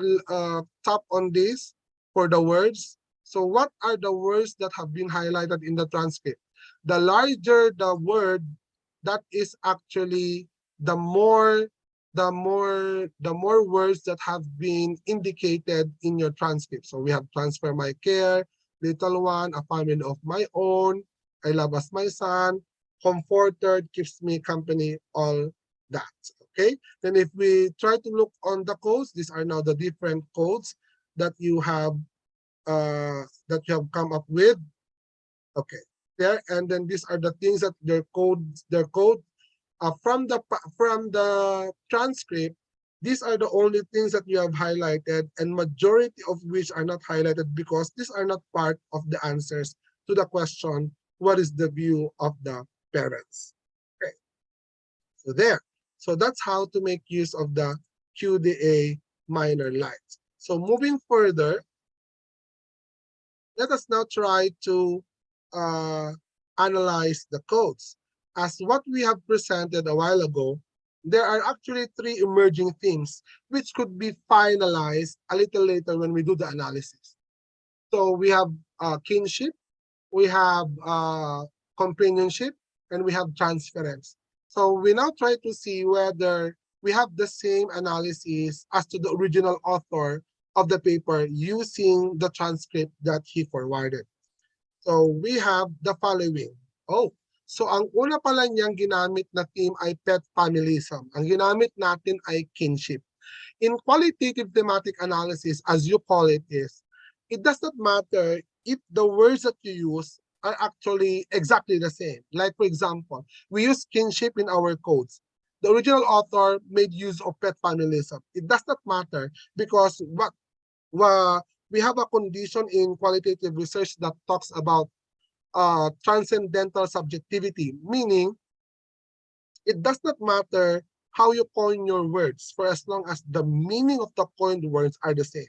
Speaker 5: tap on this for the words. So what are the words that have been highlighted in the transcript? The larger the word, that is actually the more words that have been indicated in your transcript. So we have transfer my care, little one, a family of my own, I love as my son, comforted, keeps me company, all that. Okay, then if we try to look on the codes, these are now the different codes that you have come up with. Okay, there, and then these are the things that their code from the transcript. These are the only things that you have highlighted, and majority of which are not highlighted because these are not part of the answers to the question, what is the view of the parents? Okay, so there. So that's how to make use of the QDA minor lights. So moving further, let us now try to analyze the codes. As what we have presented a while ago, there are actually three emerging themes which could be finalized a little later when we do the analysis. So we have kinship, we have companionship, and we have transference. So we now try to see whether we have the same analysis as to the original author of the paper using the transcript that he forwarded. So we have the following. Oh, so ang una pala niyang ginamit na theme ay pet familism. Ang ginamit natin ay kinship. In qualitative thematic analysis, as you call it is, it does not matter if the words that you use are actually exactly the same. Like for example, we use kinship in our codes. The original author made use of pet familism. It does not matter because we have a condition in qualitative research that talks about transcendental subjectivity, meaning it does not matter how you coin your words for as long as the meaning of the coined words are the same.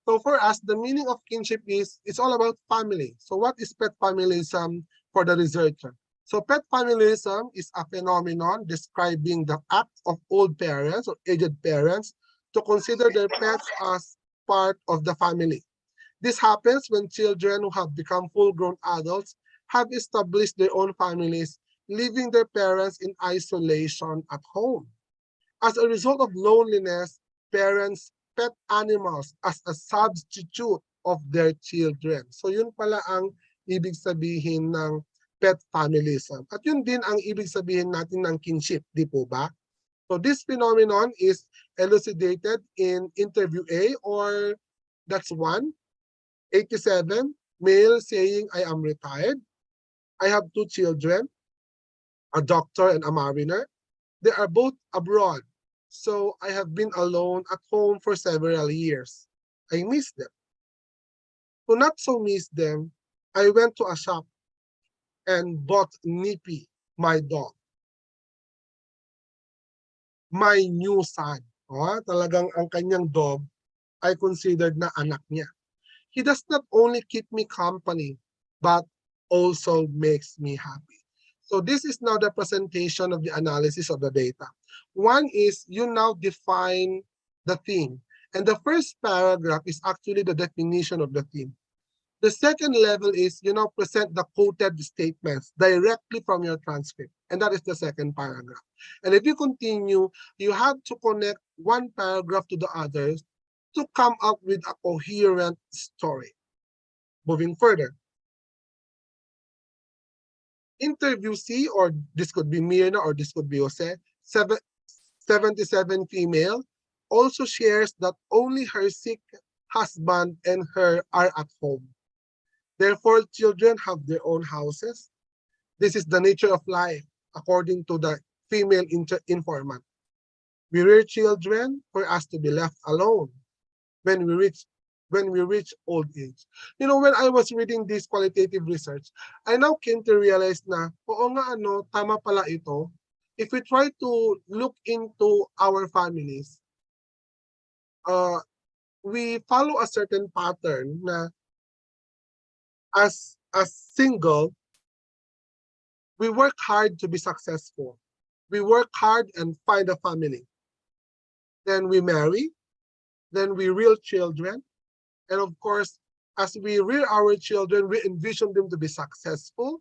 Speaker 5: So for us, the meaning of kinship is it's all about family. So what is pet familism for the researcher? So pet familism is a phenomenon describing the act of old parents or aged parents to consider their pets as part of the family. This happens when children who have become full-grown adults have established their own families, leaving their parents in isolation at home. As a result of loneliness, parents pet animals as a substitute of their children. So yun pala ang ibig sabihin ng pet familism. At yun din ang ibig sabihin natin ng kinship, di po ba? So this phenomenon is elucidated in interview A, or that's 187, male saying, I am retired. I have 2 children, a doctor and a mariner. They are both abroad. So I have been alone at home for several years. I miss them. To not so miss them, I went to a shop and bought Nippy, my dog. My new son. Talagang ang kanyang dog ay considered na anak niya. He does not only keep me company, but also makes me happy. So this is now the presentation of the analysis of the data. One is you now define the theme. And the first paragraph is actually the definition of the theme. The second level is you now present the quoted statements directly from your transcript. And that is the second paragraph. And if you continue, you have to connect one paragraph to the others to come up with a coherent story. Moving further. Interview C, or this could be Mirna or this could be Jose, 77 female, also shares that only her sick husband and her are at home. Their 4 children have their own houses. This is the nature of life, according to the female informant. We rear children for us to be left alone when we reach old age. You know, when I was reading this qualitative research, I now came to realize na, oo nga tama pala ito. If we try to look into our families, we follow a certain pattern na as single, we work hard to be successful. We work hard and find a family. Then we marry, then we rear children. And of course, as we rear our children, we envision them to be successful,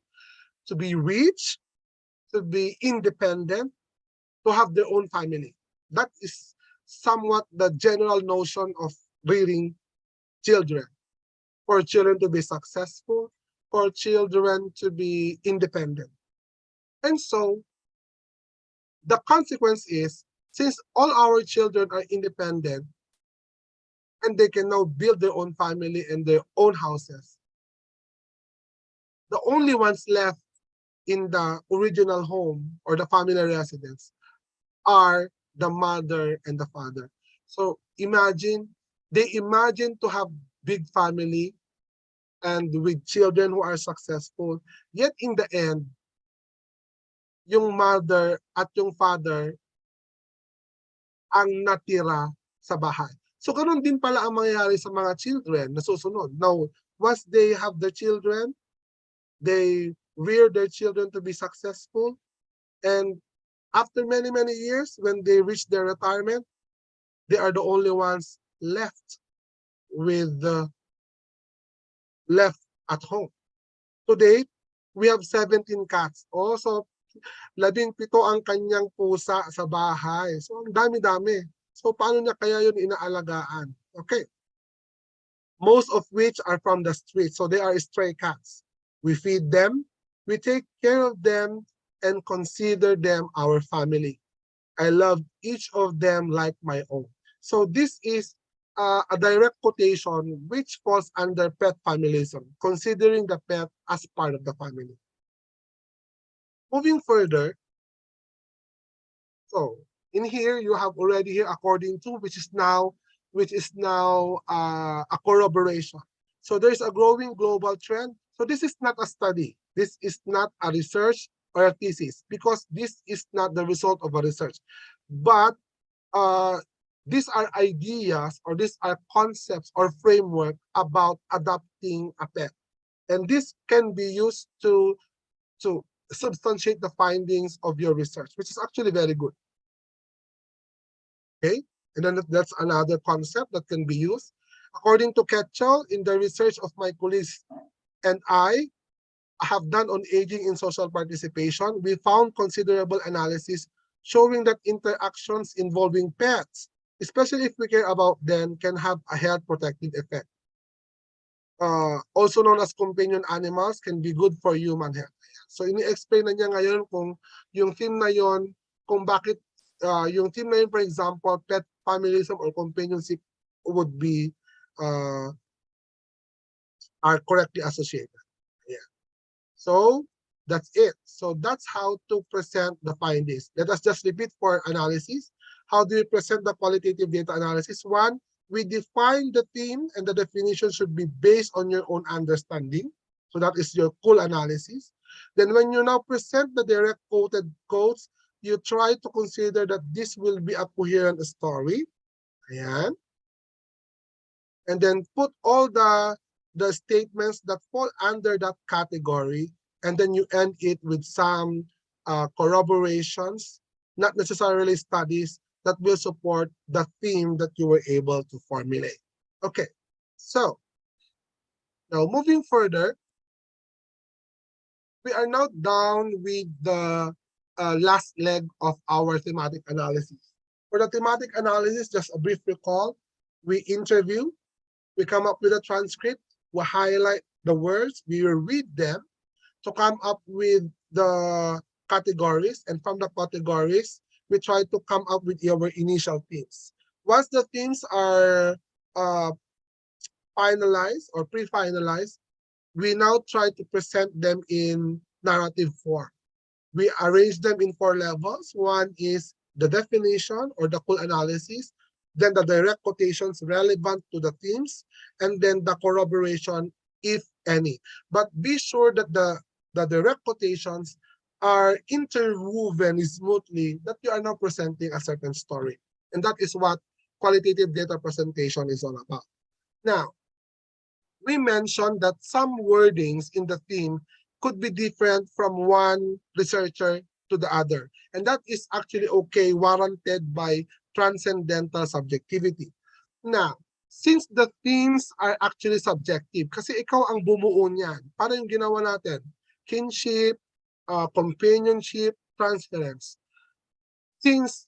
Speaker 5: to be rich, to be independent, to have their own family. That is somewhat the general notion of rearing children. For children to be successful, for children to be independent. And so, the consequence is, since all our children are independent, and they can now build their own family and their own houses, the only ones left in the original home or the family residence are the mother, and the father. So they imagine to have big family and with children who are successful. Yet in the end, yung mother at yung father ang natira sa bahay. So ganun din pala ang mangyayari sa mga children na susunod. Now, once they have their children, they rear their children to be successful, and after many, many years, when they reach their retirement, they are the only ones left left at home. Today, we have 17 cats. Also, 17 ang kanyang pusa sa bahay. So, ang dami-dami. So, paano niya kaya yun inaalagaan? Okay. Most of which are from the street. So, they are stray cats. We feed them, we take care of them, and consider them our family. I love each of them like my own. So, this is a direct quotation which falls under pet familism, considering the pet as part of the family. Moving further, so in here you have already here according to, which is now a corroboration. So there is a growing global trend. So this is not a study. This is not a research or a thesis, because this is not the result of a research. But these are ideas, or these are concepts or framework about adopting a pet. And this can be used to substantiate the findings of your research, which is actually very good. Okay, and then that's another concept that can be used. According to Ketchell, in the research of my colleagues and I have done on aging in social participation, we found considerable analysis showing that interactions involving pets, especially if we care about them, can have a health protective effect. Also known as companion animals, can be good for human health. So ini-explain na niya ngayon kung yung theme na yon, kung bakit yung theme na yun, for example, pet familism or companionship would be are correctly associated. Yeah. So that's it. So that's how to present the findings. Let us just repeat for analysis. How do we present the qualitative data analysis? One, we define the theme, and the definition should be based on your own understanding. So that is your full analysis. Then when you now present the direct quoted quotes, you try to consider that this will be a coherent story. Ayan. And then put all the statements that fall under that category, and then you end it with some corroborations, not necessarily studies, that will support the theme that you were able to formulate. Okay, so now moving further, we are now down with the last leg of our thematic analysis. For the thematic analysis, just a brief recall, we interview, we come up with a transcript, we highlight the words, we read them to come up with the categories, and from the categories, we try to come up with our initial themes. Once the themes are finalized or pre-finalized, we now try to present them in narrative form. We arrange them in 4 levels. One is the definition or the full analysis, then the direct quotations relevant to the themes, and then the corroboration, if any. But be sure that the direct quotations are interwoven smoothly, that you are now presenting a certain story. And that is what qualitative data presentation is all about. Now, we mentioned that some wordings in the theme could be different from one researcher to the other. And that is actually okay, warranted by transcendental subjectivity. Now, since the themes are actually subjective, kasi ikaw ang bumuo niyan, para yung ginawa natin, kinship, companionship, transference. Since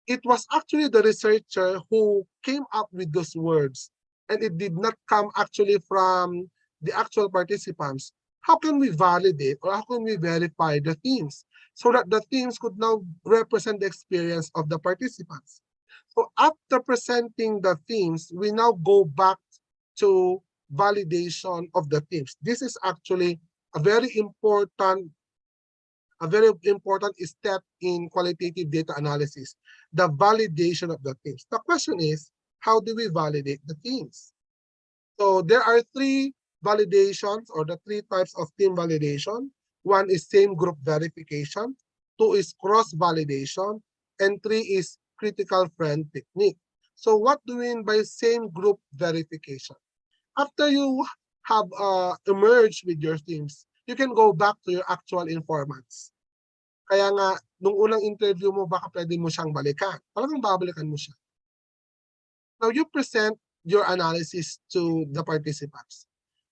Speaker 5: it was actually the researcher who came up with those words, and it did not come actually from the actual participants, how can we validate or how can we verify the themes so that the themes could now represent the experience of the participants? So after presenting the themes, we now go back to validation of the themes. This is actually a very important a very important step in qualitative data analysis, the validation of the themes. The question is, how do we validate the themes? So there are three validations or the three types of theme validation. One is same group verification, two is cross-validation, and three is critical friend technique. So what do we mean by same group verification? After you have emerged with your themes, you can go back to your actual informants. Kaya nga, nung unang interview mo, baka pwede mo siyang balikan. Talagang babalikan mo siya. Now, you present your analysis to the participants.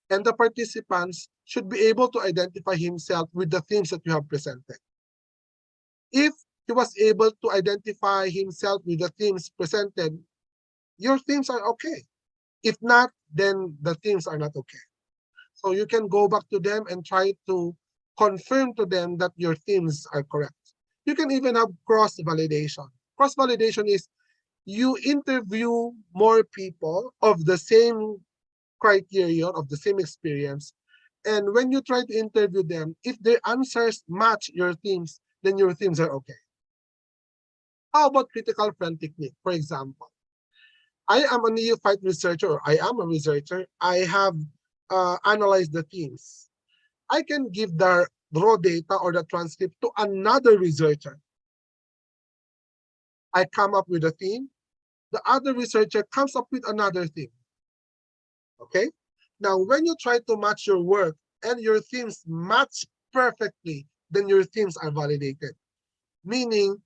Speaker 5: And the participants should be able to identify himself with the themes that you have presented. If he was able to identify himself with the themes presented, your themes are okay. If not, then the themes are not okay. So you can go back to them and try to confirm to them that your themes are correct. You can even have cross-validation. Cross-validation is you interview more people of the same criterion, of the same experience, and when you try to interview them, if their answers match your themes, then your themes are okay. How about critical friend technique? For example, I am a neophyte researcher, or I am a researcher. I have analyzed the themes. I can give the raw data or the transcript to another researcher. I come up with a theme. The other researcher comes up with another theme. Okay? Now, when you try to match your work and your themes match perfectly, then your themes are validated. Meaning,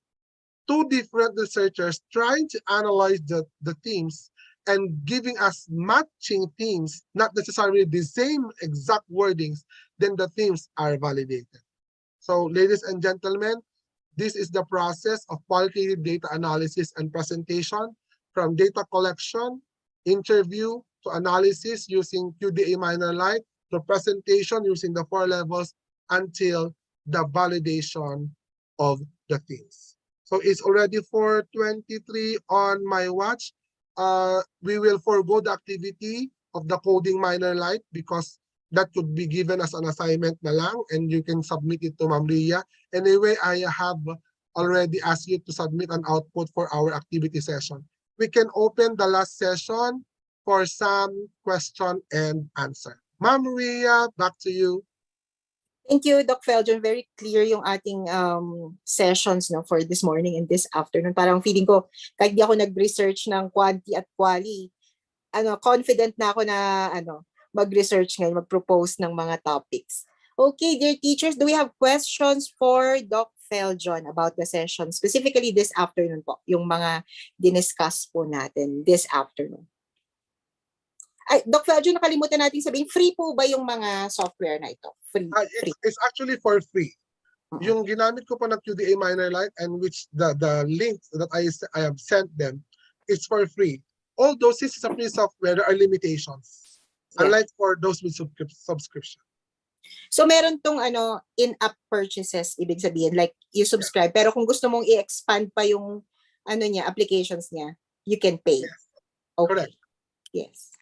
Speaker 5: two different researchers trying to analyze the themes and giving us matching themes, not necessarily the same exact wordings, then the themes are validated. So, ladies and gentlemen, this is the process of qualitative data analysis and presentation, from data collection, interview, to analysis using QDA minor light, to presentation using the 4 levels, until the validation of the themes. So it's already 4:23 on my watch. We will forego the activity of the coding minor light because that could be given as an assignment na lang and you can submit it to Ma'am Ria. Anyway, I have already asked you to submit an output for our activity session. We can open the last session for some question and answer. Ma'am Ria, back to you.
Speaker 4: Thank you, Doc Feljon. Very clear yung ating sessions for this morning and this afternoon. Parang feeling ko, kahit di ako nag-research ng quanti at quali, confident na ako na mag-research ngayon, mag-propose ng mga topics. Okay, dear teachers, do we have questions for Doc Feljon about the session? Specifically this afternoon po, yung mga diniscuss po natin this afternoon. Ay, Doc Feljon, nakalimutan natin sabihin, free po ba yung mga software na ito? Free.
Speaker 5: It's actually for free. Yung ginamit ko po ng QDA minor light and which the links that I have sent them, it's for free. Although since it's a free software, there are limitations. Yeah. Unlike for those with subscription.
Speaker 4: So meron tong in-app purchases, ibig sabihin, like you subscribe, pero kung gusto mong i-expand pa yung applications niya, you can pay.
Speaker 5: Yes.
Speaker 4: Okay.
Speaker 5: Correct.
Speaker 4: Yes.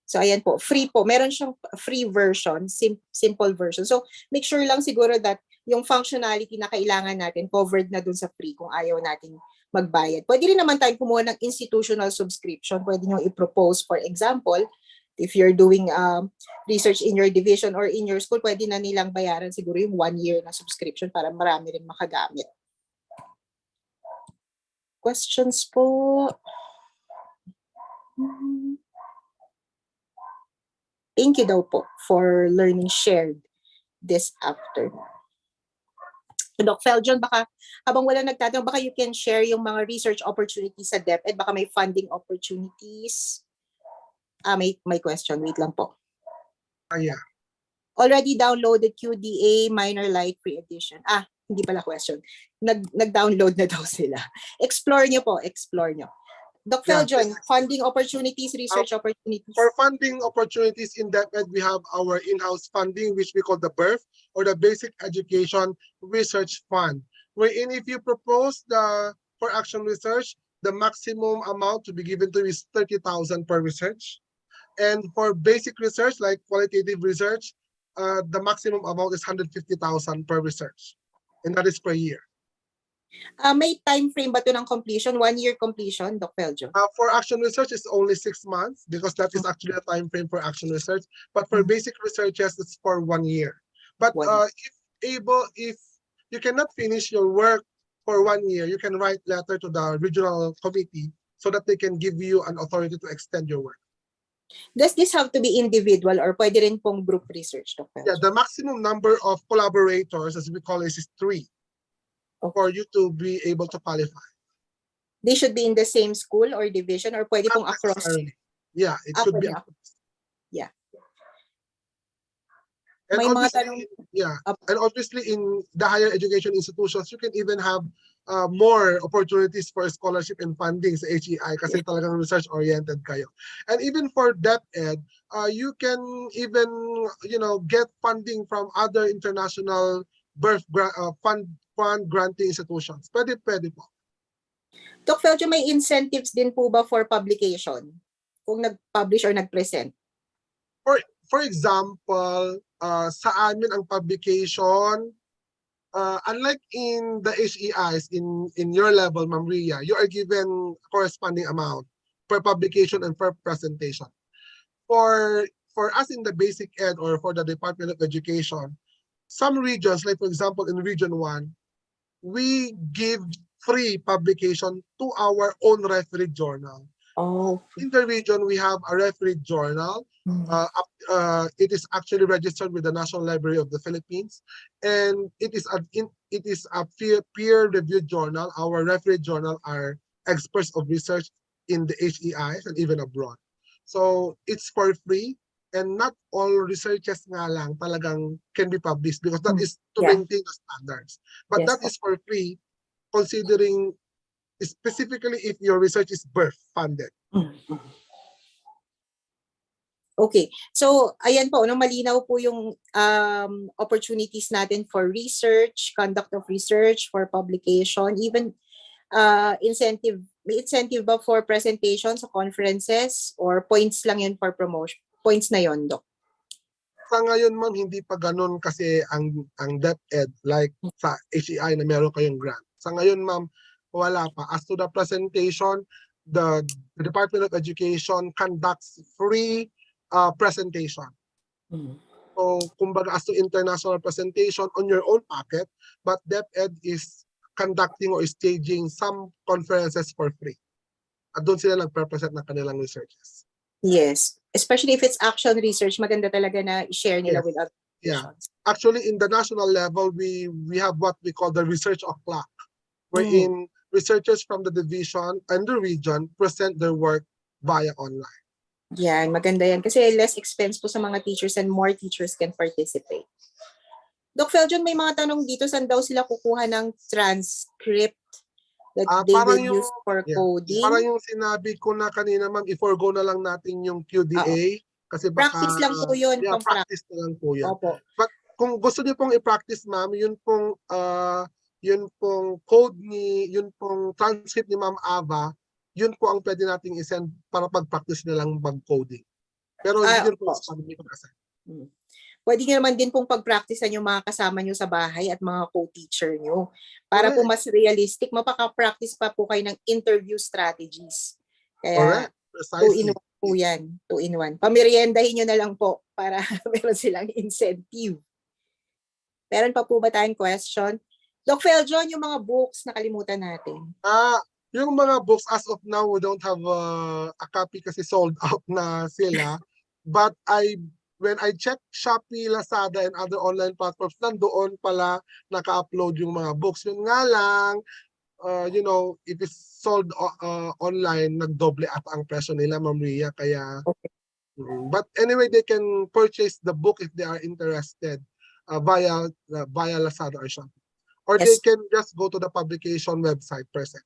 Speaker 4: So ayan po, free po. Meron siyang free version, simple version. So make sure lang siguro that yung functionality na kailangan natin covered na dun sa free kung ayaw natin magbayad. Pwede rin naman tayo kumuha ng institutional subscription. Pwede nyo i-propose, for example, if you're doing research in your division or in your school, pwede na nilang bayaran siguro yung 1 year na subscription para marami rin makagamit. Questions po? Thank you daw po for learning shared this afternoon. Doc Feljon, baka habang wala nagtatanong, baka you can share yung mga research opportunities sa DepEd, baka may funding opportunities. May question, wait lang po.
Speaker 5: Yeah.
Speaker 4: Already downloaded QDA Minor Light Free Edition. Hindi pala question. Nag-download na daw sila. Explore nyo po, explore nyo. Doc Feljon, funding opportunities, research opportunities.
Speaker 5: For funding opportunities in DepEd, we have our in-house funding, which we call the BERF, or the Basic Education Research Fund. Wherein if you propose for action research, the maximum amount to be given to is 30,000 per research. And for basic research, like qualitative research, the maximum amount is 150,000 per research, and that is per year.
Speaker 4: May time frame ba to ng completion? 1 year completion, Doc Feljo?
Speaker 5: For action research, it's only 6 months because that is actually a time frame for action research. But for basic research, yes, it's for 1 year. But if you cannot finish your work for 1 year, you can write letter to the regional committee so that they can give you an authority to extend your work.
Speaker 4: Does this have to be individual or pwede rin pong group research, Doc Feljo?
Speaker 5: Yeah, the maximum number of collaborators, as we call it, is 3 for you to be able to qualify.
Speaker 4: They should be in the same school or division or pwede pong across?
Speaker 5: Yeah, it should be across.
Speaker 4: Yeah.
Speaker 5: And
Speaker 4: May mga
Speaker 5: obviously, and obviously in the higher education institutions, you can even have more opportunities for scholarship and funding sa HEI kasi talagang research-oriented kayo. And even for DepEd, you can even, get funding from other international fund granting institutions. Pwede po.
Speaker 4: Doc Feljo, may incentives din po ba for publication? Kung nag-publish or nag-present?
Speaker 5: For example, sa amin ang publication, unlike in the HEIs, in your level, Ma'am Ria, you are given corresponding amount per publication and per presentation. For us in the basic ed or for the Department of Education, some regions, like for example in Region 1, we give free publication to our own referee journal.
Speaker 4: Oh.
Speaker 5: In the region, we have a referee journal. It is actually registered with the National Library of the Philippines, and it is a peer-reviewed journal. Our referee journal are experts of research in the HEIs and even abroad. So it's for free, and not all researches nga lang talagang can be published because that is to maintain the standards. But that is for free, considering specifically if your research is birth funded.
Speaker 4: Okay. So, ayan po, malinaw po yung opportunities natin for research, conduct of research, for publication, even incentive. May incentive ba for presentations sa conferences or points lang yun for promotion? Points na yun, Doc?
Speaker 5: Sa ngayon, ma'am, hindi pa ganun kasi ang DepEd like sa HEI na meron kayong grant. Sa ngayon, ma'am, wala pa. As to the presentation, the Department of Education conducts free presentation. So, kumbaga, as to international presentation on your own pocket, but DepEd is conducting or staging some conferences for free. At doon sila nagpe-present ng kanilang researches.
Speaker 4: Yes. Especially if it's action research, maganda talaga na i-share nila with other institutions.
Speaker 5: Actually, in the national level, we have what we call the research o'clock, wherein researchers from the division and the region present their work via online.
Speaker 4: Yan, maganda yan. Kasi less expense po sa mga teachers and more teachers can participate. Doc Feljon, may mga tanong dito, saan daw sila kukuha ng transcript that they will use for coding?
Speaker 5: Parang yung sinabi ko na kanina, ma'am, i-forgo na lang natin yung QDA. Kasi baka,
Speaker 4: practice lang po yun.
Speaker 5: Practice na lang po yan.
Speaker 4: Opo.
Speaker 5: But kung gusto niyo pong i-practice, ma'am, yun pong code yun pong transcript ni Ma'am Ava, yun po ang pwede nating isend para pag-practice na lang mag-coding. Pero yun po sa pag-practice.
Speaker 4: Pwede nyo naman din pong pag-practicean yung mga kasama nyo sa bahay at mga co-teacher nyo. Para po mas realistic, mapaka-practice pa po kayo ng interview strategies. Kaya, 2-in-1 po yan. 2-in-1. Pameriendahin nyo na lang po para meron silang incentive. Meron pa po ba tayong question? Doc Feljon, yung mga books, nakalimutan natin.
Speaker 5: Yung mga books, as of now, we don't have a copy kasi sold out na sila. But when I check Shopee, Lazada, and other online platforms, nandoon pala naka-upload yung mga books. Yun nga lang, if it's sold online, nagdoble at ang presyo nila, Ma'am Ria. Kaya, but anyway, they can purchase the book if they are interested via Lazada or Shopee. Or they can just go to the publication website present.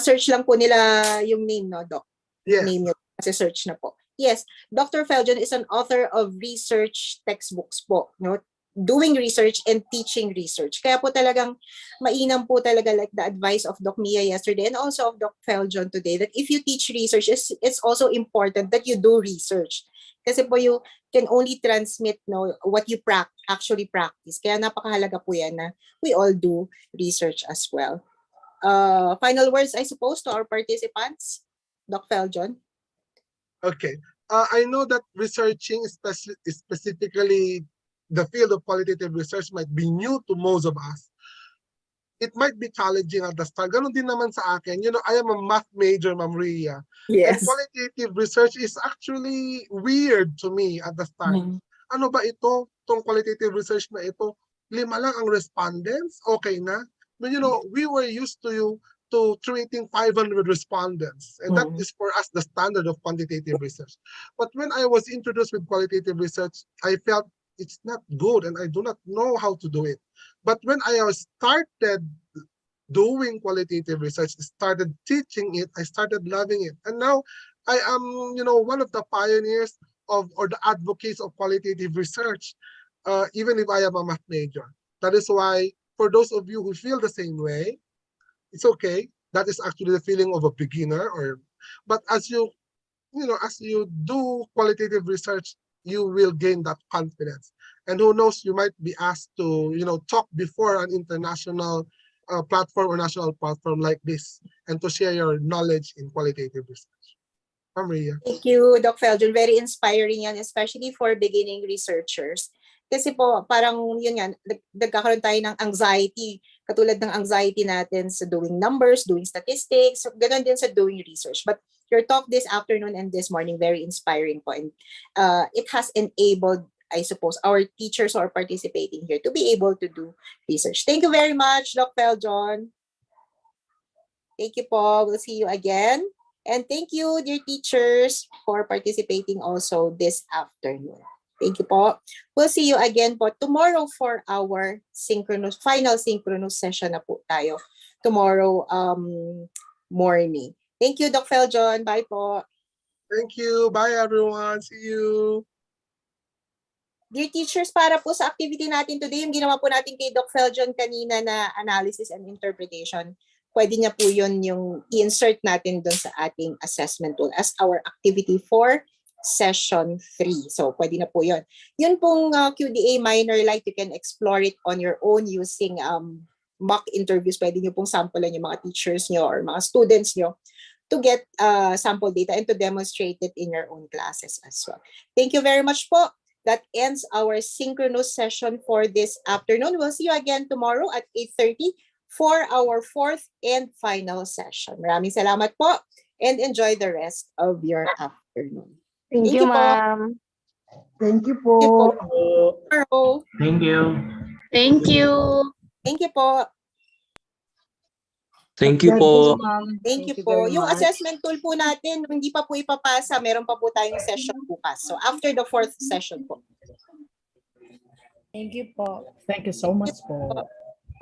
Speaker 4: Search lang po nila yung name, no, Doc?
Speaker 5: Yes.
Speaker 4: Name nyo, kasi search na po. Yes, Dr. Feljon is an author of research textbooks po, no? Doing research and teaching research. Kaya po talagang mainam po talaga like the advice of Doc Mia yesterday and also of Doc Feljon today that if you teach research, it's also important that you do research. Kasi po you can only transmit what you actually practice. Kaya napakahalaga po yan na we all do research as well. Final words, I suppose, to our participants. Doc Feljon?
Speaker 5: Okay. I know that researching, specifically the field of qualitative research, might be new to most of us. It might be challenging at the start. Ganon din naman sa akin. You know, I am a math major, Ma'am Rhea. And
Speaker 4: Yes.
Speaker 5: qualitative research is actually weird to me at the start. Ano ba ito? Itong qualitative research na ito, 5 lang ang respondents? Okay na? But you know, we were used to treating 500 respondents. And that is for us the standard of quantitative research. But when I was introduced with qualitative research, I felt it's not good and I do not know how to do it. But when I started doing qualitative research, started teaching it, I started loving it. And now I am, you know, one of the pioneers or the advocates of qualitative research, even if I am a math major. That is why, for those of you who feel the same way, it's okay. That is actually the feeling of a beginner. But as you do qualitative research, you will gain that confidence. And who knows, you might be asked to, you know, talk before an international platform or national platform like this, and to share your knowledge in qualitative research. Maria.
Speaker 4: Thank you, Doc Feljon. Very inspiring yan, especially for beginning researchers. Kasi po, parang yun nga, nagkakaroon tayo ng anxiety, katulad ng anxiety natin sa doing numbers, doing statistics, ganoon din sa doing research. But your talk this afternoon and this morning, very inspiring po. And it has enabled, I suppose, our teachers who are participating here to be able to do research. Thank you very much, Doc Feljon. Thank you po. We'll see you again. And thank you, dear teachers, for participating also this afternoon. Thank you po. We'll see you again po tomorrow for our final synchronous session na po tayo. Tomorrow morning. Thank you, Doc Feljon. Bye po.
Speaker 5: Thank you. Bye, everyone. See you.
Speaker 4: Dear teachers, para po sa activity natin today, yung ginawa po natin kay Doc Feljon kanina na analysis and interpretation, pwede niya po yun yung i-insert natin doon sa ating assessment tool as our activity for session 3. So, pwede na po yun. Yun pong QDA minor light, you can explore it on your own using mock interviews. Pwede nyo pong samplean yung mga teachers nyo or mga students nyo to get sample data and to demonstrate it in your own classes as well. Thank you very much po. That ends our synchronous session for this afternoon. We'll see you again tomorrow at 8:30 for our 4th and final session. Maraming salamat po and enjoy the rest of your afternoon.
Speaker 1: Thank you, ma'am.
Speaker 8: Thank you po.
Speaker 7: Thank you.
Speaker 1: Thank you.
Speaker 4: Thank you po.
Speaker 12: Thank you po.
Speaker 4: Thank you po. Yung assessment tool po natin, hindi pa po ipapasa, meron pa po tayong session bukas. So after the 4th session po.
Speaker 6: Thank you po. Thank you so much po.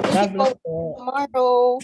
Speaker 4: Thank you po. Tomorrow.